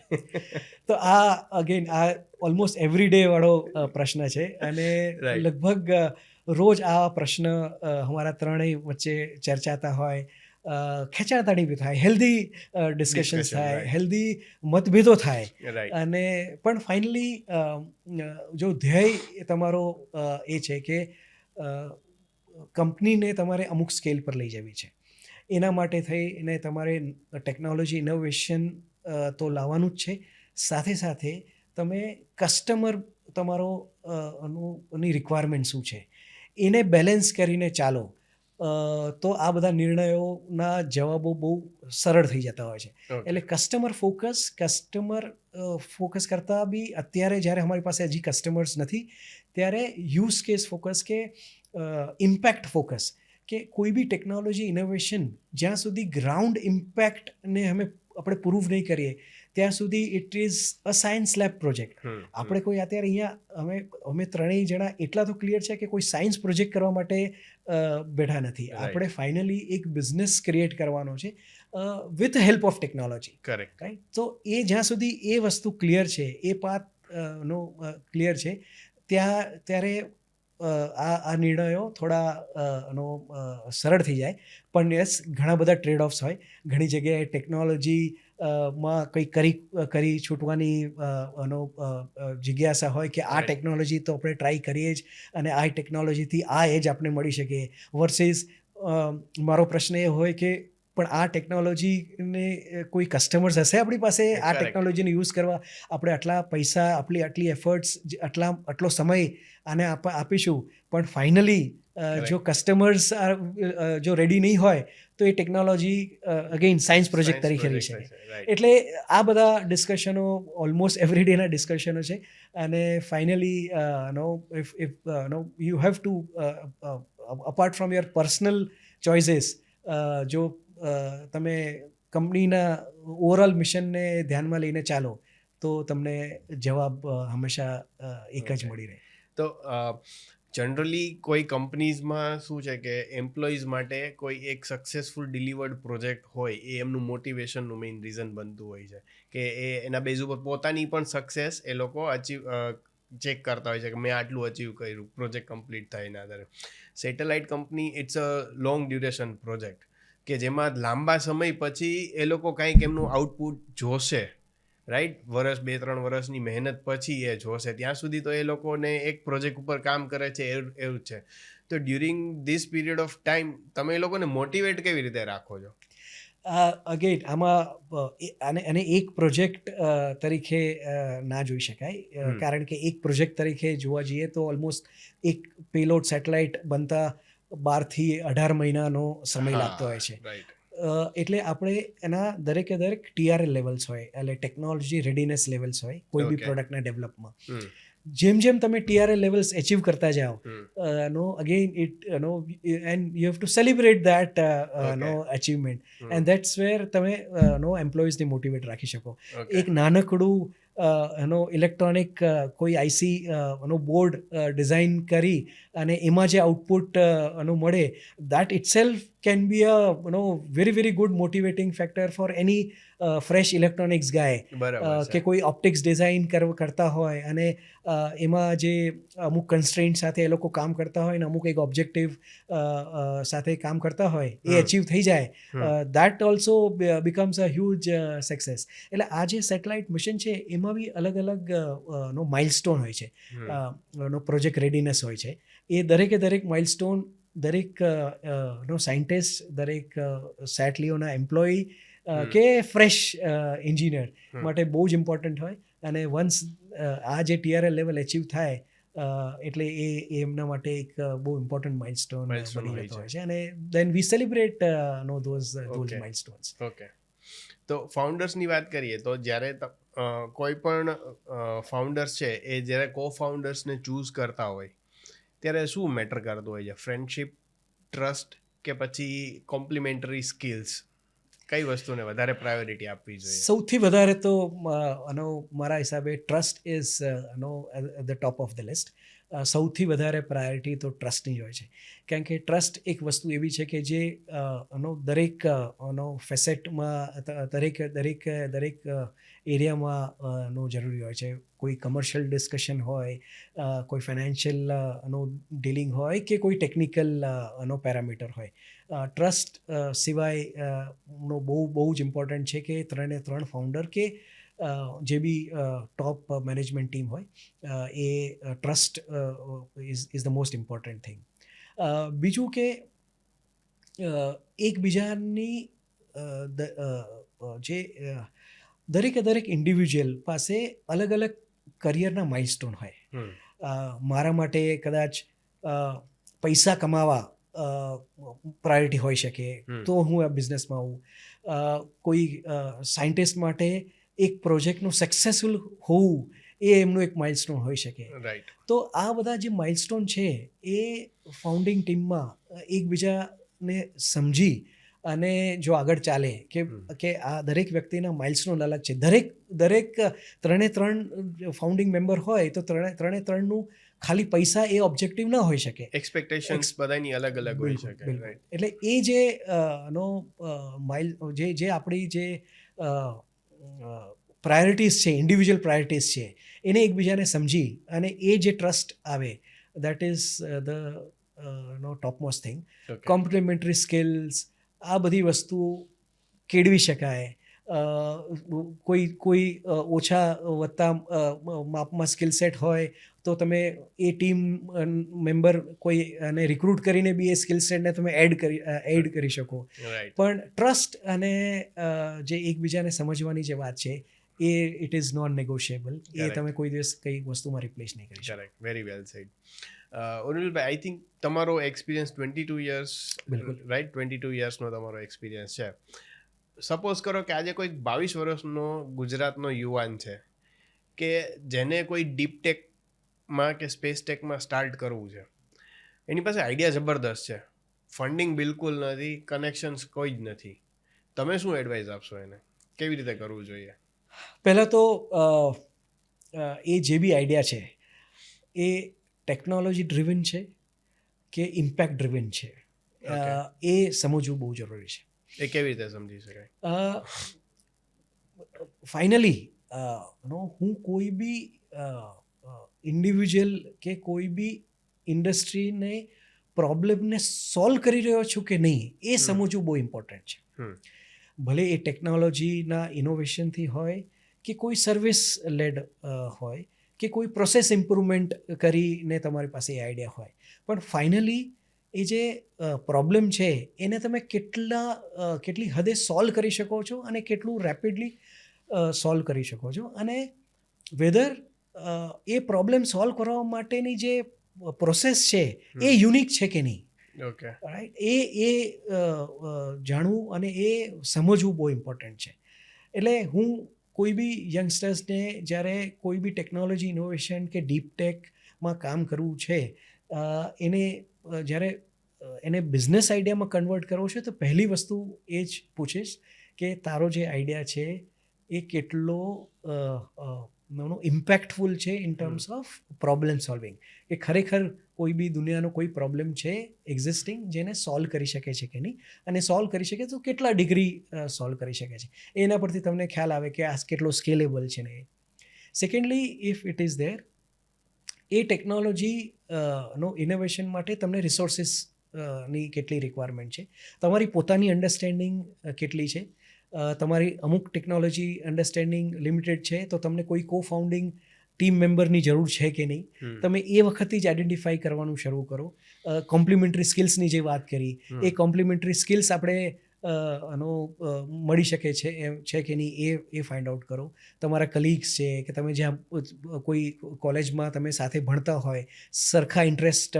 તો આ અગેન આ ઓલમોસ્ટ એવરીડે વાળો પ્રશ્ન છે અને લગભગ રોજ આ પ્રશ્ન અમારા ત્રણેય વચ્ચે ચર્ચાતા હોય, ખેંચાતાણી બી થાય, હેલ્ધી ડિસ્કશન્સ થાય, હેલ્ધી મતભેદો થાય. અને પણ ફાઇનલી જો ધ્યેય તમારો એ છે કે કંપનીને તમારે અમુક સ્કેલ પર લઈ જવી છે. એના માટે થઈને તમારે ટેકનોલોજી ઇનોવેશન તો લાવવાનું જ છે, સાથે સાથે તમે કસ્ટમર તમારો ની રિક્વાયરમેન્ટ શું છે એને બેલેન્સ કરીને ચાલો તો આ બધા નિર્ણયોના જવાબો બહુ સરળ થઈ જતા હોય છે. એટલે કસ્ટમર ફોકસ કરતાં બી અત્યારે જ્યારે અમારી પાસે હજી કસ્ટમર્સ નથી ત્યારે યુઝ કેસ ફોકસ કે ઇમ્પેક્ટ ફોકસ, કે કોઈ બી ટેકનોલોજી ઇનોવેશન જ્યાં સુધી ગ્રાઉન્ડ ઇમ્પેક્ટને આપણે પ્રૂવ નહીં કરીએ ત્યાં સુધી it is a science lab project. આપણે કોઈ અત્યારે અહીંયા અમે ત્રણેય જણા એટલા તો ક્લિયર છે કે કોઈ સાયન્સ પ્રોજેક્ટ કરવા માટે બેઠા નથી. આપણે ફાઇનલી એક બિઝનેસ ક્રિએટ કરવાનો છે with help of technology. Correct. Right. તો એ જ્યાં સુધી એ વસ્તુ ક્લિયર છે, એ પાથ નો ક્લિયર છે, ત્યારે આ નિર્ણયો થોડા સરળ થઈ જાય. પણ યસ, ઘણા બધા ટ્રેડ ઓફ્સ હોય. ઘણી જગ્યાએ ટેકનોલોજી માં કંઈ કરી છૂટવાની જિજ્ઞાસા હોય કે આ ટેકનોલોજી તો આપણે ટ્રાય કરીએ જ, અને આ ટેકનોલોજીથી આ એજ આપણે મળી શકે. વર્સિસ મારો પ્રશ્ન એ હોય કે પણ આ ટેકનોલોજીને કોઈ કસ્ટમર્સ હશે આપણી પાસે આ ટેકનોલોજીને યુઝ કરવા? આપણે આટલા પૈસા, આટલી એફર્ટ્સ, આટલો સમય આને આપીશું, પણ ફાઇનલી જો કસ્ટમર્સ જો રેડી નહીં હોય તો એ ટેકનોલોજી અગેન સાયન્સ પ્રોજેક્ટ તરીકે રહી શકે. એટલે આ બધા ડિસ્કશનો ઓલમોસ્ટ એવરીડેના ડિસ્કશનો છે. અને finally you have two apart from your personal choices, જો તમે કંપનીના ઓવરઓલ મિશનને ધ્યાનમાં લઈને ચાલો તો તમને જવાબ હંમેશા એક જ મળી રહે. તો જનરલી કોઈ કંપનીઝમાં શું છે કે એમ્પ્લોઈઝ માટે કોઈ એક સક્સેસફુલ ડિલિવર્ડ પ્રોજેક્ટ હોય એ એમનું મોટિવેશનનું મેઇન રીઝન બનતું હોય છે કે એના બેઝ ઉપર પોતાની પણ સક્સેસ એ લોકો ચેક કરતા હોય છે કે મેં આટલું અચીવ કર્યું પ્રોજેક્ટ કમ્પ્લીટ થાય એના આધારે. Satellite company it's a long duration project કે જેમાં લાંબા સમય પછી એ લોકો કાંઈક એમનું આઉટપુટ જોશે. રાઈટ. 2-3 વર્ષની મહેનત પછી એ જોશે. ત્યાં સુધી તો એ લોકોને એક પ્રોજેક્ટ ઉપર કામ કરે છે એવું છે. તો during this period of time તમે એ લોકોને મોટિવેટ કેવી રીતે રાખો છો? અગેન આમાં અને એક પ્રોજેક્ટ તરીકે ના જોઈ શકાય, કારણ કે એક પ્રોજેક્ટ તરીકે જોવા જઈએ તો ઓલમોસ્ટ એક પેલોડ સેટેલાઇટ બનતા 12 થી 18 મહિનાનો સમય લાગતો હોય છે. એટલે આપણે એના દરેક TRL લેવલ્સ હોય, એટલે ટેકનોલોજી રેડીનેસ લેવલ્સ હોય કોઈ બી પ્રોડક્ટના ડેવલપમાં. જેમ તમે TRL લેવલ્સ અચીવ કરતા જાઓ, again and you have to celebrate that achievement, and that's where તમે એમ્પ્લોઈઝને મોટિવેટ રાખી શકો. એક નાનકડું ઇલેક્ટ્રોનિક કોઈ આઈસી બોર્ડ ડિઝાઇન કરી અને એમાં જે આઉટપુટ મળે, that itself can be a very good motivating factor for any fresh electronics guy. કે કોઈ ઓપ્ટિક્સ ડિઝાઇન કરતા હોય અને એમાં જે અમુક કન્સ્ટ્રેન્ટ સાથે એ લોકો કામ કરતા હોય ને અમુક એક ઓબ્જેક્ટિવ સાથે કામ કરતા હોય, એ અચીવ થઈ જાય, that also becomes a huge success. એટલે આ જે સેટેલાઇટ મિશન છે એમાં બી અલગ માઇલસ્ટોન હોય છે, પ્રોજેક્ટ રેડીનેસ હોય છે. એ દરેક માઇલસ્ટોન દરેક સાયન્ટિસ્ટ, દરેક સેટલીઓના એમ્પ્લોયી કે ફ્રેશ એન્જિનિયર માટે બહુ જ ઇમ્પોર્ટન્ટ હોય. અને વન્સ આ જે TRL લેવલ અચીવ થાય એટલે એ એમના માટે એક બહુ ઇમ્પોર્ટન્ટ માઇલસ્ટોન બની જતો હોય છે. અને દેન we celebrate those milestones. Okay. તો ફાઉન્ડર્સની વાત કરીએ તો જ્યારે કોઈ પણ ફાઉન્ડર્સ છે એ જ્યારે કો ફાઉન્ડર્સને ચૂઝ કરતા હોય ત્યારે શું મેટર કરતું હોય છે? ફ્રેન્ડશિપ, ટ્રસ્ટ કે પછી કોમ્પ્લિમેન્ટરી સ્કિલ્સ? કઈ વસ્તુને વધારે પ્રાયોરિટી આપવી જોઈએ? સૌથી વધારે તો મારા હિસાબે trust is the top of the list. સૌથી વધારે પ્રાયોરિટી તો ટ્રસ્ટની જ હોય છે, કારણ કે ટ્રસ્ટ એક વસ્તુ એવી છે કે જે દરેક ફેસેટમાં, દરેક એરિયામાં જરૂરી હોય છે. કોઈ કમર્શિયલ ડિસ્કશન હોય, કોઈ ફાઇનાન્શિયલ ડીલિંગ હોય કે કોઈ ટેકનિકલ પેરામીટર હોય, ટ્રસ્ટ સિવાય બહુ જ ઇમ્પોર્ટન્ટ છે કે 3 ફાઉન્ડર કે જે બી ટોપ મેનેજમેન્ટ ટીમ હોય, એ trust is the most important thing. બીજું કે એકબીજાની જે દરેક ઇન્ડિવિજ્યુઅલ પાસે અલગ કરિયરના માઇલસ્ટોન હોય. મારા માટે કદાચ પૈસા કમાવા પ્રાયોરિટી હોઈ શકે તો હું આ બિઝનેસમાં આવું. કોઈ સાયન્ટિસ્ટ માટે એક પ્રોજેક્ટનું સક્સેસફુલ હોવું એ એમનું એક માઇલસ્ટોન હોઈ શકે. તો આ બધા જે માઇલસ્ટોન છે એ ફાઉન્ડિંગ ટીમમાં એકબીજાને સમજી અને જો આગળ ચાલે કે આ દરેક વ્યક્તિના માઇલસ્ટોન અલગ છે, દરેક 3 ફાઉન્ડિંગ મેમ્બર હોય તો 3નું ખાલી પૈસા એ ઓબ્જેક્ટિવ ના હોઈ શકે. એક્સપેક્ટેશન્સ બધાની અલગ અલગ હોઈ બિલકુલ, શકે, બિલકુલ. રાઈટ? એટલે એ જે નો જે આપણી જે પ્રાયોરિટીઝ છે, ઇન્ડિવિજ્યુઅલ પ્રાયોરિટીઝ છે, એને એકબીજાને સમજી અને એ જે ટ્રસ્ટ આવે, that is the top most thing. Okay. Complimentary skills, આ બધી વસ્તુ કેળવી શકાય. કોઈ ઓછા વત્તા માપમાં સ્કિલ સેટ હોય તો તમે એ ટીમ મેમ્બર કોઈ અને રિક્રુટ કરીને બી એ સ્કિલ સેટને તમે એડ કરી શકો. રાઈટ. પણ ટ્રસ્ટ અને જે એકબીજાને સમજવાની જે વાત છે એ ઇટ ઇઝ નોન નેગોશિયેબલ. એ Correct. તમે કોઈ દિવસ કઈ વસ્તુમાં રિપ્લેસ નહીં કરી શકો. Correct, very well said. Urmilbhai, I think તમારો એક્સપિરિયન્સ 22 યર્સ, બિલકુલ. રાઈટ? 22 યર્સનો તમારો એક્સપિરિયન્સ છે. સપોઝ કરો કે આજે કોઈ 22 વર્ષનો ગુજરાતનો યુવાન છે કે જેને કોઈ ડીપ ટેકમાં કે સ્પેસ ટેકમાં સ્ટાર્ટ કરવું છે. એની પાસે આઈડિયા જબરદસ્ત છે, ફંડિંગ બિલકુલ નથી, કનેક્શન્સ કોઈ જ નથી. તમે શું એડવાઇસ આપશો એને? કેવી રીતે કરવું જોઈએ? પહેલાં તો એ જે બી આઈડિયા છે એ ટેકનોલોજી ડ્રિવન છે કે ઇમ્પેક્ટ ડ્રિવન છે, એ સમજવું બહુ જરૂરી છે. એ કેવી રીતે સમજી શકાય? ફાઇનલી હું કોઈ બી ઇન્ડિવિજ્યુઅલ કે કોઈ બી ઇન્ડસ્ટ્રીને પ્રોબ્લેમને સોલ્વ કરી રહ્યો છું કે નહીં એ સમજવું બહુ ઇમ્પોર્ટન્ટ છે. ભલે એ ટેકનોલોજીના ઇનોવેશનથી હોય કે કોઈ સર્વિસ લેડ હોય કે કોઈ પ્રોસેસ ઇમ્પ્રુવમેન્ટ કરીને તમારી પાસે એ આઈડિયા હોય, પણ ફાઇનલી એ જે પ્રોબ્લેમ છે એને તમે કેટલી હદે સોલ્વ કરી શકો છો અને કેટલું રેપિડલી સોલ્વ કરી શકો છો, અને વેધર એ પ્રોબ્લેમ સોલ્વ કરવા માટેની જે પ્રોસેસ છે એ યુનિક છે કે નહીં. Okay, right. એ જાણવું અને એ સમજવું બહુ ઇમ્પોર્ટન્ટ છે. એટલે હું કોઈ બી યંગસ્ટર્સને જ્યારે કોઈ બી ટેકનોલોજી ઇનોવેશન કે ડીપ ટેકમાં કામ કરવું છે, એને જ્યારે એને બિઝનેસ આઈડિયામાં કન્વર્ટ કરવો છે તો પહેલી વસ્તુ એ જ પૂછીશ કે તારો જે આઈડિયા છે એ કેટલો ઇમ્પેક્ટફુલ છે in terms of problem solving, કે ખરેખર કોઈ બી દુનિયાનો કોઈ પ્રોબ્લેમ છે એક્ઝિસ્ટિંગ જેને સોલ્વ કરી શકે છે કે નહીં, અને સોલ્વ કરી શકે તો કેટલા ડિગ્રી સોલ્વ કરી શકે છે, એના પરથી તમને ખ્યાલ આવે કે આ કેટલો સ્કેલેબલ છે ને. Secondly, if it is there, એ ટેકનોલોજી નો ઇનોવેશન માટે તમને રિસોર્સિસ ની કેટલી રિક્વાયરમેન્ટ છે, તમારી પોતાની અન્ડરસ્ટેન્ડિંગ કેટલી છે, તમારી અમુક ટેકનોલોજી અન્ડરસ્ટેન્ડિંગ લિમિટેડ છે તો તમને કોઈ કો ફાઉન્ડિંગ ટીમ મેમ્બરની જરૂર છે કે નહીં, તમે એ વખતથી જ આઈડેન્ટિફાઈ કરવાનું શરૂ કરો. કોમ્પ્લિમેન્ટરી સ્કિલ્સની જે વાત કરી, એ કોમ્પ્લિમેન્ટરી સ્કિલ્સ આપણે મળી શકે છે કે નહીં એ ફાઇન્ડ આઉટ કરો. તમારા કલીગ્સ છે કે તમે જ્યાં કોઈ કોલેજમાં તમે સાથે ભણતા હોય, સરખા ઇન્ટરેસ્ટ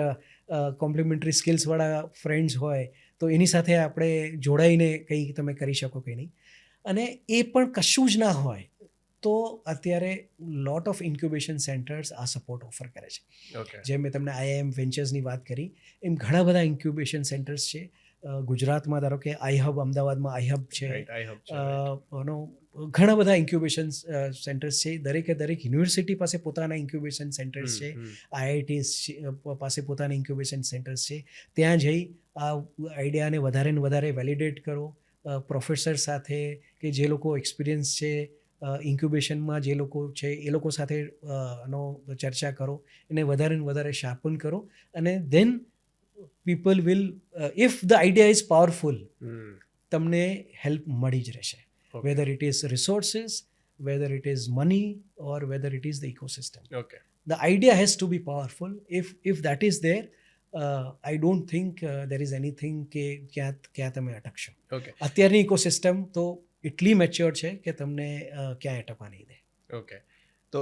કોમ્પ્લિમેન્ટરી સ્કિલ્સવાળા ફ્રેન્ડ્સ હોય તો એની સાથે આપણે જોડાઈને કંઈ તમે કરી શકો કે નહીં. અને એ પણ કશું જ ના હોય તો અત્યારે લોટ ઓફ ઇન્ક્યુબેશન સેન્ટર્સ આ સપોર્ટ ઓફર કરે છે. ઓકે, જેમ મેં તમને IIM વેન્ચર્સની વાત કરી એમ ઘણા બધા ઇન્ક્યુબેશન સેન્ટર્સ છે. ગુજરાતમાં ધારો કે આઈહબ, અમદાવાદમાં આઈહબ છે, ઘણા બધા ઇન્ક્યુબેશન સેન્ટર્સ છે. દરેક યુનિવર્સિટી પાસે પોતાના ઇન્ક્યુબેશન સેન્ટર્સ છે, IIT પાસે પોતાના ઇન્ક્યુબેશન સેન્ટર્સ છે. ત્યાં જઈ આ આઈડિયાને વધારે ને વધારે વેલિડેટ કરો, પ્રોફેસર સાથે કે જે લોકો એક્સપિરિયન્સ છે ઇન્ક્યુબેશનમાં, જે લોકો છે એ લોકો સાથે ચર્ચા કરો, એને વધારે ને વધારે શાર્પન કરો, અને then people will, if the idea is powerful, તમને હેલ્પ મળી જ રહેશે. Whether it is resources, whether it is money, or whether it is the ecosystem. Okay, the idea has to be powerful. If that is there, I don't think there is anything કે ક્યાં તમે અટકશો. Okay, અત્યારની ecosystem તો એટલી mature છે કે તમને ક્યાંય અટકવા નહીં દે. ઓકે. તો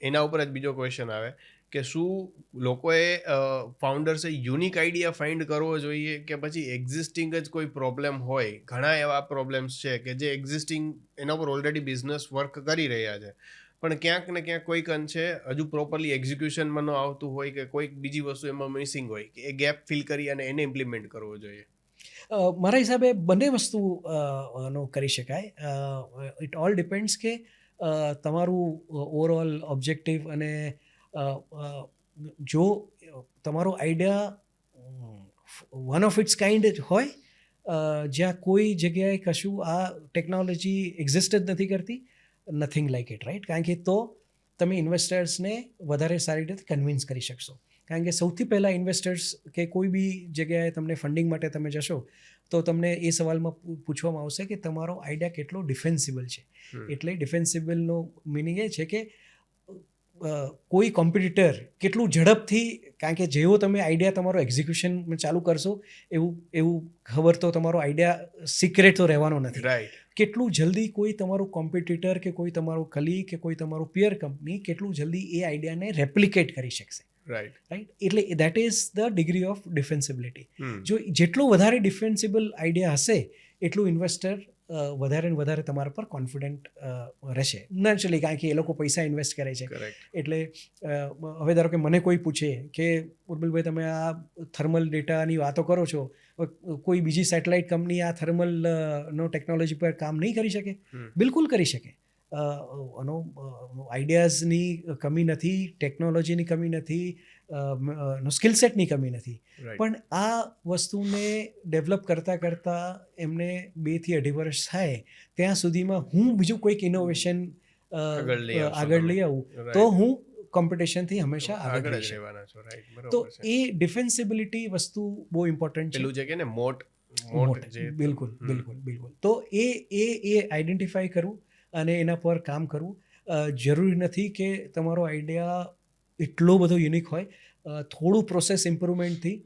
એના ઉપર જ બીજો ક્વેશ્ચન આવે કે શું લોકોએ ફાઉન્ડર્સે યુનિક આઈડિયા ફાઇન્ડ કરવો જોઈએ કે પછી એક્ઝિસ્ટિંગ જ કોઈ પ્રોબ્લેમ હોય? ઘણા એવા પ્રોબ્લેમ્સ છે કે જે એક્ઝિસ્ટિંગ એના પર ઓલરેડી બિઝનેસ વર્ક કરી રહ્યા છે, પણ ક્યાંક ને ક્યાંક કોઈક અંશે હજુ પ્રોપરલી એક્ઝિક્યુશનમાં ન આવતું હોય કે કોઈક બીજી વસ્તુ એમાં મિસિંગ હોય, કે એ ગેપ ફિલ કરી અને એને ઇમ્પ્લિમેન્ટ કરવો જોઈએ. મારા હિસાબે બંને વસ્તુ નો કરી શકાય. ઇટ ઓલ ડિપેન્ડ્સ કે તમારું ઓવરઓલ ઓબ્જેક્ટિવ અને જો તમારો idea one of its kind હોય, જ્યાં કોઈ જગ્યાએ કશું આ ટેકનોલોજી એક્ઝિસ્ટ જ નથી કરતી, નથિંગ લાઇક ઇટ, રાઈટ? કારણ કે તો તમે ઇન્વેસ્ટર્સને વધારે સારી રીતે કન્વિન્સ કરી શકશો. કારણ કે સૌથી પહેલાં ઇન્વેસ્ટર્સ કે કોઈ બી જગ્યાએ તમને ફંડિંગ માટે તમે જશો તો તમને એ સવાલમાં પૂછવામાં આવશે કે તમારો આઈડિયા કેટલો ડિફેન્સિબલ છે. એટલે ડિફેન્સિબલનો મિનિંગ એ છે કે કોઈ કોમ્પિટિટર કેટલું ઝડપથી, કારણ કે જેવો તમે આઈડિયા તમારો એક્ઝિક્યુશન ચાલુ કરશો એવું ખબર તો તમારો આઈડિયા સિક્રેટ તો રહેવાનો નથી, રાઈટ? કેટલું જલ્દી કોઈ તમારું કોમ્પિટિટર કે કોઈ તમારું કલી કે કોઈ તમારું પિયર કંપની કેટલું જલ્દી એ આઈડિયાને રેપ્લિકેટ કરી શકશે, રાઈટ? એટલે that is the degree of defensibility. જો જેટલો વધારે ડિફેન્સિબલ આઈડિયા હશે એટલું ઇન્વેસ્ટર વધારે ને વધારે તમારા પર કોન્ફિડન્ટ રહેશે નેચરલી, કારણ કે એ લોકો પૈસા ઇન્વેસ્ટ કરે છે. એટલે હવે ધારો કે મને કોઈ પૂછે કે ઉર્મિલભાઈ તમે આ થર્મલ ડેટાની વાતો કરો છો, કોઈ બીજી સેટેલાઇટ કંપની આ થર્મલ નો ટેકનોલોજી પર કામ નહીં કરી શકે? બિલકુલ કરી શકે. આઈડિયાઝની કમી નથી, ટેકનોલોજીની કમી નથી, સ્કિલ સેટની કમી નથી, પણ આ વસ્તુને ડેવલપ કરતાં એમને 2 થી 2.5 વર્ષ થાય ત્યાં સુધીમાં હું બીજું કોઈક ઇનોવેશન આગળ લઈ આવું તો હું કોમ્પિટિશનથી હંમેશા આગળ રહીશ. તો એ ડિફેન્સિબિલિટી વસ્તુ બહુ ઇમ્પોર્ટન્ટ છે. પેલું છે કે ને મોટ. બિલકુલ. તો એ આઈડેન્ટિફાઈ કરવું અને એના પર કામ કરવું. જરૂરી નથી કે તમારો આઈડિયા એટલો બધો યુનિક હોય. થોડું પ્રોસેસ ઇમ્પ્રુવમેન્ટથી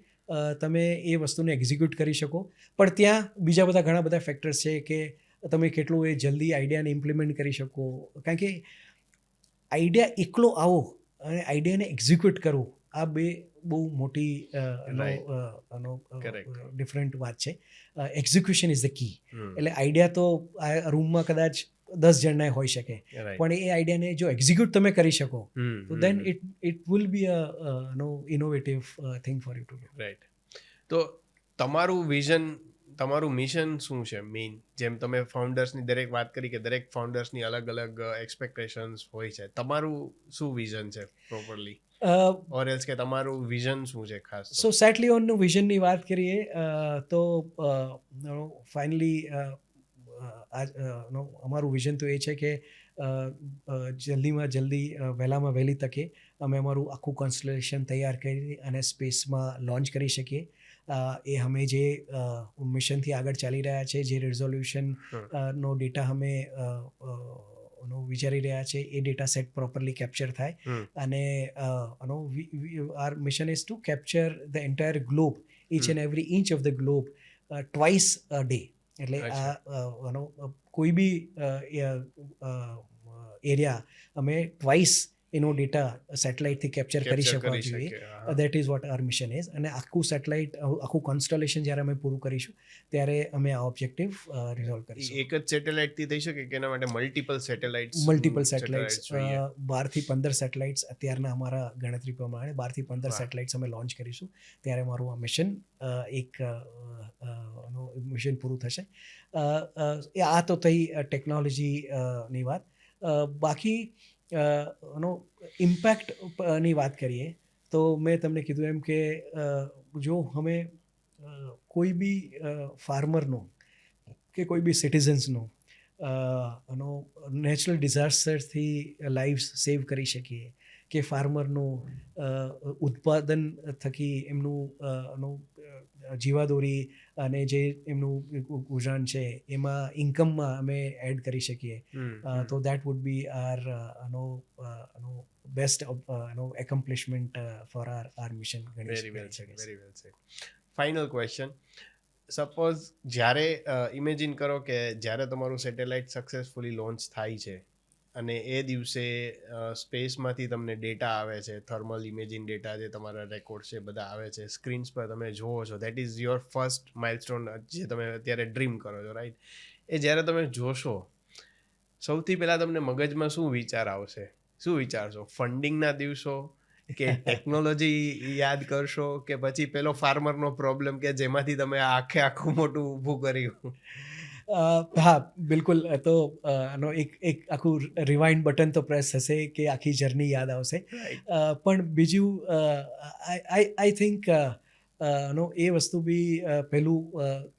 તમે એ વસ્તુને એક્ઝિક્યુટ કરી શકો, પણ ત્યાં બીજા બધા ઘણા બધા ફેક્ટર્સ છે કે તમે કેટલું એ જલ્દી આઈડિયાને ઇમ્પ્લિમેન્ટ કરી શકો. કારણ કે આઈડિયા એકલો આવો અને આઈડિયાને એક્ઝિક્યુટ કરવું, આ બે બહુ મોટી ડિફરન્ટ વાત છે. Execution is the key. એટલે આઈડિયા તો આ રૂમમાં કદાચ 10 જણના હોઈ શકે, પણ એ આઈડિયાને જો એક્ઝિક્યુટ તમે કરી શકો તો then it will be a innovative thing for you to do. Right. તો તમારું વિઝન, તમારું મિશન શું છે મેઇન? જેમ તમે ફાઉન્ડર્સની દરેક વાત કરી કે દરેક ફાઉન્ડર્સની અલગ અલગ એક્સપેક્ટેશન્સ હોય છે, તમારું શું વિઝન છે પ્રોપરલી? ઓર એલ્સ કે તમારું વિઝન શું છે ખાસ? સો સેટલીઓનનું વિઝનની વાત કરીએ તો ફાઇનલી અમારું વિઝન તો એ છે કે જલ્દીમાં જલ્દી વહેલામાં વહેલી તકે અમે અમારું આખું કોન્સ્ટલેશન તૈયાર કરી અને સ્પેસમાં લોન્ચ કરી શકીએ. એ અમે જે મિશનથી આગળ ચાલી રહ્યા છે, જે રિઝોલ્યુશન નો ડેટા અમે વિચારી રહ્યા છે, એ ડેટા સેટ પ્રોપરલી કેપ્ચર થાય અને our mission is to capture the entire globe, each and every inch of the globe twice a day. એટલે કોઈ બી એરિયા અમે ટ્વાઇસ એનો ડેટા સેટેલાઇટથી કેપ્ચર કરી શકવા જોઈએ. That is what are mission is. અને આખું સેટેલાઇટ, આખું કોન્સ્ટલેશન જ્યારે અમે પૂરું કરીશું ત્યારે અમે આ ઓબ્જેક્ટિવ રિઝોલ્વ કરીશું. એક જ સેટેલાઇટથી થઈ શકે કે એના માટે મલ્ટિપલ સેટેલાઇટ્સ? 12 થી 15 સેટેલાઇટ્સ અત્યારના અમારા ગણતરી પ્રમાણે 12 થી 15 સેટેલાઇટ્સ અમે લોન્ચ કરીશું ત્યારે અમારું આ મિશન મિશન પૂરું થશે. આ તો થઈ ટેકનોલોજીની વાત. બાકી ઇમ્પેક્ટની વાત કરીએ તો મેં તમને કીધું એમ કે જો અમે કોઈ બી ફાર્મરનો કે કોઈ બી સિટીઝન્સનો નેચરલ ડિઝાસ્ટરથી લાઈવ્સ સેવ કરી શકીએ, કે ફાર્મરનું ઉત્પાદન થકી એમનું જીવાદોરી અને જે એમનું ગુજરાન છે એમાં ઇન્કમમાં અમે એડ કરી શકીએ, તો that would be our best accomplishment for our mission. Very well said. Final question. Suppose જ્યારે ઇમેજિન કરો કે જ્યારે તમારું સેટેલાઇટ સક્સેસફુલી લોન્ચ થાય છે અને એ દિવસે સ્પેસમાંથી તમને ડેટા આવે છે, થર્મલ ઇમેજિંગ ડેટા, જે તમારા રેકોર્ડ છે બધા આવે છે, સ્ક્રીન્સ પર તમે જુઓ છો, that is your first milestone જે તમે અત્યારે ડ્રીમ કરો છો, રાઈટ? એ જ્યારે તમે જોશો સૌથી પહેલાં તમને મગજમાં શું વિચાર આવશે? શું વિચારશો? ફંડિંગના દિવસો, કે ટેકનોલોજી યાદ કરશો કે પછી પેલો ફાર્મરનો પ્રોબ્લેમ કે જેમાંથી તમે આખું મોટું ઊભું કર્યું? હા, બિલકુલ. તો આનો એક આખું રિવાઇન્ડ બટન તો પ્રેસ થશે કે આખી જર્ની યાદ આવશે. રાઈટ. પણ બીજું આઈ થિંક નો એ વસ્તુ બી પહેલું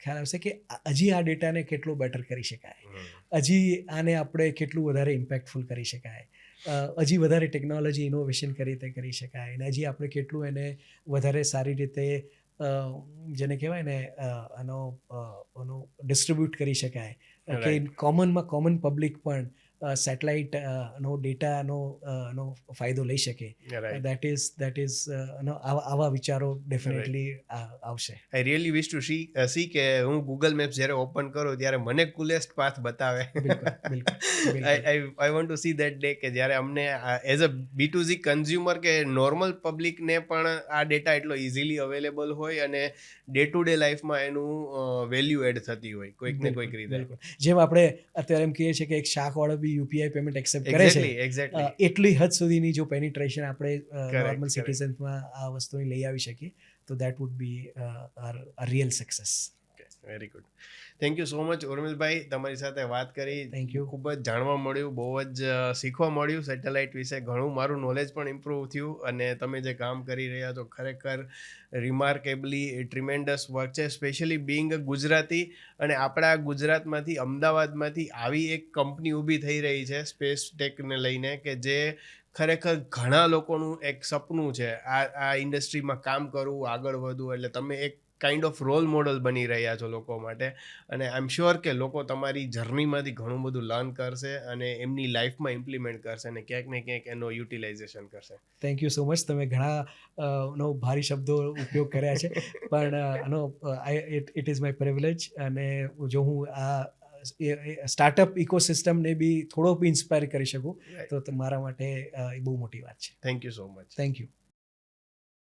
ખ્યાલ આવશે કે હજી આ ડેટાને કેટલું બેટર કરી શકાય, હજી આને આપણે કેટલું વધારે ઇમ્પેક્ટફુલ કરી શકાય, હજી વધારે ટેકનોલોજી ઇનોવેશન કરી શકાય, અને હજી આપણે કેટલું એને વધારે સારી રીતે જેને કહેવાય ને આનો ડિસ્ટ્રીબ્યુટ કરી શકાય કે Right. કોમન પબ્લિક પણ સેટેલાઇટ નો ડેટાનો ફાયદો લઈ શકે. Right. દેટ ઇઝ આવા વિચારો ડેફિનેટલી આવશે. I really wish two C કે હું ગૂગલ મેપ્સ જ્યારે ઓપન કરું ત્યારે મને કુલેસ્ટ પાથ બતાવે. બિલકુલ. I want to see that day કે જ્યારે અમને એઝ અ B2C કન્ઝ્યુમર કે નોર્મલ પબ્લિકને પણ આ ડેટા એટલો ઇઝીલી અવેલેબલ હોય અને ડે ટુ ડે લાઈફમાં એનું વેલ્યુ એડ થતી હોય કોઈક ને કોઈક રીતે. બિલકુલ. જેમ આપણે અત્યારે એમ કહીએ છીએ કે એક શાકવાળો બી યુપીઆઈ પેમેન્ટ એક્સેપ્ટ કરે છે, એક્ઝેક્ટલી. એટલી હદ સુધીની જો પેનિટ્રેશન આપણે Correct, નોર્મલ correct. સિટીઝન્સમાં આ વસ્તુને લઈ આવી શકીએ તો that would be real success. Very good. Thank you so much Urmilbhai, તમારી સાથે વાત કરી Thank you. ખૂબ જ જાણવા મળ્યું, બહુ જ શીખવા મળ્યું સેટેલાઇટ વિશે, ઘણું મારું નોલેજ પણ ઇમ્પ્રૂવ થયું અને તમે જે કામ કરી રહ્યા છો ખરેખર રિમાર્કેબલી ટ્રીમેન્ડસ વર્ક છે, સ્પેશિયલી બિંગ ગુજરાતી અને આપણા ગુજરાતમાંથી અમદાવાદમાંથી આવી એક કંપની ઊભી થઈ રહી છે સ્પેસ ટેકને લઈને કે જે ખરેખર ઘણા લોકોનું એક સપનું છે આ ઇન્ડસ્ટ્રીમાં કામ કરવું, આગળ વધવું. એટલે તમે એક કાઇન્ડ ઓફ રોલ મોડલ બની રહ્યા છો લોકો માટે અને આઈ એમ શ્યોર કે લોકો તમારી જર્નીમાંથી ઘણું બધું લર્ન કરશે અને એમની લાઈફમાં ઇમ્પ્લિમેન્ટ કરશે અને ક્યાંક ને ક્યાંક એનો યુટિલાઇઝેશન કરશે. Thank you so much. તમે ઘણા નો ભારી શબ્દો ઉપયોગ કર્યા છે, પણ ઇટ ઇઝ માય પ્રિવિલેજ, અને જો હું આ સ્ટાર્ટઅપ ઇકોસિસ્ટમને બી થોડો બી ઇન્સ્પાયર કરી શકું Right. તો મારા માટે એ બહુ મોટી વાત છે. Thank you so much. Thank you.